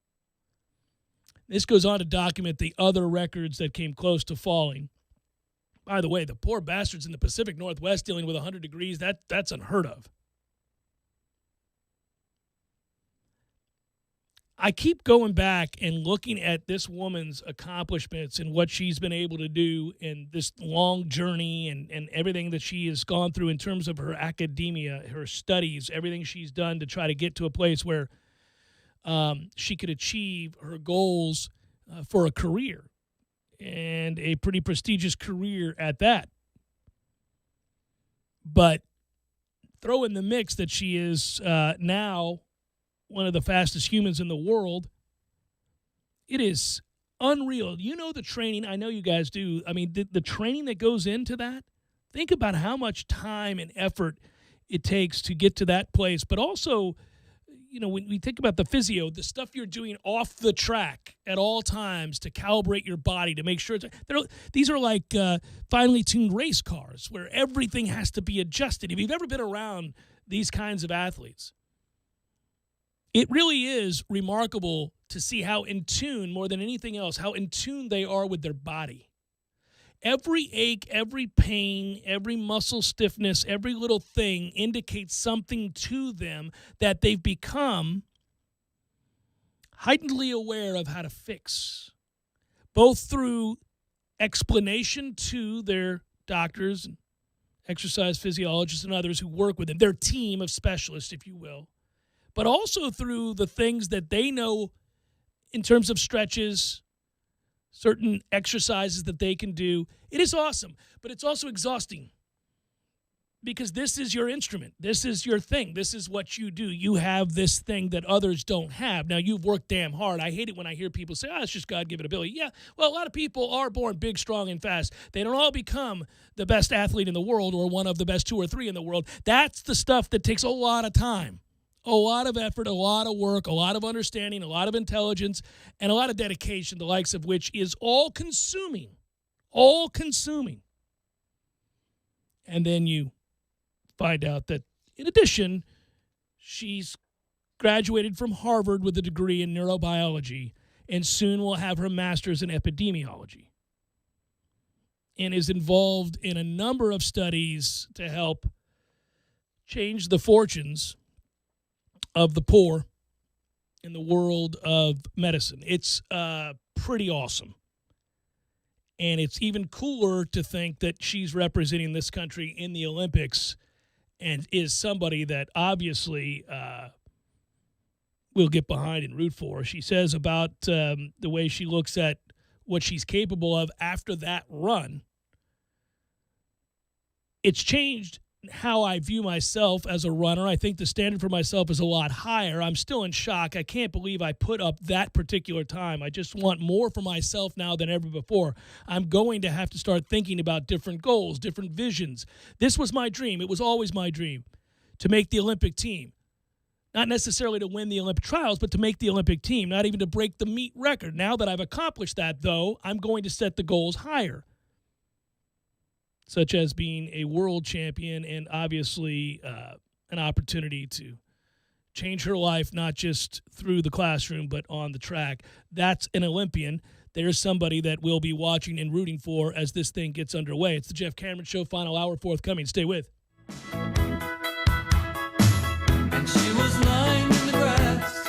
This goes on to document the other records that came close to falling. By the way, the poor bastards in the Pacific Northwest dealing with 100 degrees, that's unheard of. I keep going back and looking at this woman's accomplishments and what she's been able to do in this long journey and everything that she has gone through in terms of her academia, her studies, everything she's done to try to get to a place where she could achieve her goals for a career, and a pretty prestigious career at that. But throw in the mix that she is now one of the fastest humans in the world. It is unreal. You know the training. I know you guys do. I mean, the training that goes into that. Think about how much time and effort it takes to get to that place. But also, you know, when we think about the physio, the stuff you're doing off the track at all times to calibrate your body to make sure these are like finely tuned race cars where everything has to be adjusted. If you've ever been around these kinds of athletes, it really is remarkable to see how in tune, more than anything else, how in tune they are with their body. Every ache, every pain, every muscle stiffness, every little thing indicates something to them that they've become heightenedly aware of how to fix, both through explanation to their doctors and exercise physiologists and others who work with them, their team of specialists, if you will, but also through the things that they know in terms of stretches, certain exercises that they can do. It is awesome, but it's also exhausting because this is your instrument. This is your thing. This is what you do. You have this thing that others don't have. Now, you've worked damn hard. I hate it when I hear people say, it's just God-given ability. Yeah, well, a lot of people are born big, strong, and fast. They don't all become the best athlete in the world or one of the best 2 or 3 in the world. That's the stuff that takes a lot of time, a lot of effort, a lot of work, a lot of understanding, a lot of intelligence, and a lot of dedication, the likes of which is all-consuming. All-consuming. And then you find out that, in addition, she's graduated from Harvard with a degree in neurobiology and soon will have her master's in epidemiology and is involved in a number of studies to help change the fortunes of the poor in the world of medicine. It's pretty awesome. And it's even cooler to think that she's representing this country in the Olympics and is somebody that obviously we'll get behind and root for. She says about the way she looks at what she's capable of after that run, it's changed how I view myself as a runner. I think the standard for myself is a lot higher. I'm still in shock. I can't believe I put up that particular time. I just want more for myself now than ever before. I'm going to have to start thinking about different goals, different visions. This was my dream. It was always my dream to make the Olympic team. Not necessarily to win the Olympic trials, but to make the Olympic team, not even to break the meet record. Now that I've accomplished that, though, I'm going to set the goals higher, such as being a world champion and obviously an opportunity to change her life, not just through the classroom, but on the track. That's an Olympian. There's somebody that we'll be watching and rooting for as this thing gets underway. It's the Jeff Cameron Show, final hour forthcoming. Stay with. And she was lying in the grass.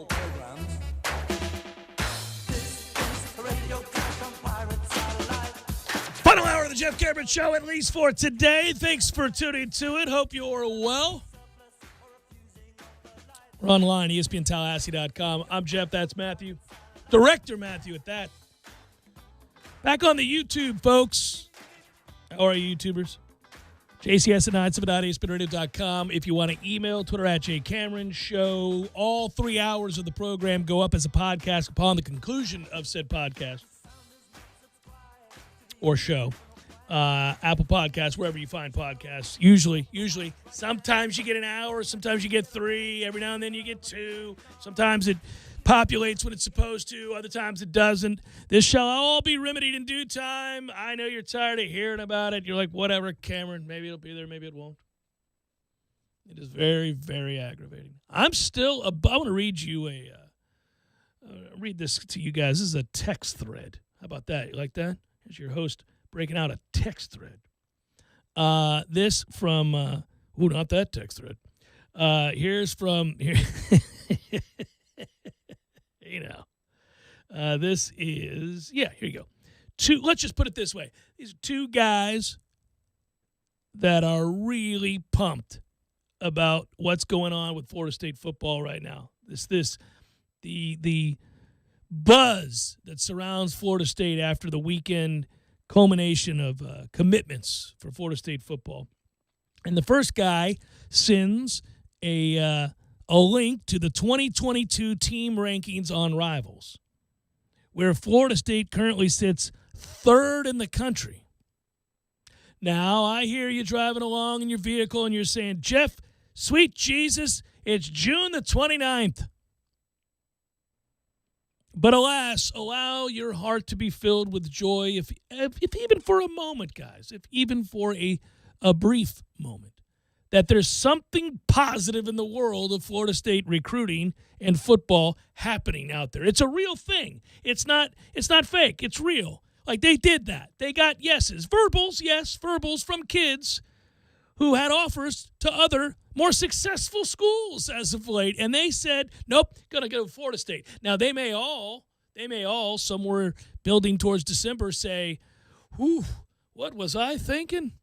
all programs. This is a radio crash on Pirate Satellite. Final hour of the Jeff Cameron Show, at least for today. Thanks for tuning to it. Hope you're well. We're online, ESPNTallahassee.com. I'm Jeff, that's Matthew. Director Matthew at that. Back on the YouTube, folks. How are you, YouTubers? JCS at 979, ESPNRadio.com. If you want to email, Twitter at JCameron Show. All 3 hours of the program go up as a podcast upon the conclusion of said podcast or show. Apple Podcasts, wherever you find podcasts. Usually. Sometimes you get an hour, sometimes you get 3, every now and then you get 2. Sometimes it populates when it's supposed to, other times it doesn't. This shall all be remedied in due time. I know you're tired of hearing about it. You're like, whatever, Cameron, maybe it'll be there, maybe it won't. It is very, very aggravating. I'm still, I want to read you read this to you guys. This is a text thread. How about that? You like that? Here's your host breaking out a text thread. This from, not that text thread. Here's from, here. This is, here you go. Let's just put it this way. These are 2 guys that are really pumped about what's going on with Florida State football right now. The buzz that surrounds Florida State after the weekend culmination of commitments for Florida State football. And the first guy sends a link to the 2022 team rankings on Rivals, where Florida State currently sits 3rd in the country. Now, I hear you driving along in your vehicle and you're saying, Jeff, sweet Jesus, it's June the 29th. But alas, allow your heart to be filled with joy, if even for a moment, guys, if even for a brief moment, that there's something positive in the world of Florida State recruiting and football happening out there. It's a real thing. It's not fake. It's real. Like, they did that. They got yeses. Verbals from kids who had offers to other more successful schools as of late, and they said, nope, gonna go to Florida State. Now, they may all somewhere building towards December say, whew, what was I thinking?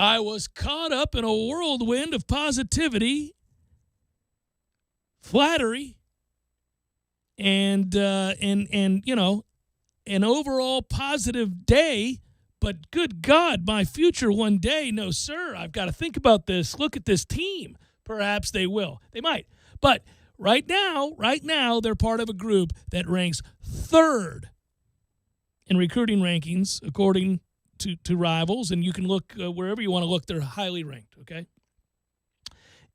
I was caught up in a whirlwind of positivity, flattery, and an overall positive day. But good God, my future one day, no, sir, I've got to think about this. Look at this team. Perhaps they will. They might. But right now, they're part of a group that ranks 3rd in recruiting rankings, according to Rivals. And you can look wherever you want to look. They're highly ranked, okay?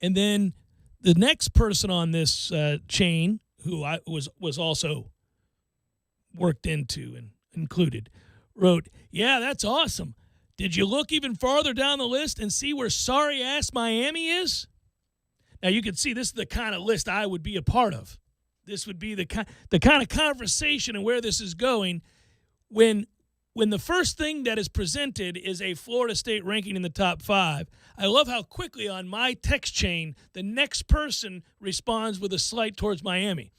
And then the next person on this chain, who I was also worked into and included, wrote, yeah, that's awesome. Did you look even farther down the list and see where sorry-ass Miami is? Now, you can see this is the kind of list I would be a part of. This would be the kind of conversation and where this is going when the first thing that is presented is a Florida State ranking in the top 5. I love how quickly on my text chain the next person responds with a slight towards Miami.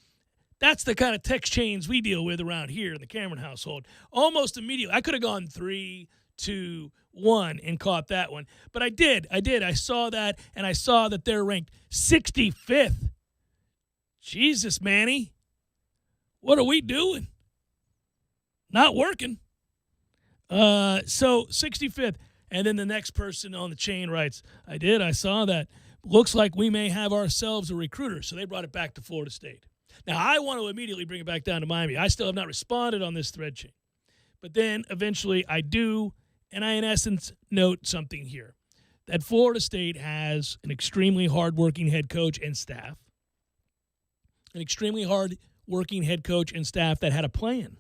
That's the kind of text chains we deal with around here in the Cameron household. Almost immediately. I could have gone 3, 2, 1 and caught that one. But I did. I saw that, and I saw that they're ranked 65th. Jesus, Manny. What are we doing? Not working. So 65th. And then the next person on the chain writes, I saw that. Looks like we may have ourselves a recruiter. So they brought it back to Florida State. Now, I want to immediately bring it back down to Miami. I still have not responded on this thread chain. But then eventually I do, and I, in essence, note something here. That Florida State has an extremely hard-working head coach and staff. An extremely hard-working head coach and staff that had a plan.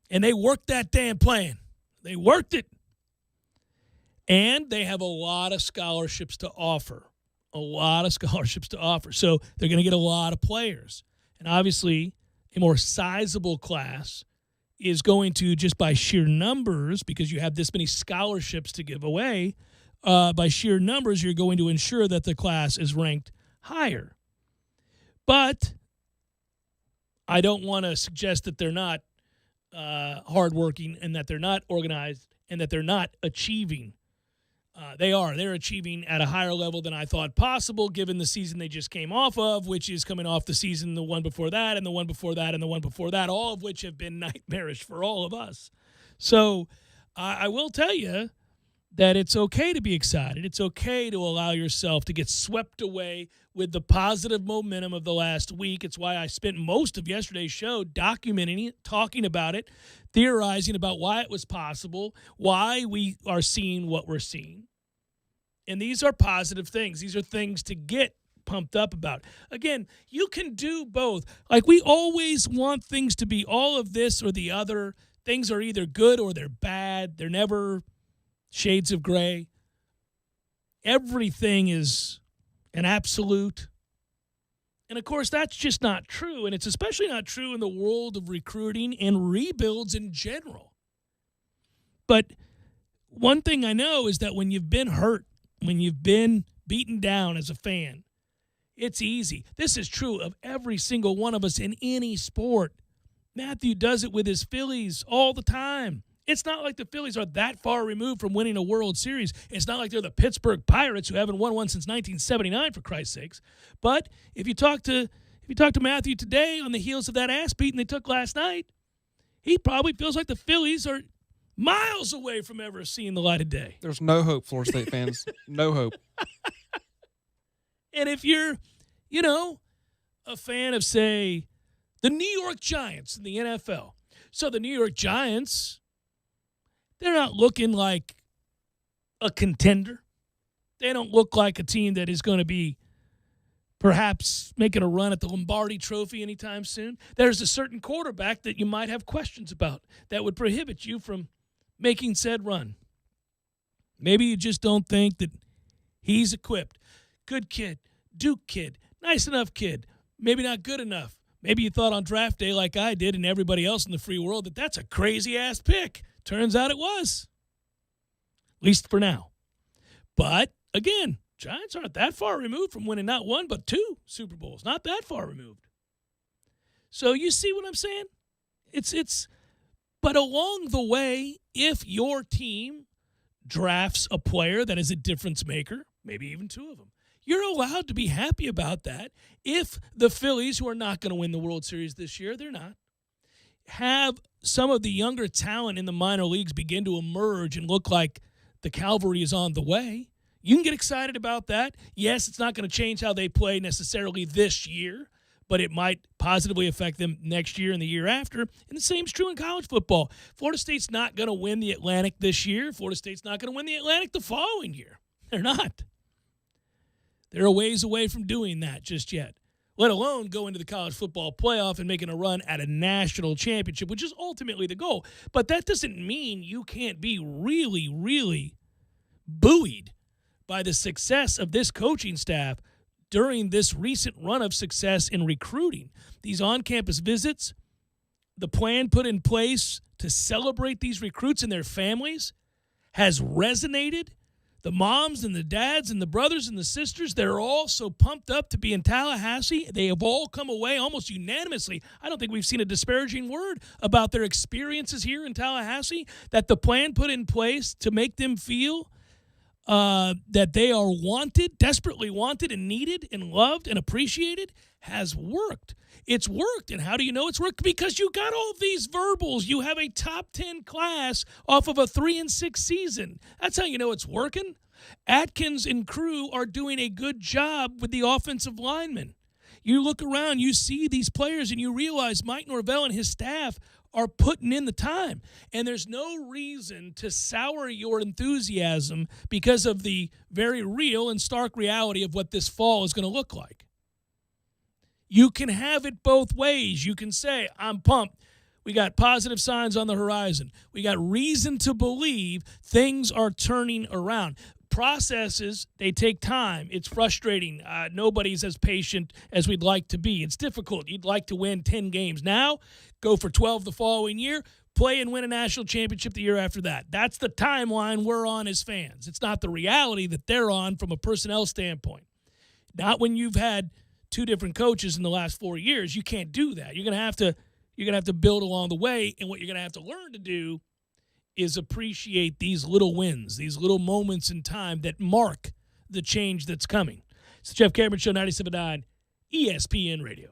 And they worked that damn plan. They worked it. And they have a lot of scholarships to offer. So they're going to get a lot of players. And obviously, a more sizable class is going to, just by sheer numbers, because you have this many scholarships to give away, by sheer numbers, you're going to ensure that the class is ranked higher. But I don't want to suggest that they're not hardworking and that they're not organized and that they're not achieving. They are. They're achieving at a higher level than I thought possible given the season they just came off of, which is coming off the season, the one before that, and the one before that, and the one before that, all of which have been nightmarish for all of us. So I will tell you that it's okay to be excited. It's okay to allow yourself to get swept away with the positive momentum of the last week. It's why I spent most of yesterday's show documenting it, talking about it, theorizing about why it was possible, why we are seeing what we're seeing. And these are positive things. These are things to get pumped up about. Again, you can do both. Like, we always want things to be all of this or the other. Things are either good or they're bad. They're never shades of gray. Everything is an absolute. And, of course, that's just not true. And it's especially not true in the world of recruiting and rebuilds in general. But one thing I know is that when you've been hurt, when you've been beaten down as a fan, it's easy. This is true of every single one of us in any sport. Matthew does it with his Phillies all the time. It's not like the Phillies are that far removed from winning a World Series. It's not like they're the Pittsburgh Pirates who haven't won one since 1979, for Christ's sakes. But if you talk to Matthew today on the heels of that ass beating they took last night, he probably feels like the Phillies are miles away from ever seeing the light of day. There's no hope, Florida State fans. No hope. And if you're, a fan of, say, the New York Giants in the NFL. So the New York Giants, they're not looking like a contender. They don't look like a team that is going to be perhaps making a run at the Lombardi Trophy anytime soon. There's a certain quarterback that you might have questions about that would prohibit you from making said run. Maybe you just don't think that he's equipped. Good kid, Duke kid, nice enough kid, maybe not good enough. Maybe you thought on draft day like I did and everybody else in the free world that that's a crazy-ass pick. Turns out it was, at least for now. But, again, Giants aren't that far removed from winning not one but two Super Bowls. Not that far removed. So you see what I'm saying? But along the way, if your team drafts a player that is a difference maker, maybe even two of them, you're allowed to be happy about that. If the Phillies, who are not going to win the World Series this year, they're not, have some of the younger talent in the minor leagues begin to emerge and look like the cavalry is on the way, you can get excited about that. Yes, it's not going to change how they play necessarily this year, but it might positively affect them next year and the year after. And the same is true in college football. Florida State's not going to win the Atlantic this year. Florida State's not going to win the Atlantic the following year. They're not. They're a ways away from doing that just yet, let alone go into the college football playoff and making a run at a national championship, which is ultimately the goal. But that doesn't mean you can't be really, really buoyed by the success of this coaching staff during this recent run of success in recruiting. These on-campus visits, the plan put in place to celebrate these recruits and their families has resonated. The moms and the dads and the brothers and the sisters, they're all so pumped up to be in Tallahassee. They have all come away almost unanimously. I don't think we've seen a disparaging word about their experiences here in Tallahassee, that the plan put in place to make them feel that they are wanted, desperately wanted and needed and loved and appreciated has worked. It's worked. And how do you know it's worked? Because you got all these verbals. You have a top 10 class off of a 3-6 season. That's how you know it's working. Atkins and crew are doing a good job with the offensive linemen. You look around, you see these players, and you realize Mike Norvell and his staff are putting in the time. And there's no reason to sour your enthusiasm because of the very real and stark reality of what this fall is going to look like. You can have it both ways. You can say, I'm pumped. We got positive signs on the horizon. We got reason to believe things are turning around. Processes, they take time. It's frustrating. Nobody's as patient as we'd like to be. It's difficult. You'd like to win 10 games now, go for 12 the following year. play and win a national championship the year after that. That's the timeline we're on as fans. It's not the reality that they're on from a personnel standpoint. Not when you've had two different coaches in the last 4 years. You can't do that. You're gonna have to build along the way, and what you're gonna have to learn to do is appreciate these little wins, these little moments in time that mark the change that's coming. It's the Jeff Cameron Show, 97.9 ESPN Radio.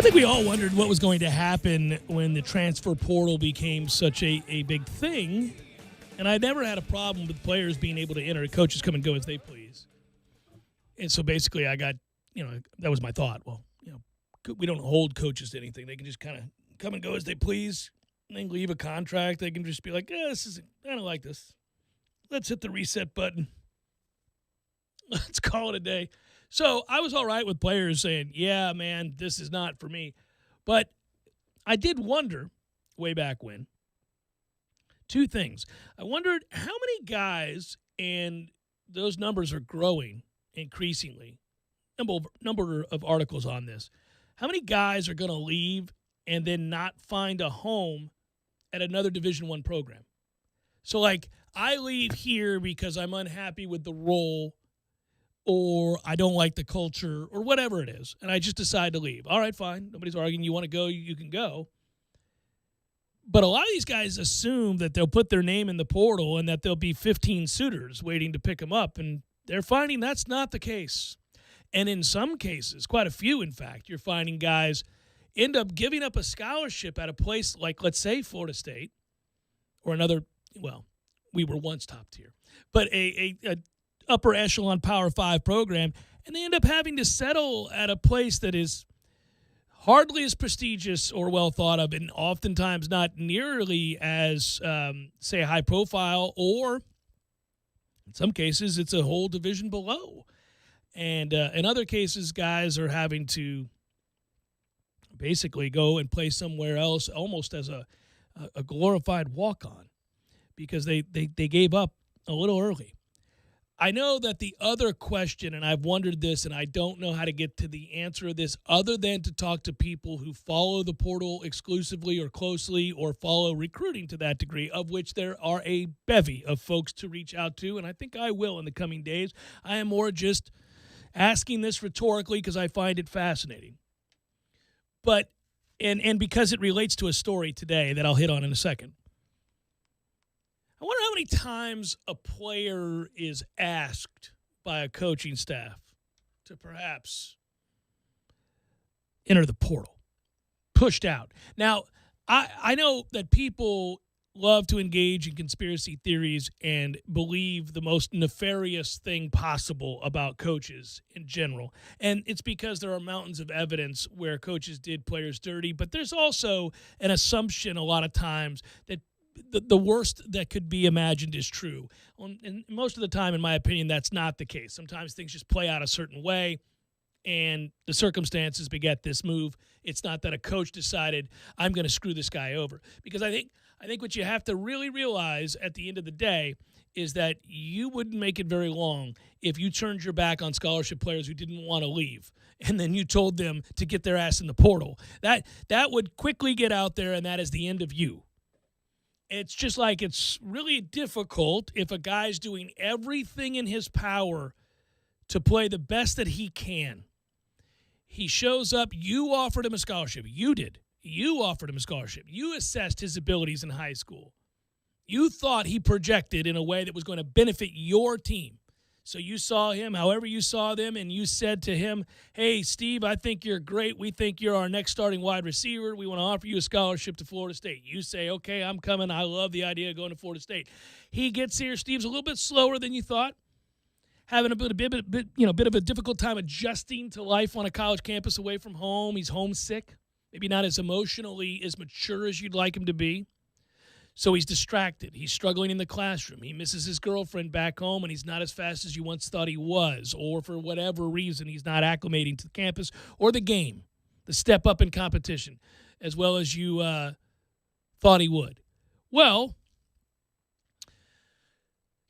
think we all wondered what was going to happen when the transfer portal became such a big thing. And I never had a problem with players being able to enter. Coaches come and go as they please. And so basically I got, that was my thought. Well, we don't hold coaches to anything. They can just kind of come and go as they please. And then leave a contract. They can just be like, I don't like this. Let's hit the reset button. Let's call it a day. So I was all right with players saying, yeah, man, this is not for me. But I did wonder way back when, two things. I wondered how many guys, and those numbers are growing increasingly, number of articles on this, how many guys are going to leave and then not find a home at another Division I program? So, like, I leave here because I'm unhappy with the role, or I don't like the culture, or whatever it is, and I just decide to leave. All right, fine. Nobody's arguing. You want to go, you can go. But a lot of these guys assume that they'll put their name in the portal and that there'll be 15 suitors waiting to pick them up, and they're finding that's not the case. And in some cases, quite a few, in fact, you're finding guys end up giving up a scholarship at a place like, let's say, Florida State, or another, well, we were once top tier, but a upper echelon Power 5 program, and they end up having to settle at a place that is hardly as prestigious or well thought of, and oftentimes not nearly as, say, high profile, or in some cases it's a whole division below. And in other cases, guys are having to basically go and play somewhere else almost as a glorified walk-on because they gave up a little early. I know that the other question, and I've wondered this, and I don't know how to get to the answer of this other than to talk to people who follow the portal exclusively or closely or follow recruiting to that degree, of which there are a bevy of folks to reach out to, and I think I will in the coming days. I am more just asking this rhetorically because I find it fascinating. But, and because it relates to a story today that I'll hit on in a second. I wonder how many times a player is asked by a coaching staff to perhaps enter the portal, pushed out. Now, I know that people love to engage in conspiracy theories and believe the most nefarious thing possible about coaches in general. And it's because there are mountains of evidence where coaches did players dirty, but there's also an assumption a lot of times that the worst that could be imagined is true. And most of the time, in my opinion, that's not the case. Sometimes things just play out a certain way, and the circumstances beget this move. It's not that a coach decided, I'm going to screw this guy over. Because I think what you have to really realize at the end of the day is that you wouldn't make it very long if you turned your back on scholarship players who didn't want to leave, and then you told them to get their ass in the portal. That would quickly get out there, and that is the end of you. It's just like it's really difficult if a guy's doing everything in his power to play the best that he can. He shows up. You offered him a scholarship. You did. You offered him a scholarship. You assessed his abilities in high school. You thought he projected in a way that was going to benefit your team. So you saw him however you saw them, and you said to him, hey, Steve, I think you're great. We think you're our next starting wide receiver. We want to offer you a scholarship to Florida State. You say, okay, I'm coming. I love the idea of going to Florida State. He gets here. Steve's a little bit slower than you thought, having a bit of a difficult time adjusting to life on a college campus away from home. He's homesick, maybe not as emotionally as mature as you'd like him to be. So he's distracted. He's struggling in the classroom. He misses his girlfriend back home, and he's not as fast as you once thought he was, or for whatever reason, he's not acclimating to the campus or the game, the step up in competition, as well as you thought he would. Well,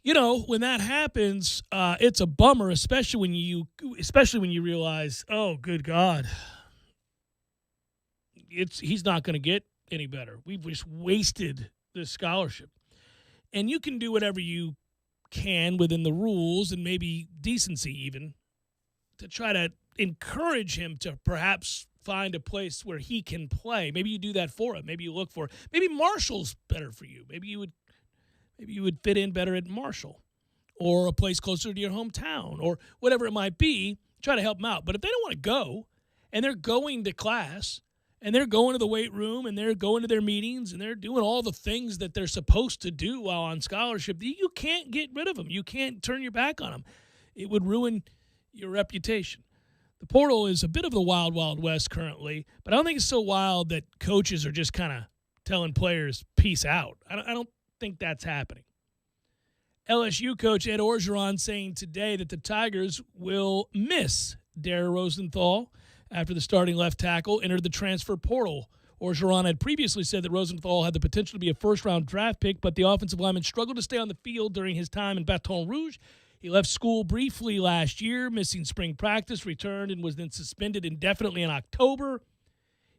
when that happens, it's a bummer, especially when you realize, oh, good God, he's not going to get any better. We've just wasted this scholarship. And you can do whatever you can within the rules and maybe decency even to try to encourage him to perhaps find a place where he can play. Maybe you do that for him. Maybe you look for it. Maybe Marshall's better for you. Maybe you would fit in better at Marshall or a place closer to your hometown or whatever it might be. Try to help him out. But if they don't want to go and they're going to class, and they're going to the weight room, and they're going to their meetings, and they're doing all the things that they're supposed to do while on scholarship, you can't get rid of them. You can't turn your back on them. It would ruin your reputation. The portal is a bit of the wild, wild west currently, but I don't think it's so wild that coaches are just kind of telling players, peace out. I don't think that's happening. LSU coach Ed Orgeron saying today that the Tigers will miss Dare Rosenthal after the starting left tackle entered the transfer portal. Orgeron had previously said that Rosenthal had the potential to be a first-round draft pick, but the offensive lineman struggled to stay on the field during his time in Baton Rouge. He left school briefly last year, missing spring practice, returned, and was then suspended indefinitely in October.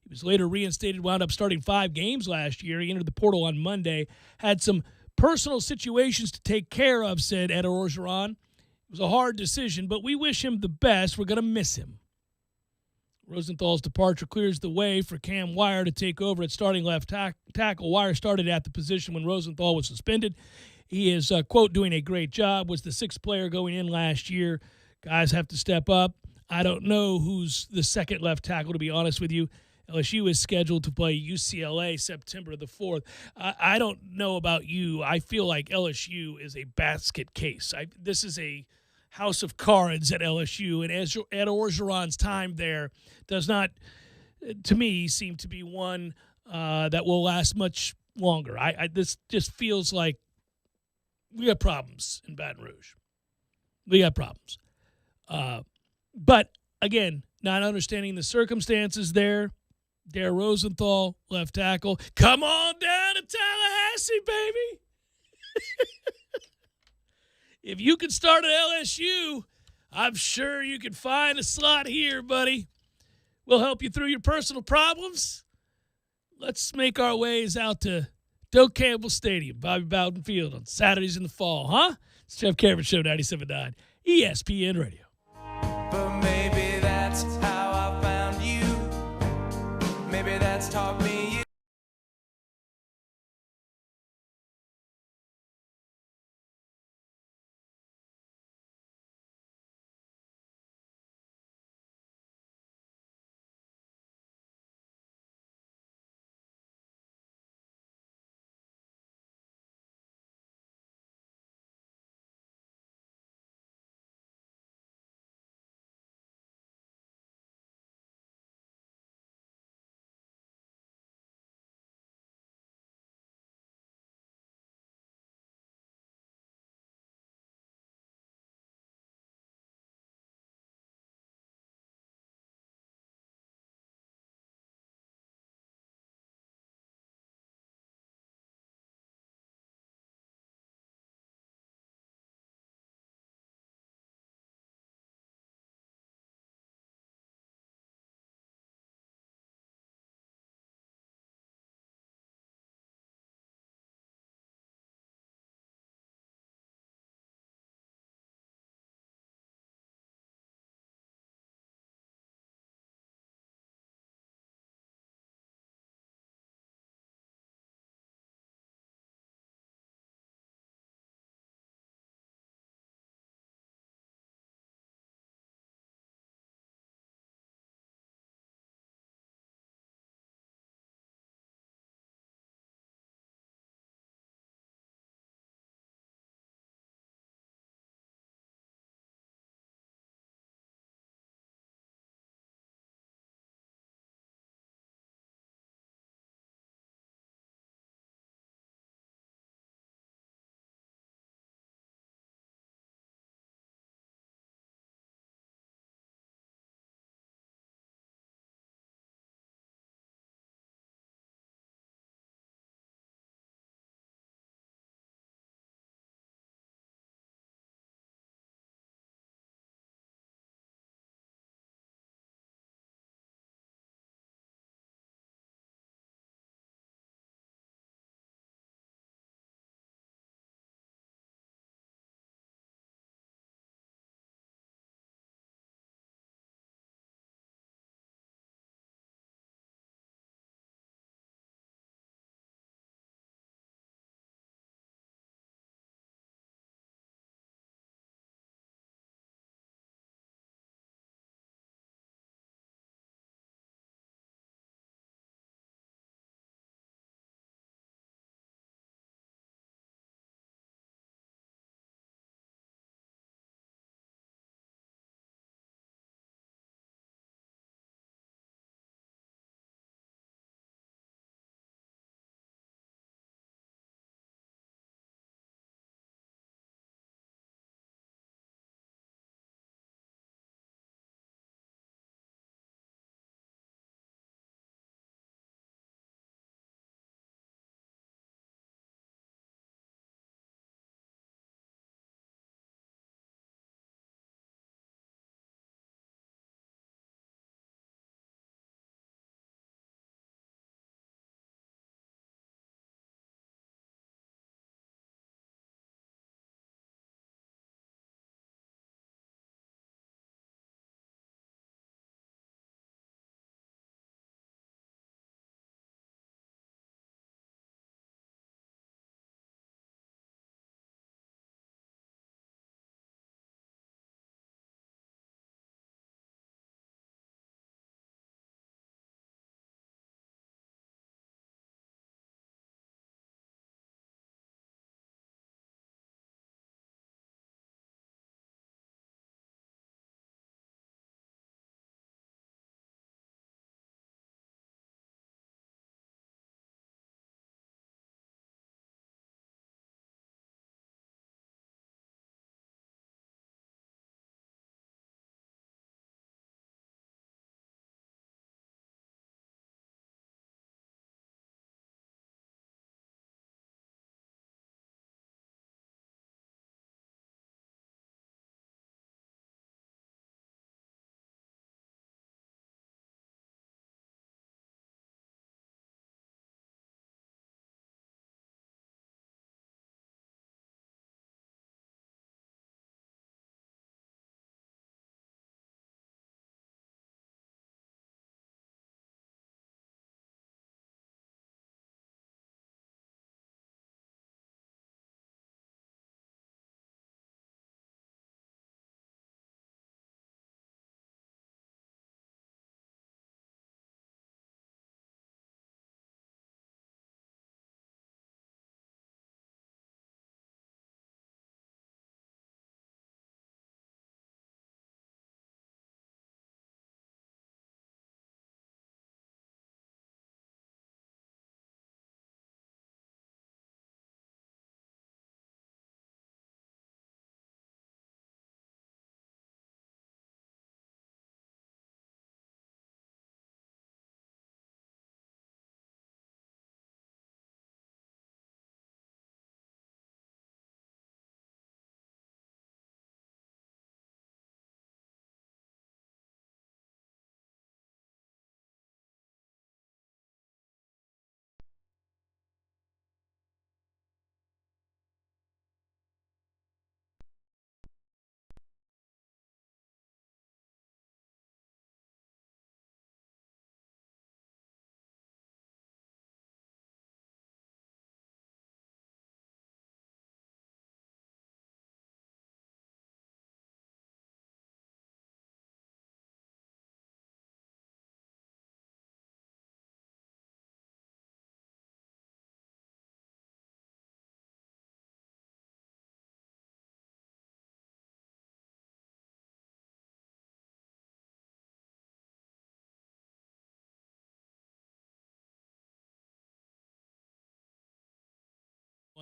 He was later reinstated, wound up starting 5 games last year. He entered the portal on Monday, had some personal situations to take care of, said Ed Orgeron. It was a hard decision, but we wish him the best. We're going to miss him. Rosenthal's departure clears the way for Cam Wire to take over at starting left tackle. Wire started at the position when Rosenthal was suspended. He is, quote, doing a great job, was the 6th player going in last year. Guys have to step up. I don't know who's the second left tackle, to be honest with you. LSU is scheduled to play UCLA September the 4th. I don't know about you. I feel like LSU is a basket case. This is a house of cards at LSU, and Ed Orgeron's time there does not, to me, seem to be one that will last much longer. This just feels like we got problems in Baton Rouge. We got problems. But, again, not understanding the circumstances there. Dare Rosenthal, left tackle. Come on down to Tallahassee, baby. If you can start at LSU, I'm sure you can find a slot here, buddy. We'll help you through your personal problems. Let's make our ways out to Doak Campbell Stadium, Bobby Bowden Field on Saturdays in the fall, huh? It's Jeff Cameron Show, 97.9 ESPN Radio. But maybe that's how I found you. Maybe that's taught me you.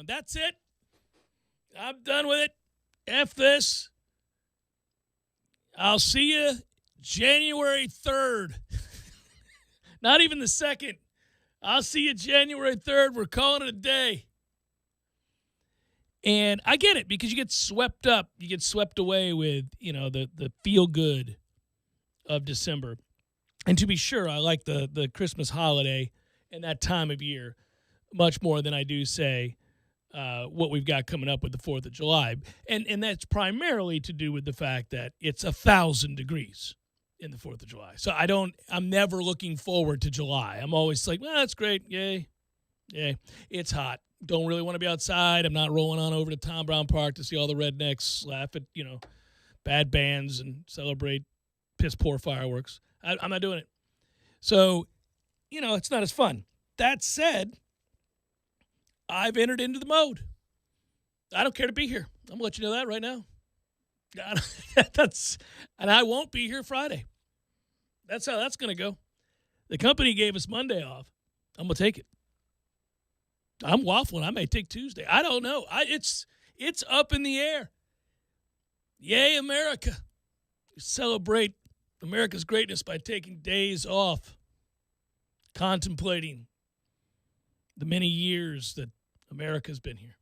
on. That's it. I'm done with it. F this. I'll see you January 3rd. Not even the 2nd. I'll see you January 3rd. We're calling it a day. And I get it because you get swept up. You get swept away with, the feel good of December. And to be sure, I like the Christmas holiday and that time of year much more than I do, say, what we've got coming up with the 4th of July. And that's primarily to do with the fact that it's 1,000 degrees in the 4th of July. So I'm never looking forward to July. I'm always like, well, that's great. Yay. Yay. It's hot. Don't really want to be outside. I'm not rolling on over to Tom Brown Park to see all the rednecks laugh at, bad bands and celebrate piss-poor fireworks. I'm not doing it. So, it's not as fun. That said, I've entered into the mode. I don't care to be here. I'm going to let you know that right now. And I won't be here Friday. That's how that's going to go. The company gave us Monday off. I'm going to take it. I'm waffling. I may take Tuesday. I don't know. It's up in the air. Yay, America. We celebrate America's greatness by taking days off, contemplating the many years that America's been here.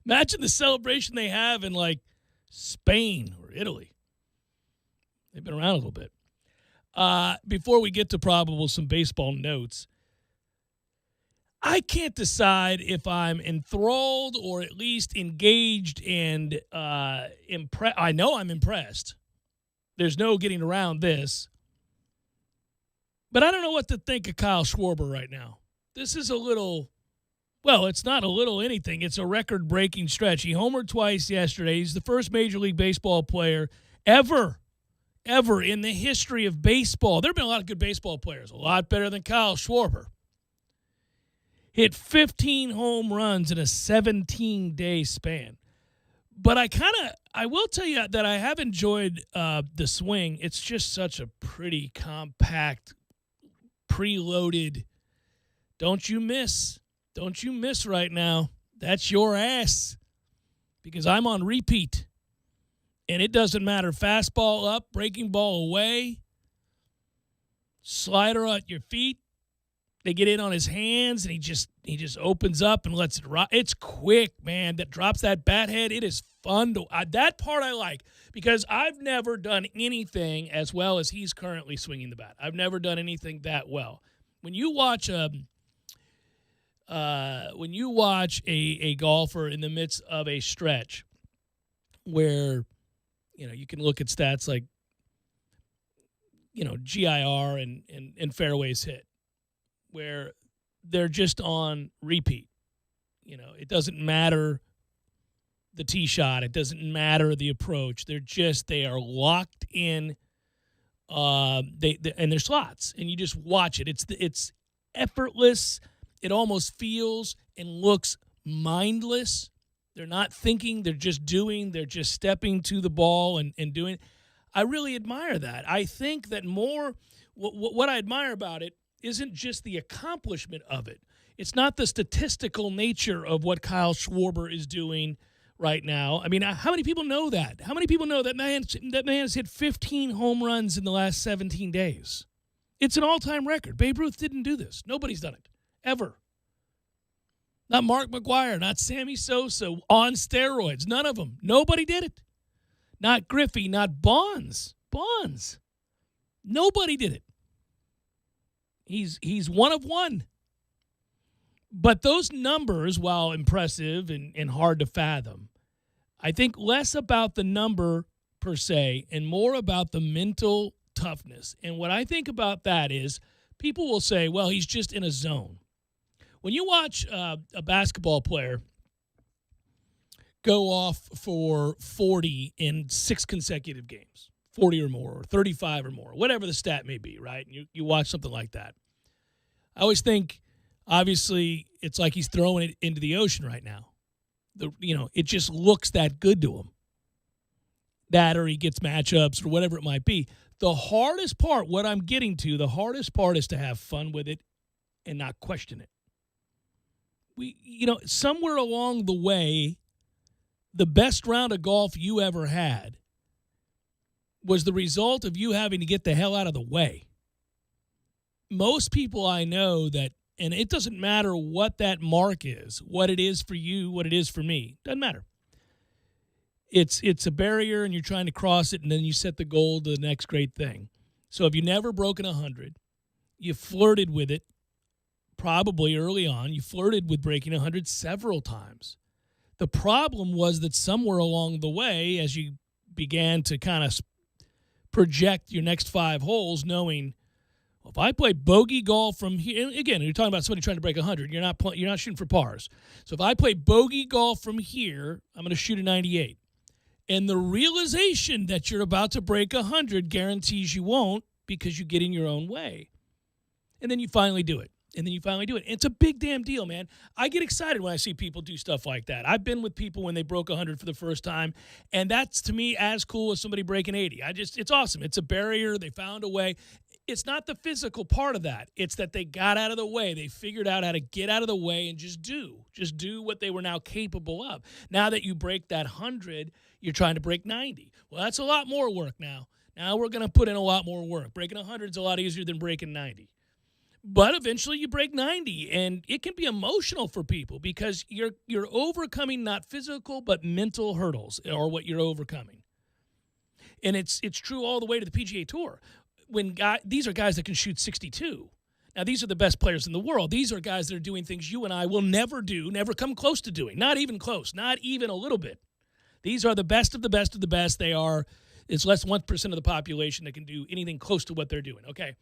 Imagine the celebration they have in, like, Spain or Italy. They've been around a little bit. Before we get to some baseball notes, I can't decide if I'm enthralled or at least engaged and impressed. I know I'm impressed. There's no getting around this. But I don't know what to think of Kyle Schwarber right now. This is it's not a little anything. It's a record-breaking stretch. He homered twice yesterday. He's the first Major League Baseball player ever in the history of baseball. There have been a lot of good baseball players, a lot better than Kyle Schwarber. Hit 15 home runs in a 17-day span. But I will tell you that I have enjoyed the swing. It's just such a pretty compact, preloaded. Don't you miss right now. That's your ass. Because I'm on repeat. And it doesn't matter. Fastball up, breaking ball away, slider at your feet. They get in on his hands, and he just opens up and lets it rock. It's quick, man. That drops that bat head. It is fun. That part I like because I've never done anything as well as he's currently swinging the bat. I've never done anything that well. When you watch a golfer in the midst of a stretch where, you can look at stats like, GIR and fairways hit, where they're just on repeat. It doesn't matter the tee shot. It doesn't matter the approach. They are locked in. And their slots, and you just watch it. It's effortless. It almost feels and looks mindless. They're not thinking. They're just doing. They're just stepping to the ball and doing. I really admire that. I think that what I admire about it isn't just the accomplishment of it. It's not the statistical nature of what Kyle Schwarber is doing right now. I mean, how many people know that? How many people know that man has hit 15 home runs in the last 17 days? It's an all-time record. Babe Ruth didn't do this. Nobody's done it, ever. Not Mark McGwire, not Sammy Sosa on steroids. None of them. Nobody did it. Not Griffey, not Bonds. Nobody did it. He's one of one. But those numbers, while impressive and hard to fathom, I think less about the number per se and more about the mental toughness. And what I think about that is people will say, well, he's just in a zone. When you watch a basketball player go off for 40 in 6 consecutive games, 40 or more, or 35 or more, whatever the stat may be, right? You watch something like that. I always think, obviously, it's like he's throwing it into the ocean right now. It just looks that good to him. That or he gets matchups or whatever it might be. The hardest part, what I'm getting to, the hardest part is to have fun with it and not question it. somewhere along the way, the best round of golf you ever had was the result of you having to get the hell out of the way. Most people I know that, and it doesn't matter what that mark is, what it is for you, what it is for me, doesn't matter. It's a barrier, and you're trying to cross it, and then you set the goal to the next great thing. So if you've never broken 100, you flirted with it probably early on. You flirted with breaking 100 several times. The problem was that somewhere along the way, as you began to kind of project your next 5 holes, knowing, well, if I play bogey golf from here, and again, you're talking about somebody trying to break 100. You're not shooting for pars. So if I play bogey golf from here, I'm going to shoot a 98. And the realization that you're about to break 100 guarantees you won't, because you get in your own way. And then you finally do it. It's a big damn deal, man. I get excited when I see people do stuff like that. I've been with people when they broke 100 for the first time, and that's, to me, as cool as somebody breaking 80. It's awesome. It's a barrier. They found a way. It's not the physical part of that. It's that they got out of the way. They figured out how to get out of the way and just do what they were now capable of. Now that you break that 100, you're trying to break 90. Well, that's a lot more work now. Now we're going to put in a lot more work. Breaking 100 is a lot easier than breaking 90. But eventually you break 90, and it can be emotional for people because you're overcoming not physical but mental hurdles are what you're overcoming. And it's true all the way to the PGA Tour. These are guys that can shoot 62. Now, these are the best players in the world. These are guys that are doing things you and I will never do, never come close to doing. Not even close, not even a little bit. These are the best of the best of the best. It's less than 1% of the population that can do anything close to what they're doing, okay?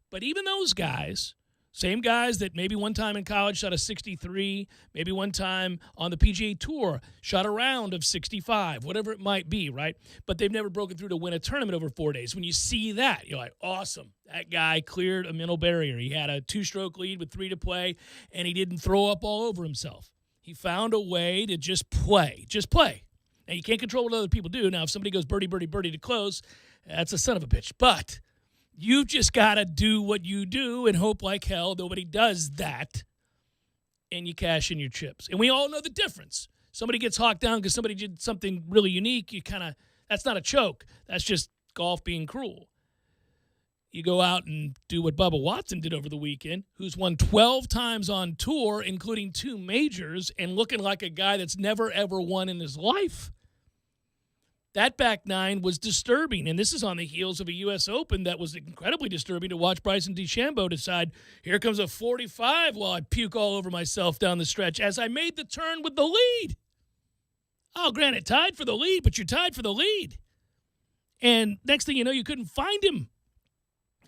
But even those guys, same guys that maybe one time in college shot a 63, maybe one time on the PGA Tour shot a round of 65, whatever it might be, right? But they've never broken through to win a tournament over 4 days. When you see that, you're like, awesome. That guy cleared a mental barrier. He had a 2-stroke lead with 3 to play, and he didn't throw up all over himself. He found a way to just play. Just play. Now, you can't control what other people do. Now, if somebody goes birdie, birdie, birdie to close, that's a son of a bitch. But you've just got to do what you do and hope like hell nobody does that, and you cash in your chips. And we all know the difference. Somebody gets hawked down because somebody did something really unique. That's not a choke. That's just golf being cruel. You go out and do what Bubba Watson did over the weekend, who's won 12 times on tour, including 2 majors, and looking like a guy that's never, ever won in his life. That back 9 was disturbing, and this is on the heels of a U.S. Open that was incredibly disturbing to watch Bryson DeChambeau decide, here comes a 45 while I puke all over myself down the stretch as I made the turn with the lead. Oh, granted, tied for the lead, but you're tied for the lead. And next thing you know, you couldn't find him.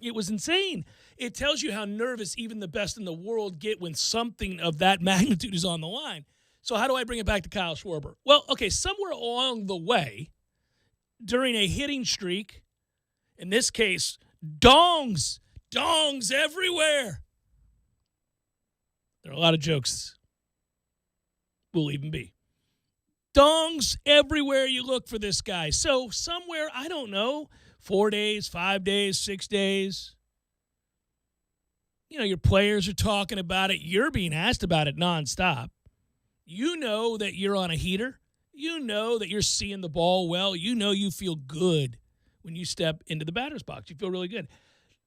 It was insane. It tells you how nervous even the best in the world get when something of that magnitude is on the line. So how do I bring it back to Kyle Schwarber? Well, okay, somewhere along the way, during a hitting streak, in this case, dongs everywhere. There are a lot of jokes. Will even be. Dongs everywhere you look for this guy. So somewhere, I don't know, 4 days, 5 days, 6 days. Your players are talking about it. You're being asked about it nonstop. You know that you're on a heater. You know that you're seeing the ball well. You know you feel good when you step into the batter's box. You feel really good.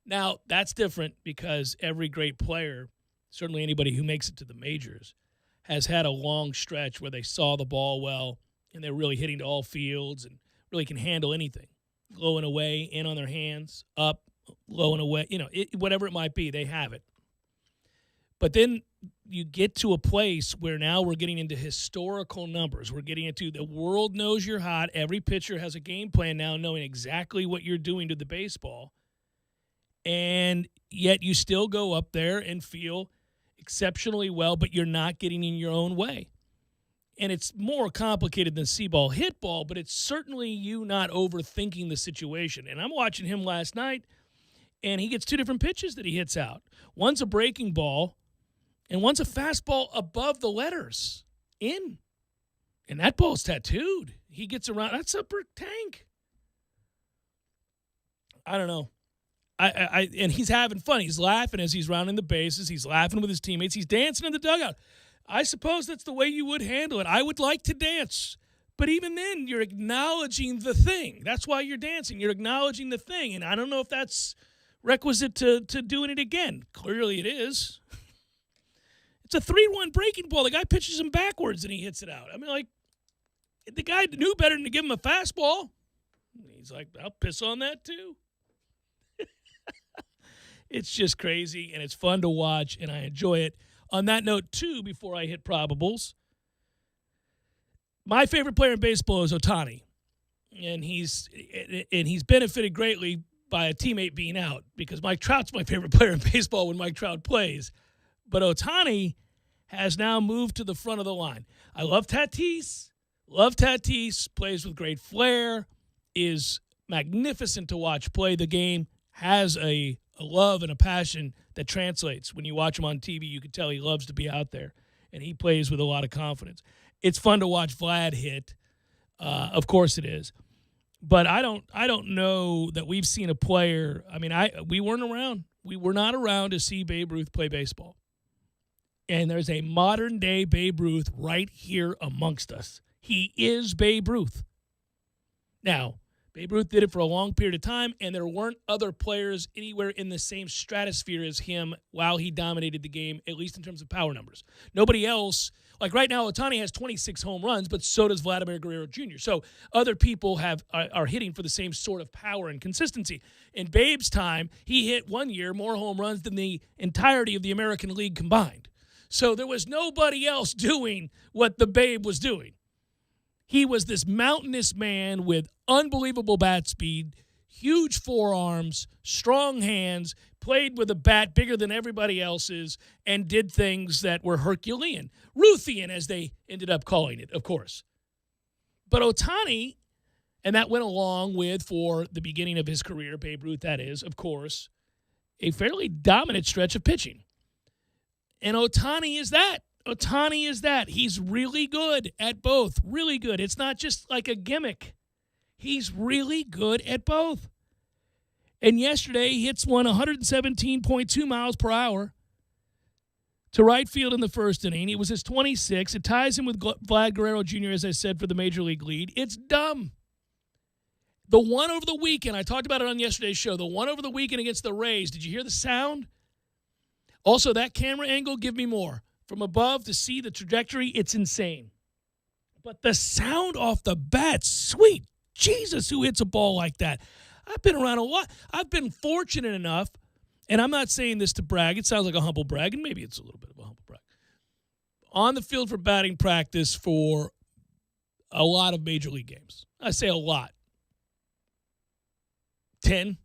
Now, that's different because every great player, certainly anybody who makes it to the majors, has had a long stretch where they saw the ball well and they're really hitting to all fields and really can handle anything. Low and away, in on their hands, up, low and away, whatever it might be, they have it. But then you get to a place where now we're getting into historical numbers. We're getting into the world knows you're hot. Every pitcher has a game plan now knowing exactly what you're doing to the baseball. And yet you still go up there and feel exceptionally well, but you're not getting in your own way. And it's more complicated than see ball, hit ball, but it's certainly you not overthinking the situation. And I'm watching him last night, and he gets 2 different pitches that he hits out. One's a breaking ball, and one's a fastball above the letters, in. And that ball's tattooed. He gets around. That's upper tank. I don't know. And he's having fun. He's laughing as he's rounding the bases. He's laughing with his teammates. He's dancing in the dugout. I suppose that's the way you would handle it. I would like to dance. But even then, you're acknowledging the thing. That's why you're dancing. You're acknowledging the thing. And I don't know if that's requisite to doing it again. Clearly it is. It's a 3-1 breaking ball. The guy pitches him backwards and he hits it out. I mean, like, the guy knew better than to give him a fastball. He's like, I'll piss on that too. It's just crazy, and it's fun to watch, and I enjoy it. On that note, too, before I hit probables, my favorite player in baseball is Ohtani, and he's benefited greatly by a teammate being out because Mike Trout's my favorite player in baseball when Mike Trout plays. But Ohtani has now moved to the front of the line. I love Tatis. Plays with great flair, is magnificent to watch play the game, has a love and a passion that translates. When you watch him on TV, you can tell he loves to be out there, and he plays with a lot of confidence. It's fun to watch Vlad hit. Of course it is. But I don't know that we've seen a player. I mean, we weren't around. We were not around to see Babe Ruth play baseball. And there's a modern-day Babe Ruth right here amongst us. He is Babe Ruth. Now, Babe Ruth did it for a long period of time, and there weren't other players anywhere in the same stratosphere as him while he dominated the game, at least in terms of power numbers. Nobody else, like right now, Ohtani has 26 home runs, but so does Vladimir Guerrero Jr. So other people are hitting for the same sort of power and consistency. In Babe's time, he hit one year more home runs than the entirety of the American League combined. So there was nobody else doing what the Babe was doing. He was this mountainous man with unbelievable bat speed, huge forearms, strong hands, played with a bat bigger than everybody else's, and did things that were Herculean. Ruthian, as they ended up calling it, of course. But Ohtani, and that went along with, for the beginning of his career, Babe Ruth, that is, of course, a fairly dominant stretch of pitching. And Ohtani is that. He's really good at both. Really good. It's not just like a gimmick. He's really good at both. And yesterday, he hits one 117.2 miles per hour to right field in the first inning. It was his 26. It ties him with Vlad Guerrero Jr., as I said, for the Major League lead. It's dumb. The one over the weekend, I talked about it on yesterday's show, the one over the weekend against the Rays, did you hear the sound? Also, that camera angle, give me more. From above to see the trajectory, it's insane. But the sound off the bat, sweet Jesus, who hits a ball like that? I've been around a lot. I've been fortunate enough, and I'm not saying this to brag. It sounds like a humble brag, and maybe it's a little bit of a humble brag. On the field for batting practice for a lot of Major League games. I say a lot. 10.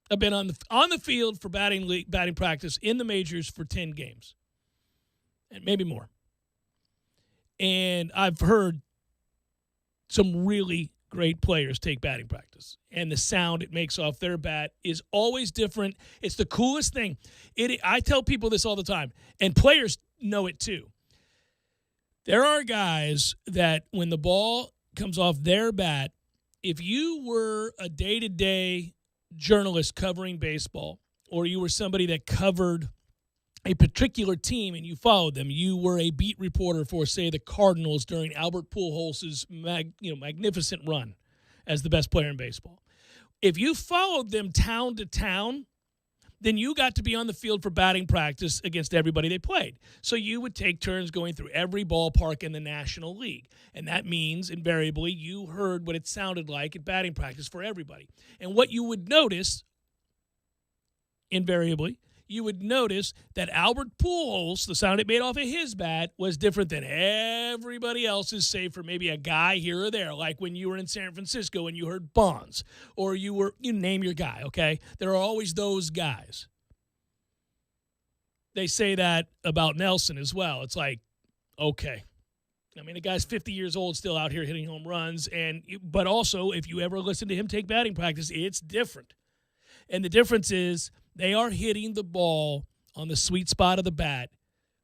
I've been on the field for batting practice in the majors for 10 games. And maybe more. And I've heard some really great players take batting practice. And the sound it makes off their bat is always different. It's the coolest thing. I tell people this all the time, and players know it too. There are guys that when the ball comes off their bat, if you were a day-to-day journalist covering baseball, or you were somebody that covered a particular team and you followed them, you were a beat reporter for, say, the Cardinals during Albert Pujols' magnificent run as the best player in baseball. If you followed them town to town, then you got to be on the field for batting practice against everybody they played. So you would take turns going through every ballpark in the National League. And that means, invariably, you heard what it sounded like at batting practice for everybody. And what you would notice, invariably, you would notice that Albert Pujols, the sound it made off of his bat, was different than everybody else's, save for maybe a guy here or there, like when you were in San Francisco and you heard Bonds, or you name your guy, okay? There are always those guys. They say that about Nelson as well. It's like, okay. I mean, the guy's 50 years old, still out here hitting home runs, but also, if you ever listen to him take batting practice, it's different. And the difference is, they are hitting the ball on the sweet spot of the bat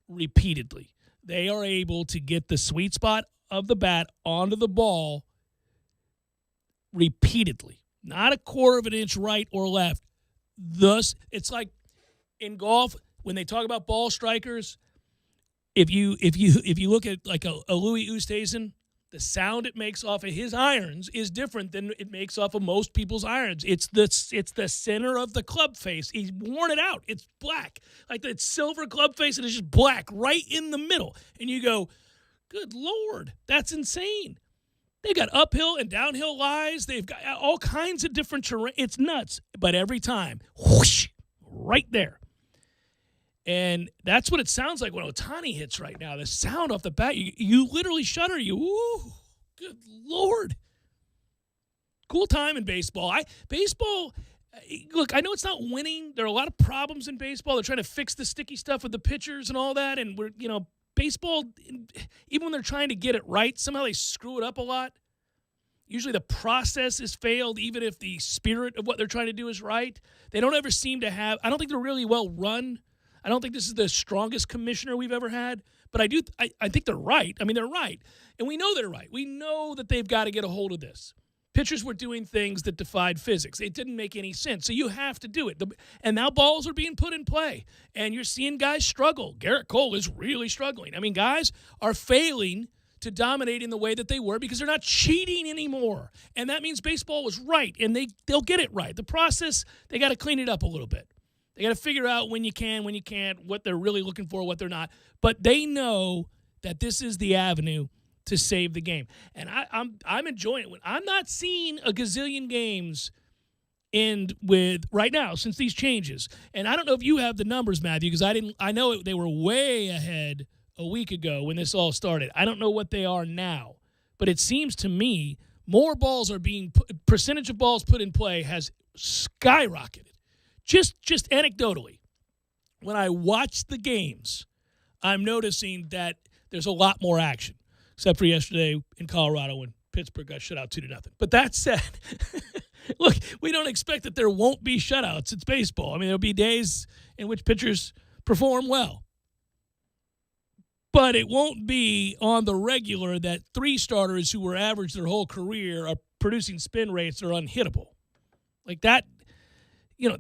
repeatedly. They are able to get the sweet spot of the bat onto the ball repeatedly. Not a quarter of an inch right or left. Thus, it's like in golf, when they talk about ball strikers, if you look at like a Louis Oosthuizen, the sound it makes off of his irons is different than it makes off of most people's irons. It's the center of the club face. He's worn it out. It's black. Like it's silver club face, and it's just black right in the middle. And you go, good Lord, that's insane. They've got uphill and downhill lies. They've got all kinds of different terrain. It's nuts. But every time, whoosh, right there. And that's what it sounds like when Ohtani hits right now. The sound off the bat, you literally shudder. Ooh, good Lord. Cool time in baseball. Look, I know it's not winning. There are a lot of problems in baseball. They're trying to fix the sticky stuff with the pitchers and all that. And baseball, even when they're trying to get it right, somehow they screw it up a lot. Usually the process is failed, even if the spirit of what they're trying to do is right. They don't ever seem to have – I don't think they're really well run. I don't think this is the strongest commissioner we've ever had, but I think they're right. I mean, they're right, and we know they're right. We know that they've got to get a hold of this. Pitchers were doing things that defied physics. It didn't make any sense, so you have to do it. And now balls are being put in play, and you're seeing guys struggle. Garrett Cole is really struggling. I mean, guys are failing to dominate in the way that they were because they're not cheating anymore, and that means baseball was right, and they'll get it right. The process, they got to clean it up a little bit. They got to figure out when you can, when you can't, what they're really looking for, what they're not. But they know that this is the avenue to save the game. And I'm enjoying it. I'm not seeing a gazillion games end with right now since these changes. And I don't know if you have the numbers, Matthew, because I know they were way ahead a week ago when this all started. I don't know what they are now. But it seems to me more balls are being percentage of balls put in play has skyrocketed. Just anecdotally, when I watch the games, I'm noticing that there's a lot more action, except for yesterday in Colorado when Pittsburgh got shut out 2-0. But that said, look, we don't expect that there won't be shutouts. It's baseball. I mean, there'll be days in which pitchers perform well. But it won't be on the regular that 3 starters who were average their whole career are producing spin rates that are unhittable. Like that.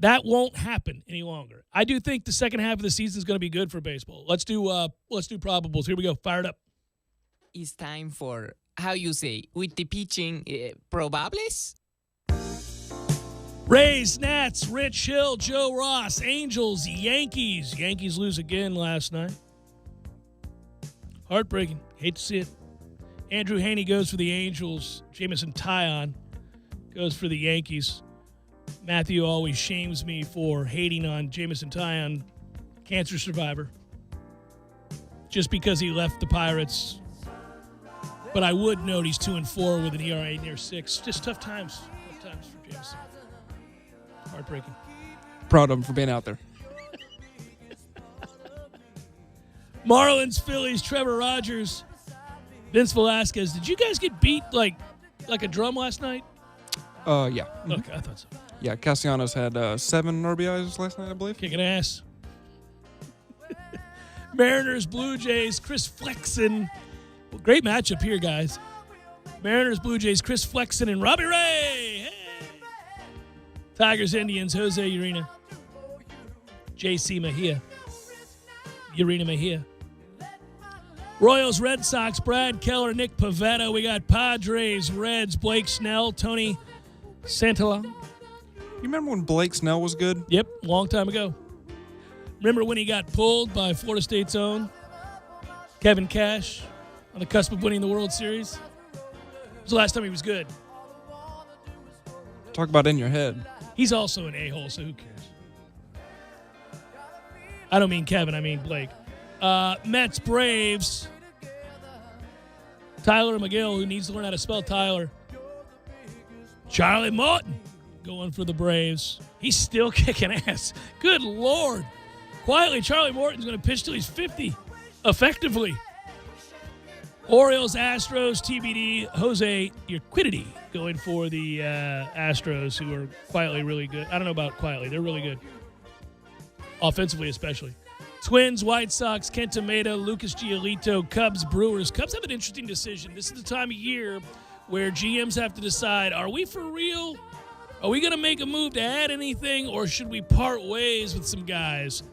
That won't happen any longer. I do think the second half of the season is going to be good for baseball. Let's do probables. Here we go. Fire it up. It's time for, how you say, with the pitching, probables? Rays, Nats, Rich Hill, Joe Ross, Angels, Yankees. Yankees lose again last night. Heartbreaking. Hate to see it. Andrew Haney goes for the Angels. Jameson Taillon goes for the Yankees. Matthew always shames me for hating on Jameson Taillon, cancer survivor, just because he left the Pirates. But I would note he's 2-4 with an ERA near 6. Just tough times for Jameson. Heartbreaking. Proud of him for being out there. Marlins, Phillies, Trevor Rogers, Vince Velasquez. Did you guys get beat like a drum last night? Yeah. Okay, I thought so. Yeah, Castellanos had 7 RBIs last night, I believe. Kicking ass. Mariners, Blue Jays, Chris Flexen. Well, great matchup here, guys. Mariners, Blue Jays, Chris Flexen and Robbie Ray. Hey. Tigers, Indians, Jose Urena. J.C. Mejia. Urena Mejia. Royals, Red Sox, Brad Keller, Nick Pivetta. We got Padres, Reds, Blake Snell, Tony Santillan. You remember when Blake Snell was good? Yep, long time ago. Remember when he got pulled by Florida State's own Kevin Cash on the cusp of winning the World Series? It was the last time he was good. Talk about in your head. He's also an a-hole, so who cares? I don't mean Kevin, I mean Blake. Mets, Braves. Tyler McGill, who needs to learn how to spell Tyler. Charlie Morton going for the Braves. He's still kicking ass. Good Lord. Quietly, Charlie Morton's going to pitch till he's 50. Effectively. Orioles, Astros, TBD. Jose Urquidy going for the Astros, who are quietly really good. I don't know about quietly. They're really good. Offensively, especially. Twins, White Sox, Kenta Maeda, Lucas Giolito, Cubs, Brewers. Cubs have an interesting decision. This is the time of year where GMs have to decide, are we for real? Are we going to make a move to add anything, or should we part ways with some guys?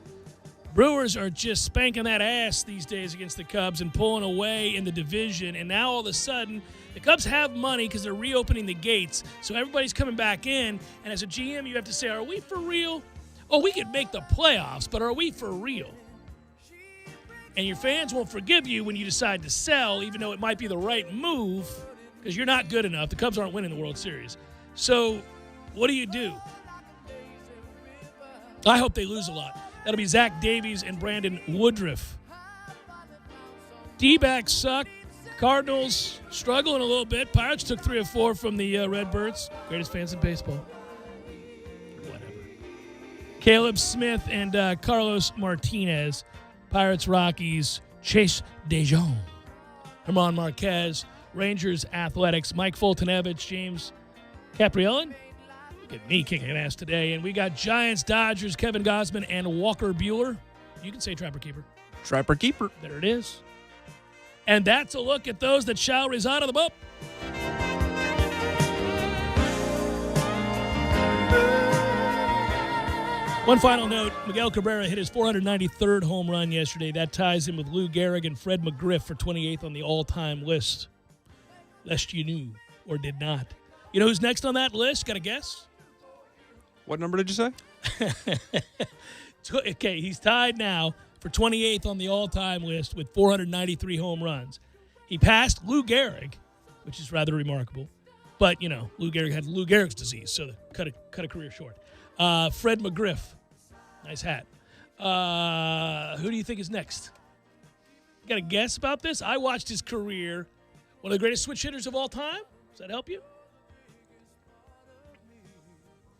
Brewers are just spanking that ass these days against the Cubs and pulling away in the division. And now all of a sudden, the Cubs have money because they're reopening the gates. So everybody's coming back in. And as a GM, you have to say, are we for real? Oh, we could make the playoffs, but are we for real? And your fans won't forgive you when you decide to sell, even though it might be the right move, because you're not good enough. The Cubs aren't winning the World Series. So what do? I hope they lose a lot. That'll be Zach Davies and Brandon Woodruff. D-backs suck. Cardinals struggling a little bit. Pirates took 3 of 4 from the Redbirds. Greatest fans in baseball. Whatever. Caleb Smith and Carlos Martinez. Pirates, Rockies, Chase DeJong. Herman Marquez, Rangers, Athletics, Mike Fultonevich, James Caprielli. Look at me kicking ass today. And we got Giants, Dodgers, Kevin Gausman, and Walker Buehler. You can say Trapper Keeper. Trapper Keeper. There it is. And that's a look at those that shall reside on the boat. One final note, Miguel Cabrera hit his 493rd home run yesterday. That ties him with Lou Gehrig and Fred McGriff for 28th on the all-time list. Lest you knew or did not. You know who's next on that list? Got a guess? What number did you say? Okay, he's tied now for 28th on the all-time list with 493 home runs. He passed Lou Gehrig, which is rather remarkable. But, you know, Lou Gehrig had Lou Gehrig's disease, so cut a career short. Fred McGriff. Nice hat. Who do you think is next? You got a guess about this? I watched his career. One of the greatest switch hitters of all time? Does that help you?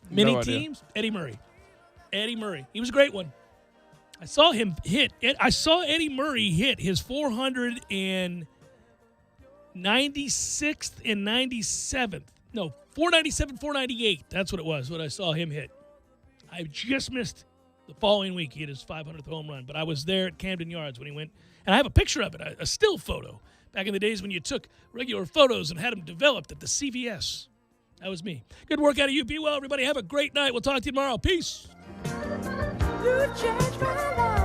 Many teams? Eddie Murray. Eddie Murray. He was a great one. I saw him hit. I saw Eddie Murray hit his 496th and 97th. No, 497, 498. That's what it was, what I saw him hit. I just missed the following week. He hit his 500th home run, but I was there at Camden Yards when he went. And I have a picture of it, a still photo. Back in the days when you took regular photos and had them developed at the CVS. That was me. Good work out of you. Be well, everybody. Have a great night. We'll talk to you tomorrow. Peace. You changed my life.